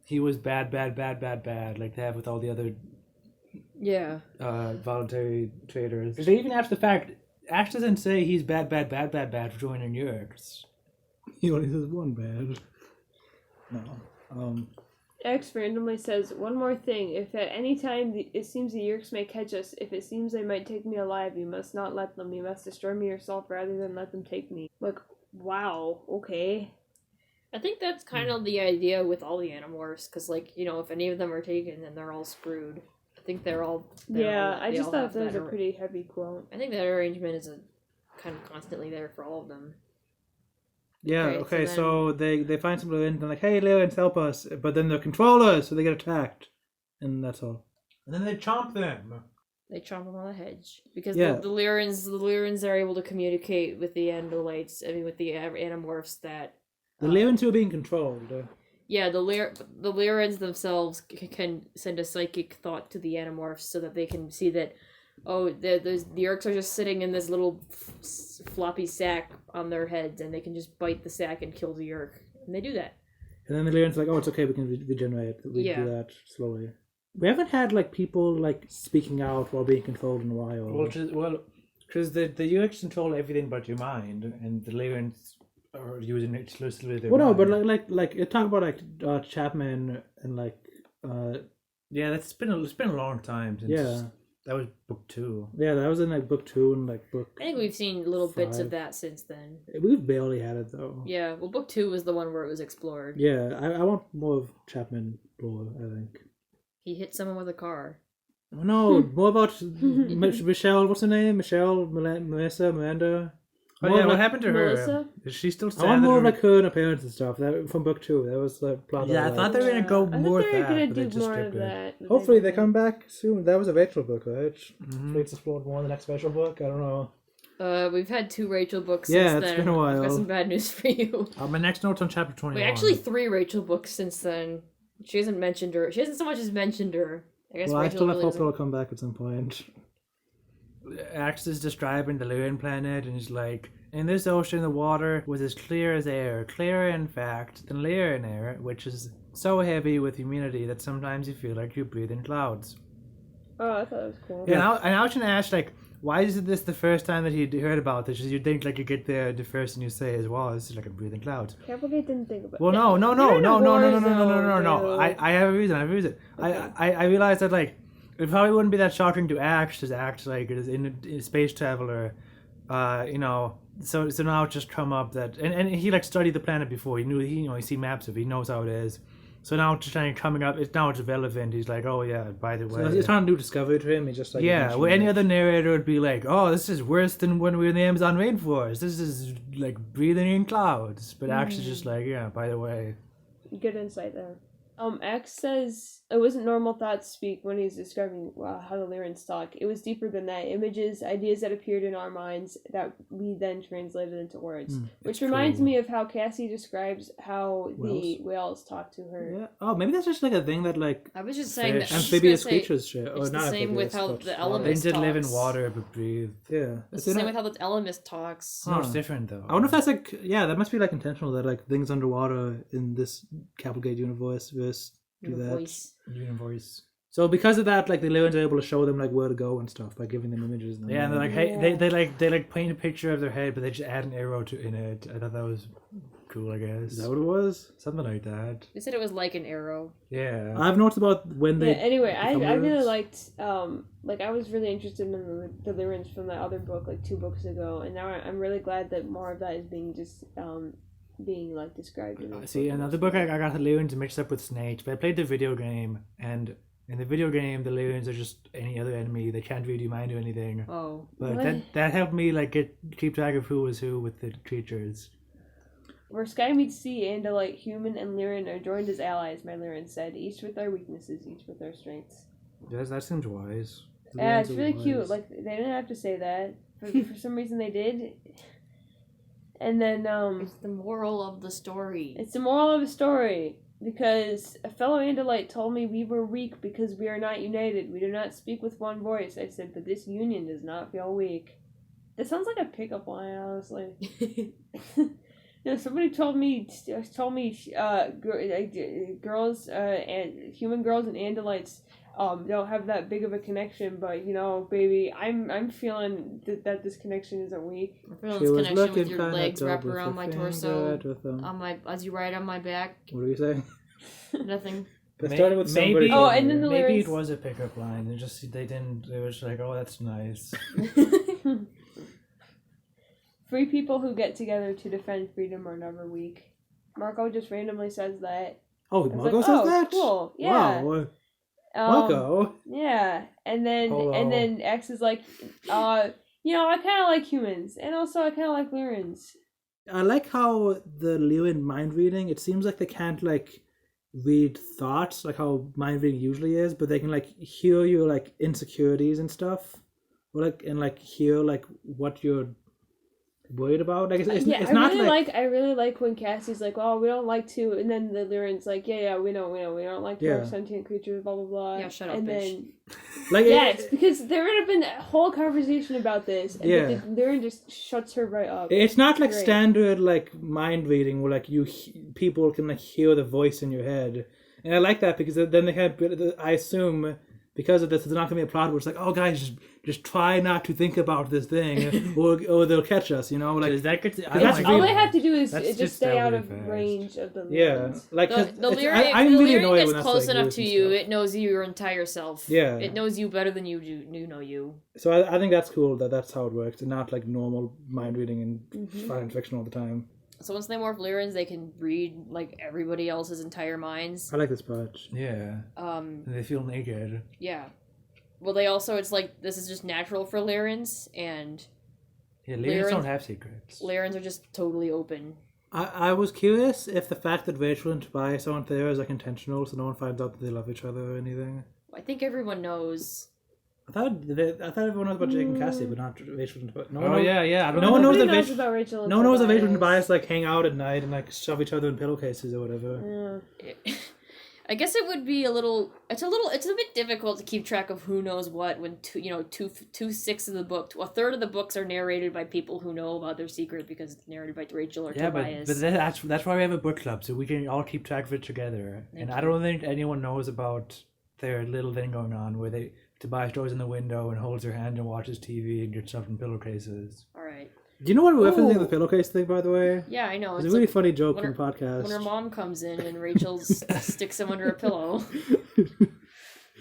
he was bad, like they have with all the other voluntary traders. Because they even have the fact, Axe doesn't say he's bad for joining Yurks. He only says one bad. No. X randomly says, one more thing. If at any time it seems the Yurks may catch us, if it seems they might take me alive, you must not let them. You must destroy me yourself rather than let them take me. Like, wow, okay. I think that's kind of the idea with all the Animorphs, because, like, you know, if any of them are taken, then they're all screwed. I think they're all... I just thought that was a pretty heavy quote. I think that arrangement is kind of constantly there for all of them. Yeah, okay, so they find some Lyrans and they're like, hey, Lyrans, help us. But then they're controllers, so they get attacked. And that's all. And then they chomp them. They chomp them on the hedge. Because the Lyrans are able to communicate with the Andalites, with the Animorphs that... The Lyrans who are being controlled. Yeah, the Lyrans themselves can send a psychic thought to the Animorphs so that they can see that, oh, the Yurks are just sitting in this little floppy sack on their heads, and they can just bite the sack and kill the Yurk. And they do that. And then the Lyrans are like, oh, it's okay, we can regenerate. We do that slowly. We haven't had, like, people, like, speaking out while being controlled in a while. Because the Yurks control everything but your mind, and the Lyrans are using it exclusively their mind. But like talk about, like, Chapman and, like... yeah, it's been a long time since... Yeah. That was book 2. Yeah, that was in like book 2 and like book. I think we've seen little 5. Bits of that since then. We've barely had it though. Yeah, well, book 2 was the one where it was explored. Yeah, I want more of Chapman lore. I think he hit someone with a car. No, more about Michelle. What's her name? Michelle, Melissa, Miranda. Oh More yeah, of, what like, happened to her? Melissa? Is she still I sad? want more of that like her and her parents and stuff. That from book 2. That was the plot. Yeah, I that thought they were gonna go I more thought with they were that, gonna but they do just more of skipped it. that. but Hopefully they didn't. come back soon. That was a Rachel book, right? Mhm. Hopefully it's explored more in the next Rachel book. I don't know. We've had 2 Rachel books Yeah, since it's then. been a while. I've got some bad news for you. My next note's on chapter 21. Wait, actually 3 Rachel books since then. She hasn't mentioned her. She hasn't so much as mentioned her. I guess Well, I Rachel still have really hope doesn't- it'll come back at some point. Axe is describing the Lyran planet, and he's like, in this ocean, the water was as clear as air, clearer in fact than Lyran air, which is so heavy with humidity that sometimes you feel like you breathe in clouds. Oh, I thought it was cool. Yeah. And I was gonna ask, like, why is this the first time that he'd heard about this? You'd think, like, you get there, the first thing you say is, well, it's like a breathing clouds. Campbellgate didn't think about Well, it. no. They're in a war zone, No. I have a reason. Okay. I realized that, like, it probably wouldn't be that shocking to Axe, because Axe, like, is in a space traveler, you know. So now it just come up that, and he, like, studied the planet before. He knew, he see maps of it. He knows how it is. So now it's just kind of coming up. Now it's relevant. He's like, oh yeah, by the way. So it's not a new discovery to him. He just like Yeah, well, any other narrator would be like, oh, this is worse than when we were in the Amazon rainforest. This is like breathing in clouds. But Axe is just like, yeah, by the way. Good insight there. X says it wasn't normal thoughts speak when he's describing how the Lyrans talk. It was deeper than that. Images, ideas that appeared in our minds that we then translated into words. Which reminds cool. me of how Cassie describes how the whales talk to her. Yeah. Oh, maybe that's just like a thing that like I was just saying that. Fish. I was just amphibious gonna say, creatures share. Or it's the not same with amphibious, how but the water. elements They did live in talks. water but breathe. Yeah. It's the same with how the Elemist talks. No, it's Huh. different though. I wonder if that's like that must be like intentional that like things underwater in this Cavalgate universe do The that. voice. Universe. So because of that, like the Lyrans are able to show them like where to go and stuff by giving them images. And Yeah, and they're like, hey, they like paint a picture of their head, but they just add an arrow in it. I thought that was cool. I guess is that what it was? something like that. They said it was like an arrow. Yeah. I've notes about when they. Yeah, anyway, I become really Lyrans. liked like I was really interested in the Lyrans from that other book like 2 books ago, and now I'm really glad that more of that is being just being like described in this See, another book I got the Lyrans mixed up with snakes, but I played the video game, and in the video game the Lyrans are just any other enemy. They can't read your mind or anything. Oh. But What? that helped me like keep track of who was who with the creatures. Where sky meets sea, Andalite, human, and Lyran are joined as allies, my Lyran said, each with their weaknesses, each with their strengths. Yes, that seems wise. The Yeah, Lyrans it's are really wise. cute. Like, they didn't have to say that. For some reason they did. And then, It's the moral of the story. it's the moral of the story. Because a fellow Andalite told me we were weak because we are not united. We do not speak with one voice. I said, but this union does not feel weak. That sounds like a pickup line, honestly. You know, somebody told me, girls, and human girls and Andalites, don't have that big of a connection. But you know, baby, I'm feeling that this connection isn't weak. I'm feeling She this was connection with looking your kinda legs dope wrapped with around her my finger torso, at her thumb. as you ride on my back. What are you saying? Nothing. It started with somebody. maybe, Oh, and then the maybe lyrics- it was a pickup line. They just they didn't. They were just like, oh, that's nice. Free people who get together to defend freedom are never weak. Marco just randomly says that. Oh, I was Marco like, says oh, that. cool. Yeah. Wow. Um, Marco. Yeah, and then Hello. X is like, you know, I kind of like humans, and also I kind of like Lyrans. I like how the Lyran mind reading. It seems like they can't like read thoughts like how mind reading usually is, but they can like hear your like insecurities and stuff, or like and like hear like what you're worried about. Like it's Yeah, it's I not really like I really like when Cassie's like, oh, we don't like to, and then the Lyran's like, yeah, we know, we don't like to Yeah. have sentient creatures, blah blah blah. Yeah, shut up, and bitch. then like yes, because there would have been a whole conversation about this, and Yeah. the Lyran just shuts her right up. It's not like Great. standard like mind reading where like people can like hear the voice in your head, and I like that because then they have. I assume because of this, there's not gonna be a plot where it's like, oh guys, just try not to think about this thing, or they'll catch us. You know, like Is that good? that's all really- they have to do is That's just just stay out really of fast. range of the yeah, Lyrans. like 'cause The it's- Lyrian, I'm if the really Lyrian annoyed gets when that's close like enough loose to and you, stuff. it knows your entire self. Yeah. It knows you better than you know you. So I think that's cool that that's how it works, and not like normal mind reading and science fiction all the time. So once they morph Lyrans, they can read like everybody else's entire minds. I like this part. Yeah. And they feel naked. Yeah. Well, they also, it's like, this is just natural for Lyrans, and Yeah, Lyrians don't have secrets. Lyrans are just totally open. I was curious if the fact that Rachel and Tobias aren't there is like intentional, so no one finds out that they love each other or anything. I think everyone knows. I thought everyone knows about Jake and Cassie, but not Rachel and Tobias. Yeah. No one knows that Nobody about Rachel and no one knows that Rachel and Tobias. Tobias like hang out at night and like shove each other in pillowcases or whatever. Yeah. I guess it would be it's a bit difficult to keep track of who knows what when two-sixths of the book, a third of the books are narrated by people who know about their secret because it's narrated by Rachel or Tobias. But that's why we have a book club, so we can all keep track of it together. I don't think anyone knows about their little thing going on where Tobias goes in the window and holds her hand and watches TV and gets stuffed in pillowcases. All right. Do you know what we're referencing the pillowcase thing, by the way? Yeah, I know. It's a really funny joke in the podcast. When her mom comes in and Rachel sticks him under a pillow.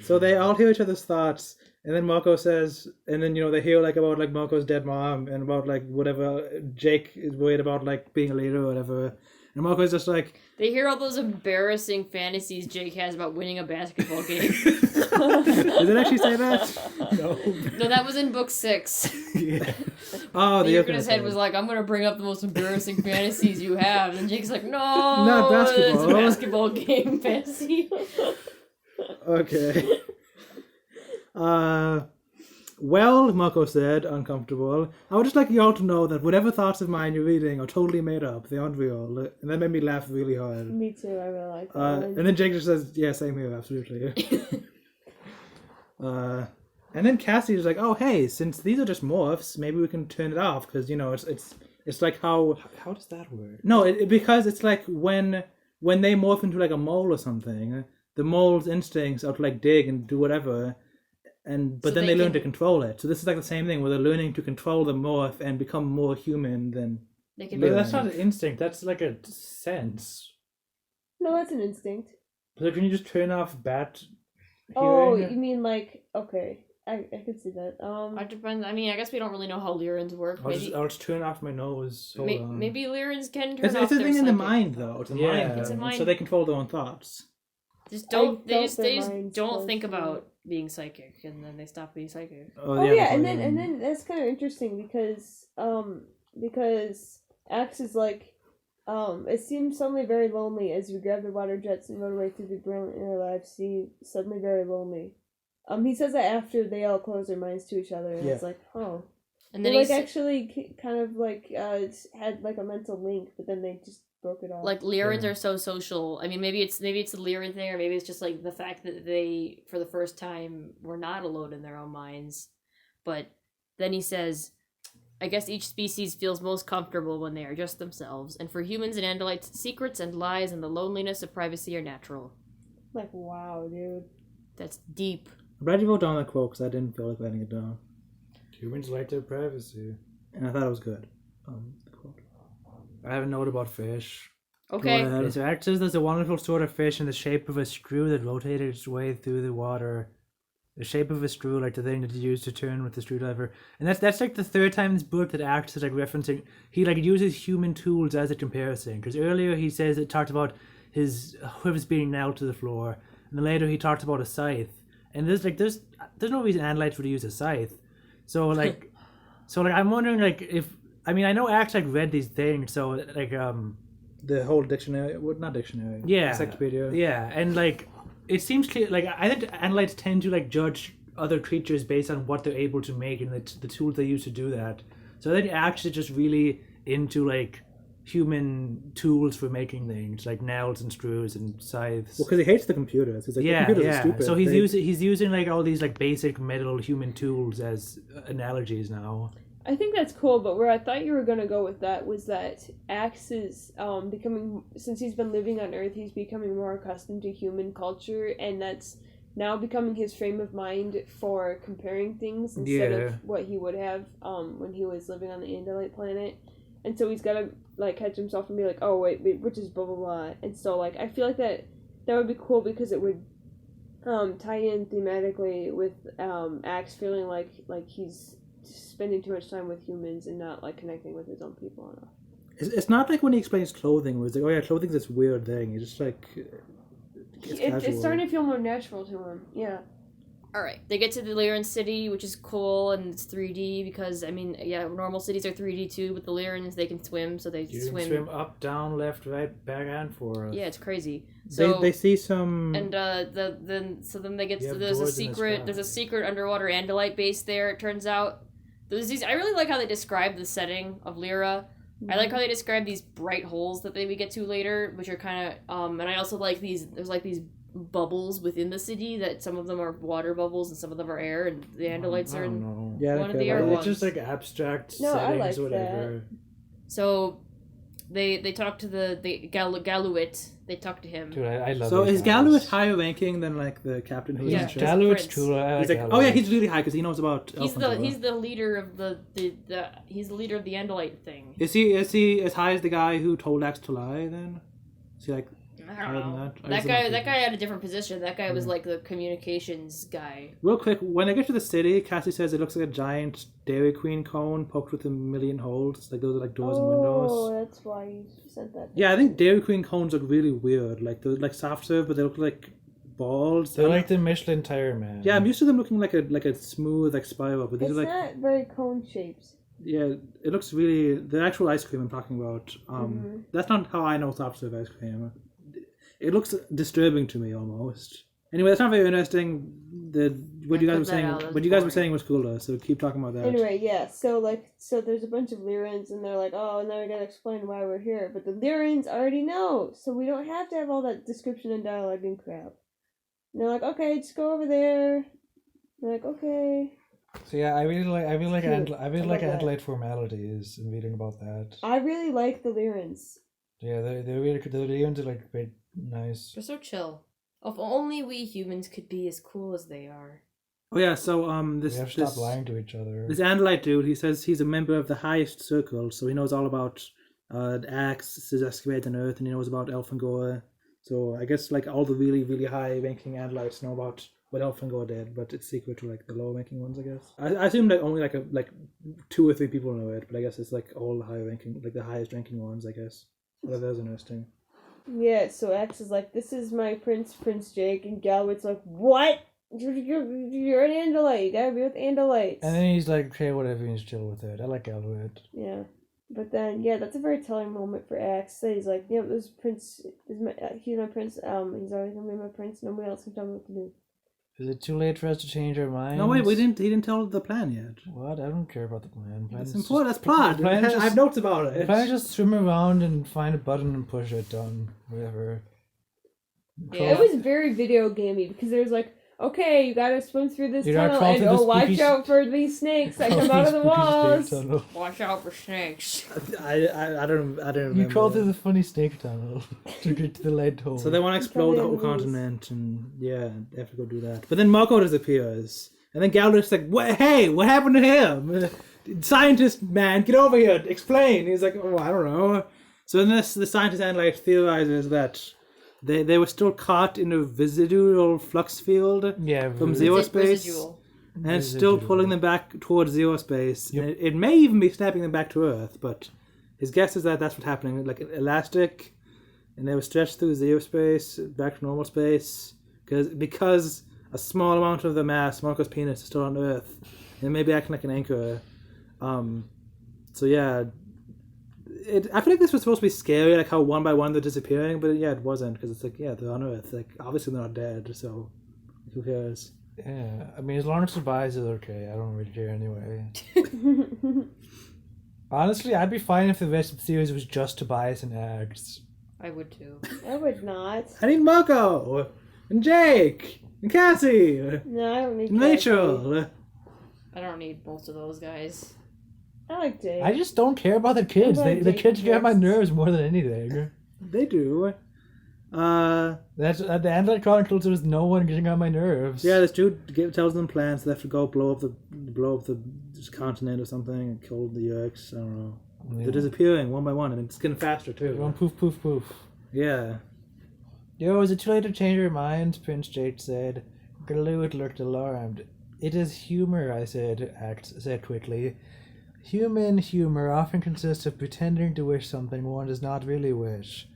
So they all hear each other's thoughts, and then Marco says, and then they hear like about like Marco's dead mom and about like whatever Jake is worried about like being a leader or whatever. And Marco's just like... They hear all those embarrassing fantasies Jake has about winning a basketball game. Did it actually say that? No, that was in book 6. Yeah. Oh, the look in his head was like, I'm going to bring up the most embarrassing fantasies you have. And Jake's like, no, not basketball. It's a basketball game fantasy. Okay. Well, Marco said, uncomfortable, I would just like you all to know that whatever thoughts of mine you're reading are totally made up. They aren't real. And that made me laugh really hard. Me too, I really like that. And then Jake just says, yeah, same here, absolutely. And then Cassie's like, oh, hey, since these are just morphs, maybe we can turn it off, because, it's like how... How does that work? No, because it's like when they morph into like a mole or something, the mole's instincts are to like dig and do whatever... But then they learn to control it. So this is like the same thing where they're learning to control the morph and become more human than... But that's not an instinct. That's like a sense. No, that's an instinct. So can you just turn off bat hearing? Oh, you mean like... Okay. I could see that. It depends. I mean, I guess we don't really know how Lyrans work. I'll just turn off my nose. Maybe Lyrans can turn off their It's a thing psychic. in the mind, though. It's a mind. It's a mind. So they control their own thoughts. They just don't think about being psychic, and then they stop being psychic. Oh yeah, and then that's kind of interesting because Axe is like, it seems suddenly very lonely as we grab the water jets and run away through the brilliant inner lives. See, suddenly very lonely. He says that after they all close their minds to each other, and it's like, oh, and then they actually kind of like had like a mental link, but then they just broke it off. Like Lyrans are so social. I mean, maybe it's the Lyran thing, or maybe it's just like the fact that they, for the first time, were not alone in their own minds. But then he says, I guess each species feels most comfortable when they are just themselves, and for humans and Andalites, secrets and lies and the loneliness of privacy are natural. Like, wow, dude. That's deep. I'm glad you wrote down that quote because I didn't feel like writing it down. Humans like their privacy. And I thought it was good. The quote. I have a note about fish. Okay. So Act says there's a wonderful sort of fish in the shape of a screw that rotated its way through the water. The shape of a screw, like the thing that you use to turn with the screwdriver. And that's like the third time in this book that Act is like referencing. He like uses human tools as a comparison. Because earlier he says it talked about his hooves being nailed to the floor. And then later he talked about a scythe. And there's no reason Andalites would use a scythe. So like I'm wondering like if, I mean, I know Act like read these things, so like the whole dictionary, not dictionary, encyclopedia. Yeah, and like it seems clear. Like I think Andalites tend to like judge other creatures based on what they're able to make and the tools they use to do that. So I think Act is just really into like human tools for making things like nails and screws and scythes. Well, because he hates the computers. He's like, the computers are stupid. So he's using like all these like basic metal human tools as analogies now. I think that's cool, but where I thought you were gonna go with that was that Axe is becoming, since he's been living on Earth, he's becoming more accustomed to human culture, and that's now becoming his frame of mind for comparing things instead of what he would have when he was living on the Andalite planet. And so he's gotta like catch himself and be like, oh wait, which is blah blah blah. And so like I feel like that would be cool because it would tie in thematically with Axe feeling like he's spending too much time with humans and not like connecting with his own people enough. It's not like when he explains clothing, where it's like, oh yeah, clothing's this weird thing. He's just like, it's starting to feel more natural to him. Yeah. Alright, they get to the Lyran city, which is cool, and it's 3D because, I mean, yeah, normal cities are 3D too, but the Lyrans, they can swim, so they You swim. can swim up, down, left, right, back, and forth. Yeah, it's crazy. So they see some... And then they get You to, have there's a doors in the secret sky. there's a secret underwater Andalite base there, it turns out. There's these I really like how they describe the setting of Lyra. I like how they describe these bright holes that we get to later, which are kind of and I also like there's like these bubbles within the city that some of them are water bubbles and some of them are air, and the Andalites I are don't in know. Yeah, one of okay, the air right. ones. It's just like abstract No, I settings, like whatever. So they talk to the Galuit. They talk to him. Dude, I love So these is guys. Galuit higher ranking than like the captain who's Yeah, in ship? Galuit's Prince. cool. I He's like, Galuit. oh yeah, he's really high because he knows about. He's Elfangor. the leader of the he's the leader of the Andalite thing. Is he as high as the guy who told Axe to lie? Then is he like I higher don't than know. that? Or is he not That guy had a different position. That guy was like the communications guy. Real quick, when they get to the city, Cassie says it looks like a giant Dairy Queen cone poked with a million holes. Like those are like doors and windows. Oh, that's why you said that. Yeah, I think Dairy Queen cones look really weird. Like they're like soft serve, but they look like balls. They're like the Michelin tire man. Yeah, I'm used to them looking like a smooth like spiral, but these It's are like not very cone shapes. yeah, it looks really the actual ice cream I'm talking about. That's not how I know soft serve ice cream. It looks disturbing to me almost. Anyway, that's not very interesting. What you guys were saying, what you guys were saying was cooler. So keep talking about that. Anyway, yeah. So there's a bunch of Lyrans, and they're like, oh, now we gotta explain why we're here. But the Lyrans already know, so we don't have to have all that description and dialogue and crap. And they're like, okay, just go over there. They're like, okay. So yeah, I really like Cute. I love that. Andalite formalities and reading about that. I really like the Lyrans. Yeah, they're really the Leons are like very nice. They're so chill. If only we humans could be as cool as they are. Oh yeah, so We have to stop lying to each other. this Andalite dude, he says he's a member of the highest circle, so he knows all about Axe, Escapade on Earth, and he knows about Elfangor. So I guess like all the really, really high ranking Andalites know about what Elfangor did, but it's secret to like the low ranking ones, I guess. I assume that only like 2 or 3 people know it, but I guess it's like all the high ranking, like the highest ranking ones, I guess. Well, that was interesting. Yeah, so Axe is like, this is my prince, Prince Jake, and Galwit's like, what? You're an Andalite, you gotta be with Andalites. And then he's like, okay, whatever, he's chill with it. I like Galuit. Yeah. But then, yeah, that's a very telling moment for Axe. That he's like, yeah, this prince is my, he's my prince. He's always gonna be my prince. Nobody else can tell me what to do. Is it too late for us to change our minds? No, wait, he didn't tell the plan yet. What? I don't care about the plan. That's important. That's plot. The plan is I have notes about The it. plan is just swim around and find a button and push it, done. Whatever. Yeah. It was very video gamey because there's like, okay, you gotta swim through this You gotta tunnel, crawl and through the watch spooky out for these snakes that come out of the walls. Tunnel. Watch out for snakes. I don't remember. You crawl through the funny snake tunnel to get to the light hole. So they want to explode the whole Probably continent, and yeah, they have to go do that. But then Marco disappears, and then Galdrick's like, Hey, what happened to him? Scientist man, get over here, explain." He's like, "Oh, I don't know." So then the scientist analyst theorizes that they were still caught in a residual flux field yeah, from zero space, Residual. and it's still pulling them back towards zero space. Yep. And it may even be snapping them back to Earth, but his guess is that that's what's happening. Like an elastic, and they were stretched through zero space back to normal space because a small amount of the mass, Marco's penis, is still on Earth, and it may be acting like an anchor. So yeah. I feel like this was supposed to be scary, like how one by one they're disappearing, but yeah, it wasn't, because it's like, yeah, they're on Earth. Like, obviously they're not dead, so who cares? Yeah, I mean, as long as it survives, it's okay. I don't really care anyway. Honestly, I'd be fine if the rest of the series was just Tobias and Axe. I would too. I would not. I need Marco! And Jake! And Cassie! No, I don't need And Cassie. Rachel! I don't need most of those guys. I like Jake. I just don't care about the kids. I like The Jake kids get on my West. nerves more than anything. They do. That's at the end of the Chronicles. There was no one getting on my nerves. Yeah, this dude tells them plans, they have to go blow up the continent or something and kill the Yerks. I don't know. Yeah. They're disappearing one by one, and it's getting faster Everyone too. poof, poof, poof. Yeah. Yo, is it too late to change your mind? Prince Jake said. Galuit looked alarmed. It is humor, I said. Axe said quickly. Human humor often consists of pretending to wish something one does not really wish.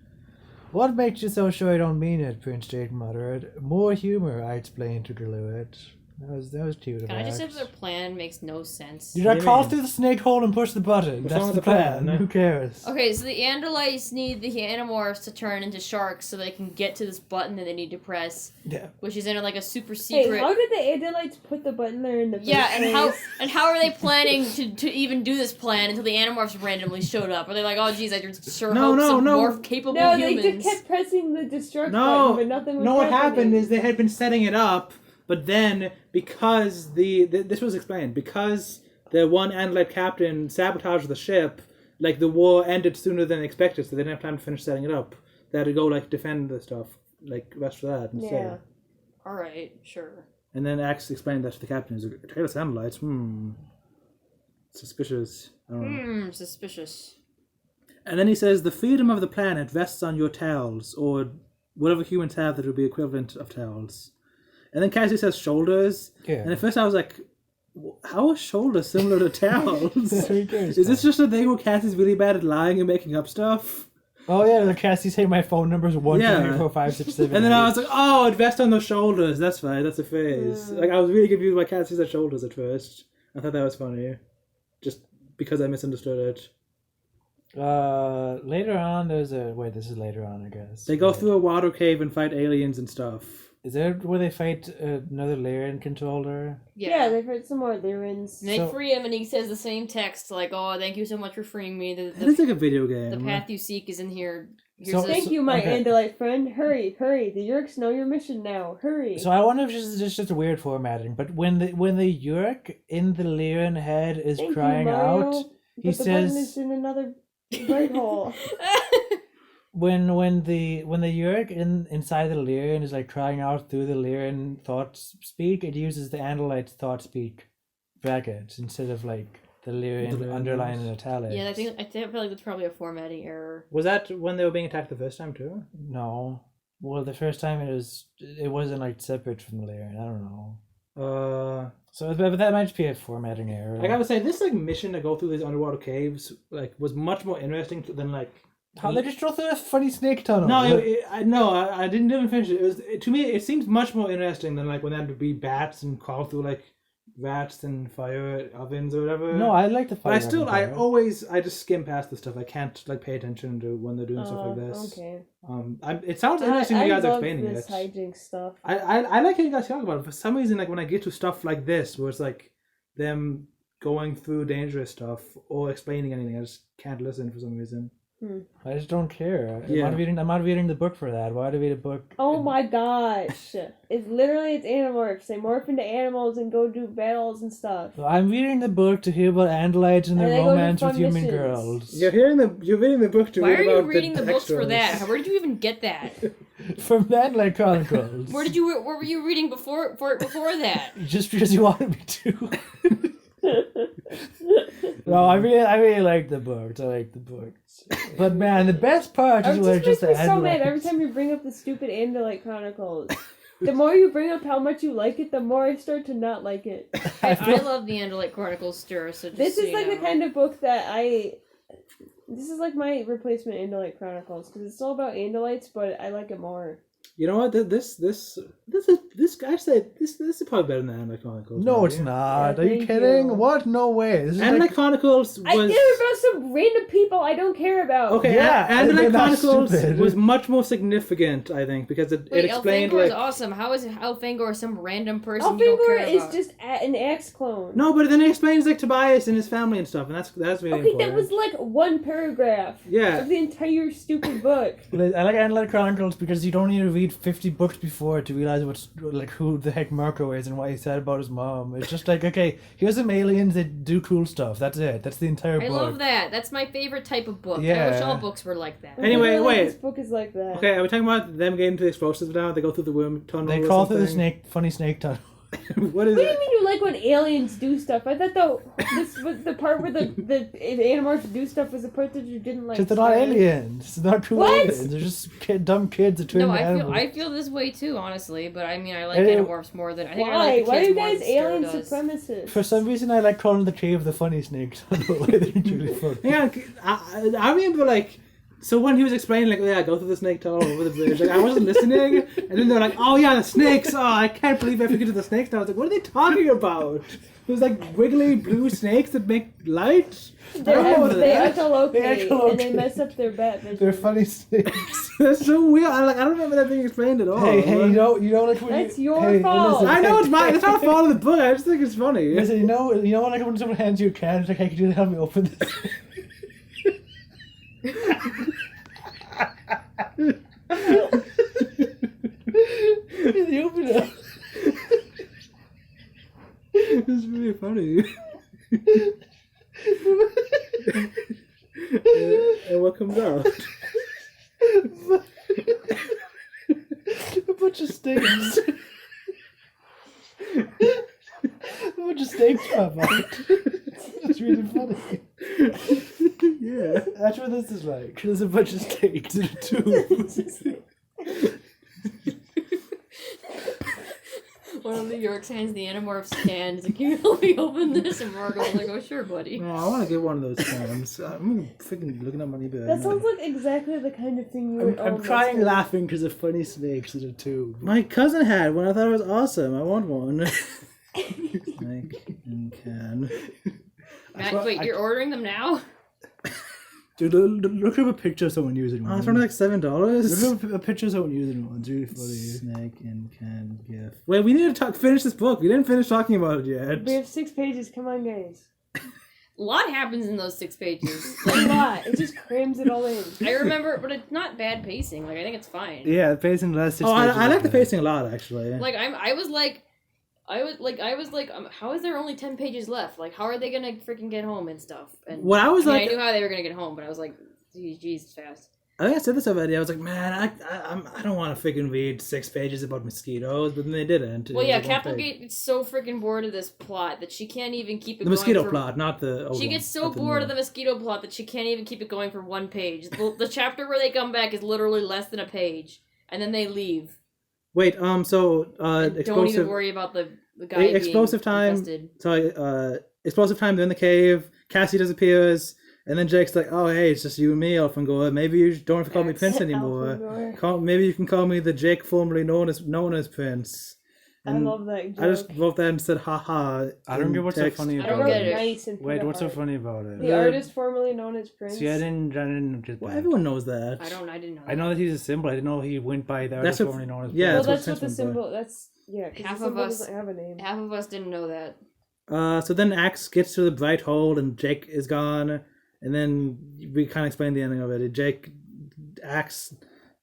What makes you so sure I don't mean it? Prince Jake muttered. More humor, I explained to Galuit. That was cute. Can I just say that their plan makes no sense? You What got do you crawl mean? through the snake hole and push the button. What's That's wrong the with the plan. plan? Who cares? Okay, so the Andalites need the Animorphs to turn into sharks so they can get to this button that they need to press, Yeah. which is in like a super Hey, secret. how did the Andalites put the button there in the first Yeah, place? and how are they planning to even do this plan until the Animorphs randomly showed up? Are they like, oh geez, I sure No, hope no, some no. morph capable No, they humans. just kept pressing the destruct No, button, but nothing was no. What happening. happened is they had been setting it up, but then because this was explained, because the one Andalite captain sabotaged the ship, like the war ended sooner than expected, so they didn't have time to finish setting it up. They had to go like defend the stuff, like rest of that instead. Yeah. All right, sure. And then Axe explained that to the captain. He's like, "Tail Andalites, suspicious." I don't know. Suspicious. And then he says, the freedom of the planet rests on your towels, or whatever humans have that would be equivalent of towels. And then Cassie says shoulders. Yeah. And at first I was like, how are shoulders similar to towels? Who cares? Is this just a thing where Cassie's really bad at lying and making up stuff? Oh yeah, the Cassie say my phone number is 1 Yeah. 2 3 4 5 6 7. And then I was like, oh, it rests on those shoulders. That's right, that's a phrase. Like, I was really confused why Cassie said shoulders at first. I thought that was funny. Just because I misunderstood it. Later on, there's a wait. This is later on, I guess. They go through a water cave and fight aliens and stuff. Is that where they fight another Lyran controller? Yeah, they've heard some more Lyrans. And they So- free him, and he says the same text, like, "Oh, thank you so much for freeing me. That is like a video game. The path you seek is in here. Here's So- a- Thank you, my Okay. Andalite friend. Hurry, hurry. The Yeerks know your mission now. Hurry. So I wonder if this is just a weird formatting, but when the Yeerk in the Lyran head is Thank crying you, Mario. out, But he the button says is in another right hole. when the Yeerk inside the Lyran is like crying out through the Lyran thought speak, it uses the Andalite's thought speak brackets instead of like the Lyran The underline Lyrans. and italics. Yeah, I feel like that's probably a formatting error. Was that when they were being attacked the first time too? No. Well, the first time it wasn't like separate from the Lyran. I don't know. So but that might be a formatting error. I gotta say, this like mission to go through these underwater caves like was much more interesting than like. How they just drove through a funny snake tunnel. No, I didn't even finish it. To me, it seems much more interesting than like when they had to be bats and crawl through like rats and fire ovens or whatever. No, I like the But fire. I just skim past the stuff. I can't like pay attention to when they're doing stuff like this. Okay. It sounds interesting when you guys are love explaining this it. hijinks stuff. I like how you guys talk about it. For some reason, like when I get to stuff like this, where it's like them going through dangerous stuff or explaining anything, I just can't listen for some reason. I just don't care. Yeah. I'm not reading the book for that. Why do I read a book? Oh my gosh. It's Animorphs. They morph into animals and go do battles and stuff. So I'm reading the book to hear about Andalites and And their they go to romance with fun human missions. girls. You're reading the book to Why read are you about reading the books for extras. that? Where did you even get that? From Andalite Chronicles. Where were you reading before that? Just because you wanted me to. No, I really like the books. I like the books. But man, the best part is It where just just makes the me so mad Andalites. every time you bring up the stupid Andalite Chronicles. The more you bring up how much you like it, the more I start to not like it. I love the Andalite Chronicles stir. So just This so is you like know. the kind of book that This is like my replacement Andalite Chronicles because it's all about Andalites, but I like it more. You know what? This guy said this is probably better than Animal Chronicles. No, maybe. it's not. Yeah, Are you thank kidding? you. What? No way. This is Animal like... Chronicles I was care about some random people I don't care about. okay. Yeah, Animal they're not Chronicles stupid. was much more significant, I think, because it Wait, explained Elfangor is like awesome. How is Elfangor some random person you don't Elfangor care is about? just an axe clone. no, but then it explains like Tobias and his family and stuff, and that's really Okay, important. that was like one paragraph Yeah. of the entire stupid book. I like Andalite Chronicles because you don't need to read 50 books before to realize who the heck Marco is and what he said about his mom. It's just like, okay, here's some aliens that do cool stuff. That's it. That's the entire book. I love that. That's my favorite type of book. I Yeah. wish all books were like that. Anyway, Literally, wait. This book is like that. Okay, are we talking about them getting to the explosives now? They go through the worm tunnel. They or crawl through the something? funny snake tunnel. What is What do you it? mean you like when aliens do stuff? I thought this was the part where the Animorphs do stuff was the part that you didn't like. Because they're not aliens. They're not cool What? aliens. They're just dumb kids that turn No, into animals. I feel this way too, honestly. But I mean, I like Hey, Animorphs more than I think I Why? like the Why are kids you more guys than Star alien does. supremacists? For some reason, I like calling the cave the funny snake tunnel. They're really funny. Hang on, I remember like So when he was explaining, like, yeah, go through the snake tunnel over the bridge, like, I wasn't listening, and then they're like, oh yeah, the snakes, oh, I can't believe I forget the snakes now. I was like, what are they talking about? There's like wiggly blue snakes that make light. They They echolocate, echolocate. and they mess up their bat vision. They're funny snakes. That's so weird. I don't remember that being explained at all. Hey, you know, like when That's you, your hey, fault. Listen, I know it's mine. It's not a fault of the book. I just think it's funny. Listen, you know, like when someone hands you a can, it's like, hey, could you help me open this? You open it up. It's really funny. And what comes out? A bunch of snakes. A bunch of snakes pop out. It's really funny. Yeah. That's what this is like. There's a bunch of snakes in a tube. One of the Yorks hands the Animorphs can. He's like, can you help me open this? And Margot's like, oh, sure, buddy. No, I want to get one of those cans. I'm freaking looking up on eBay. That sounds like exactly the kind of thing you would I'm own. crying laughing because of funny snakes in a tube. My cousin had one. I thought it was awesome. I want one. Snake and can. Matt, wait, you're ordering them now? Dude, look up a picture of someone using one. Oh, it's only like $7. Look up a picture of someone using one. It's really funny. Snake and can gift. Wait, we need to finish this book. We didn't finish talking about it yet. We have 6 pages. Come on, guys. A lot happens in those 6 pages. A lot. It just crams it all in. I remember, but it's not bad pacing. Like, I think it's fine. Yeah, the pacing last 6 Oh, pages. I like the pacing a lot, actually. Like, I was like, how is there only 10 pages left? Like, how are they gonna freaking get home and stuff? And What I was I like, knew how they were gonna get home, but I was like, geez, it's fast. I think I said this already. I was like, man, I don't want to freaking read 6 pages about mosquitoes, but then they didn't. Well, It yeah, was like one page. Capelgate is so freaking bored of this plot that she can't even keep it The going mosquito for... plot, not the old She one, gets so not the bored new of the mosquito plot that she can't even keep it going for 1 page. The chapter where they come back is literally less than a page, and then they leave. Wait, so Don't explosive. even worry about the guy Explosive being time. infested. So explosive time. They're in the cave. Cassie disappears, and then Jake's like, "Oh, hey, it's just you and me, Elfangor. Maybe you don't have to call me Prince anymore. Maybe you can call me the Jake formerly known as Prince." I And love that joke. I just wrote that and said, "Ha." I don't get what's so funny I about don't get it. Nice and Wait, put what's so apart. funny about it? The artist formerly known as Prince. See, I didn't get Well, that. everyone knows that. I didn't know. I know that he's a symbol. I didn't know he went by the artist what- formerly known as. yeah, Well, that's that's what what the Prince went by. symbol. That's yeah. 'Cause Half the of symbol us- doesn't have a name. Half of us didn't know that. So then Axe gets to the bright hole and Jake is gone, and then we kind of explained the ending of it. Axe,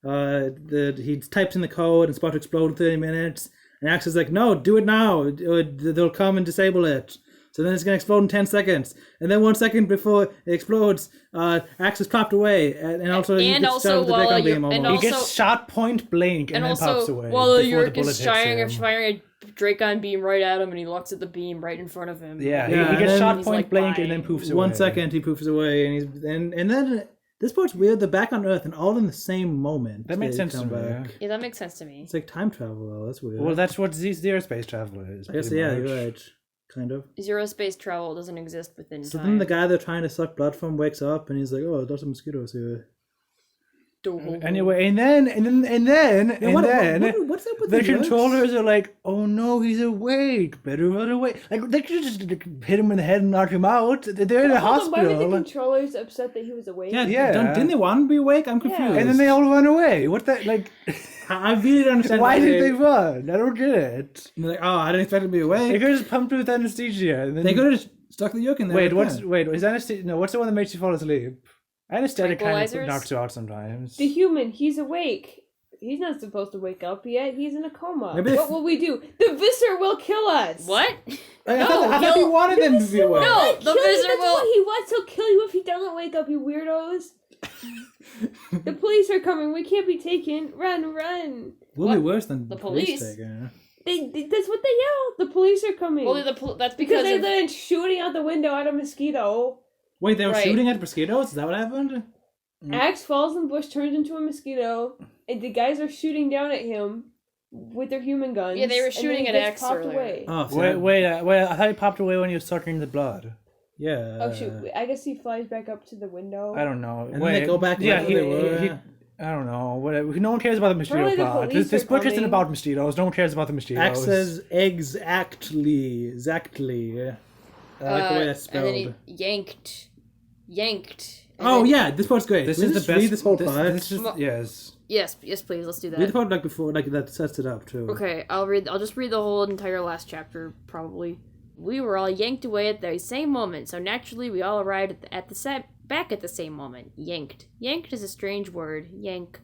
he types in the code and it's about to explode in 30 minutes, and Axe is like, "No, do it now. They'll come and disable it." So then it's gonna explode in 10 seconds, and then 1 second before it explodes, Axe is popped away, and also he And gets also shot with the while Dracon you- beam and almost. He also- gets shot point blank and, And then also, pops away. while the before York bullet is hits firing him. a Dracon beam right at him, and he looks at the beam right in front of him. Yeah, Yeah, he and gets then shot he's point like, blank bye. and then poofs away. 1 second he poofs away, and then this part's weird. They're back on Earth and all in the same moment. That makes they sense to come me, back. yeah. Yeah, that makes sense to me. It's like time travel though. That's weird. Well, that's what zero space travel is. I guess pretty yeah, much. you're right. Kind of. Zero space travel doesn't exist within So time. then the guy they're trying to suck blood from wakes up and he's like, "Oh, there's some mosquitoes here." Anyway, and then What's up with the the Yorks? controllers are like, "Oh no, he's awake. Better run away." Like they could just hit him in the head and knock him out. They're in a Hold on, why were the hospital, controllers upset that he was awake? Yeah, Yeah. Didn't they want to be awake? I'm confused. and then they all run away. What the like? I really don't understand Why did they run? I don't get it. They're like, "Oh, I didn't expect to be They awake." could have just pumped with anesthesia. And then They could have just stuck the York in there. wait. right What's then. wait? Is anesthesia? No, what's the one that makes you fall asleep? Anesthetic kind Tranquilizers? of knocks you out sometimes. The human, he's awake. He's not supposed to wake up yet. He's in a coma. Maybe What will we do? The Visser will kill us. What? I thought he wanted them to be awake. No, the Kill you, Visser that's will. what he wants. He'll kill you if he doesn't wake up, you weirdos. The police are coming. We can't be taken. Run, run. Will be worse than The police? taker. That's what they yell. The police are coming. Well, that's because because they're of, then shooting out the window at a mosquito. Wait, they were Right. shooting at mosquitoes? Is that what happened? Axe falls in the bush, turns into a mosquito, and the guys are shooting down at him with their human guns. Yeah, they were and then shooting he at gets Axe popped earlier. away. Oh, Wait, I thought he popped away when he was sucking the blood. Yeah. Oh shoot! I guess he flies back up to the window. I don't know. And then they go back Yeah, where they were. I don't know. Whatever. No one cares about the mosquito Apparently the plot. police This are book isn't coming. about mosquitoes. No one cares about the mosquitoes. Axe says exactly. I like the way that's And then spelled. he yanked. And Oh then- yeah, this part's great. This Can we is the just best. Read this whole part. This is, yes. Yes, please, let's do Read the that. part like before, like that sets it up too. Okay, I'll just read the whole entire last chapter, probably. We were all yanked away at the same moment, so naturally we all arrived back at the same moment. Yanked. Yanked is a strange word. Yanked.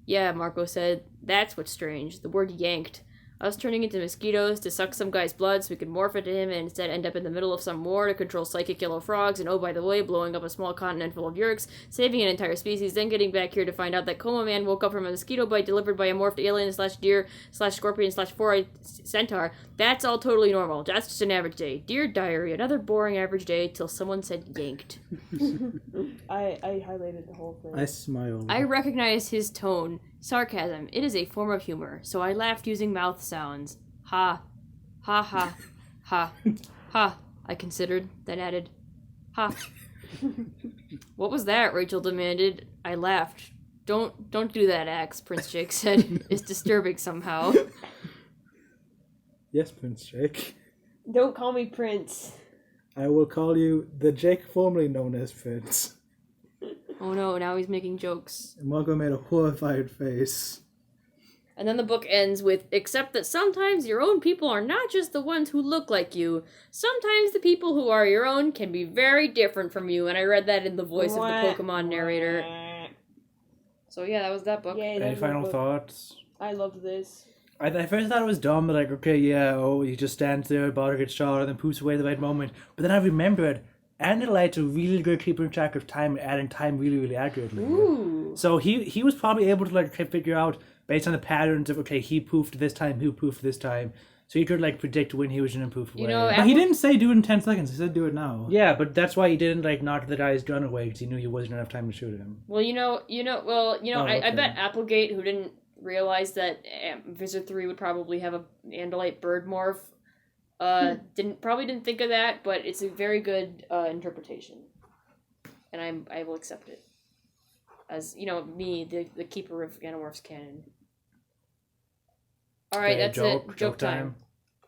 Yeah, Marco said. That's what's strange. The word yanked. Us turning into mosquitoes to suck some guy's blood so we could morph into him and instead end up in the middle of some war to control psychic yellow frogs, and oh, by the way, blowing up a small continent full of yerks, saving an entire species, then getting back here to find out that Coma Man woke up from a mosquito bite delivered by a morphed alien / deer / scorpion / four-eyed centaur. That's all totally normal. That's just an average day. Dear Diary, another boring average day till someone said yanked. I highlighted the whole thing. I smiled. I recognize his tone. Sarcasm. It is a form of humor, so I laughed using mouth sounds. Ha. Ha ha. Ha. Ha. I considered, then added, ha. What was that? Rachel demanded. I laughed. Don't do that, Axe, Prince Jake said. It's disturbing somehow. Yes, Prince Jake. Don't call me Prince. I will call you the Jake formerly known as Prince. Oh no, now he's making jokes. And Marco made a horrified face. And then the book ends with, except that sometimes your own people are not just the ones who look like you. Sometimes the people who are your own can be very different from you. And I read that in the voice of the Pokemon narrator. So yeah, that was that book. Yay, Any that's my final book. thoughts? I loved this. I first thought it was dumb, but like, okay, yeah, oh, he just stands there, Bowser gets shot, and then poops away at the right moment. But then I remembered, Andalite's a really good keeping track of time and adding time really, really accurately. Ooh. So he was probably able to like figure out, based on the patterns of, okay, he poofed this time, he poofed this time. So he could like predict when he was going to poof away. You know, But he didn't say do it in 10 seconds. He said do it now. Yeah, but that's why he didn't like knock the guy's gun away, because he knew he wasn't enough time to shoot him. Well, I okay. bet Applegate, who didn't realize that Visit 3 would probably have a Andalite bird morph, probably didn't think of that, but it's a very good interpretation. And I will accept it. As, me, the keeper of Animorphs canon. Alright, Okay, that's it. Joke time.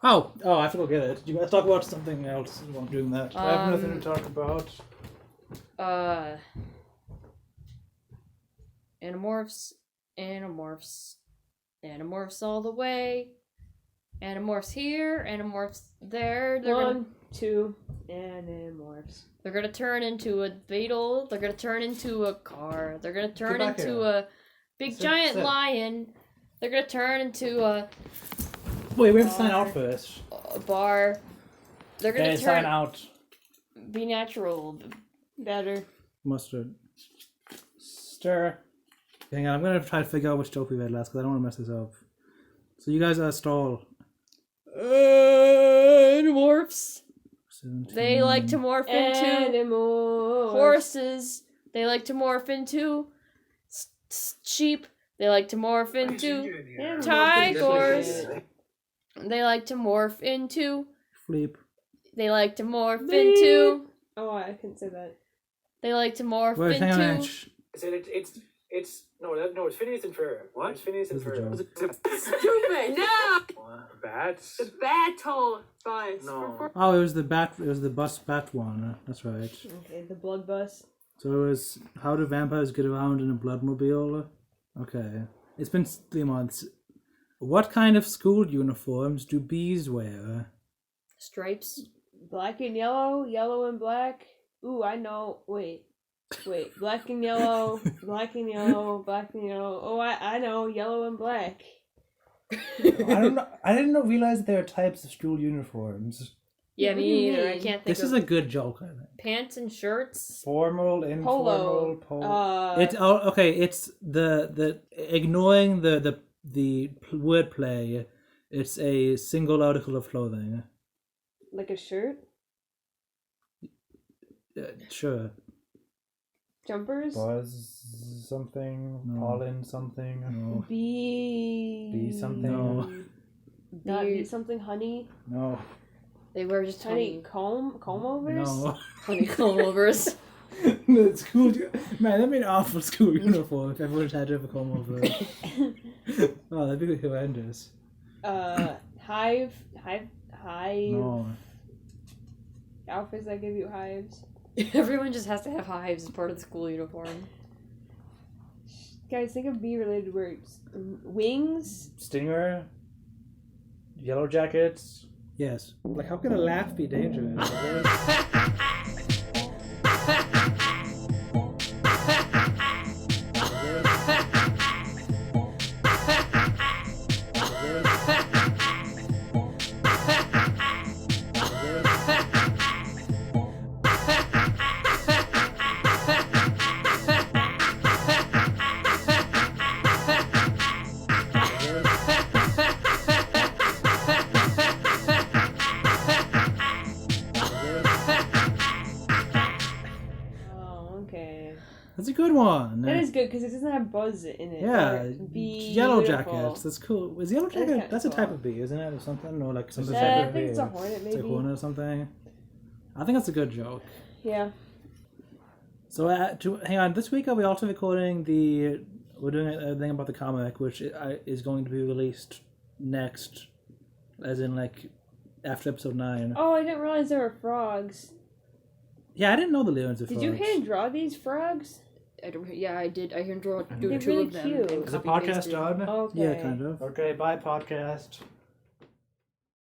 Oh, I have to go get it. You guys talk about something else while I'm doing that. I have nothing to talk about. Animorphs all the way. Animorphs here, Animorphs there. One, two, Animorphs. They're gonna turn into a beetle. They're gonna turn into a car. They're gonna turn back into here. a big giant sit. lion. They're gonna turn into a Wait, we have to sign out first. bar. They're gonna Okay, sign out. be natural. Better. Mustard. Stir. Hang on, I'm gonna try to figure out which joke we read last because I don't want to mess this up. So you guys are stall. Animorphs. 17. They like to morph into Animorphs. horses. They like to morph into sheep. They like to morph into tigers. They like to morph into. Fleep. They like to morph Bleep. into. Oh, I couldn't say that. They like to morph Wait, hang on. into. It's no, it's Phineas and Ferb. What? It's Phineas and What's the Ferb. joke? Stupid! No! Bats? The battle bus. No. Oh, it was the bus bat one. That's right. Okay, the blood bus. So it was how do vampires get around in a bloodmobile? Okay. It's been 3 months. What kind of school uniforms do bees wear? Stripes. Black and yellow, yellow and black. Ooh, I know. Wait. Black and yellow, black and yellow, black and yellow. Oh, I know. Yellow and black. I don't know. I didn't realize there are types of school uniforms. Yeah, What do you me either. I mean? can't think This of is a good joke, I think. pants and shirts. Formal, informal, Polo. It's okay. It's the ignoring the wordplay. It's a single article of clothing. Like a shirt? Sure. Jumpers? buzz something, No. pollen something. No. Bee. Bee something. No. Not Bee- bee something honey. No. They wear just tiny comb overs. No. honey comb overs. The school, man, that'd be an awful school uniform if everyone had to have a comb over. Oh, that'd be horrendous. Hive. No. Outfits that give you hives. Everyone just has to have hives as part of the school uniform. Guys, think of bee-related words. Wings. Stinger. Yellow jackets. Yes. Like, how can a laugh be dangerous? Oh, okay. That's a good one. That is good because it doesn't have buzz in it. Yeah, Or bee yellow beautiful. jackets. That's cool. Is yellow That's jacket? kinda That's a cool. type of bee, isn't it, or something? Or like some type I of think bee. it's a hornet, It's maybe. a hornet or something. I think that's a good joke. Yeah. So, hang on. This week, are we also recording the? We're doing a thing about the comic, which is going to be released next, as in like after episode 9. Oh, I didn't realize there were frogs. Yeah, I didn't know the Leons of Did you hand draw these frogs? I did. I can draw They're two really of them. cute. and Is the copy-pasted. podcast on? Okay. Yeah, kind of. Okay, bye podcast.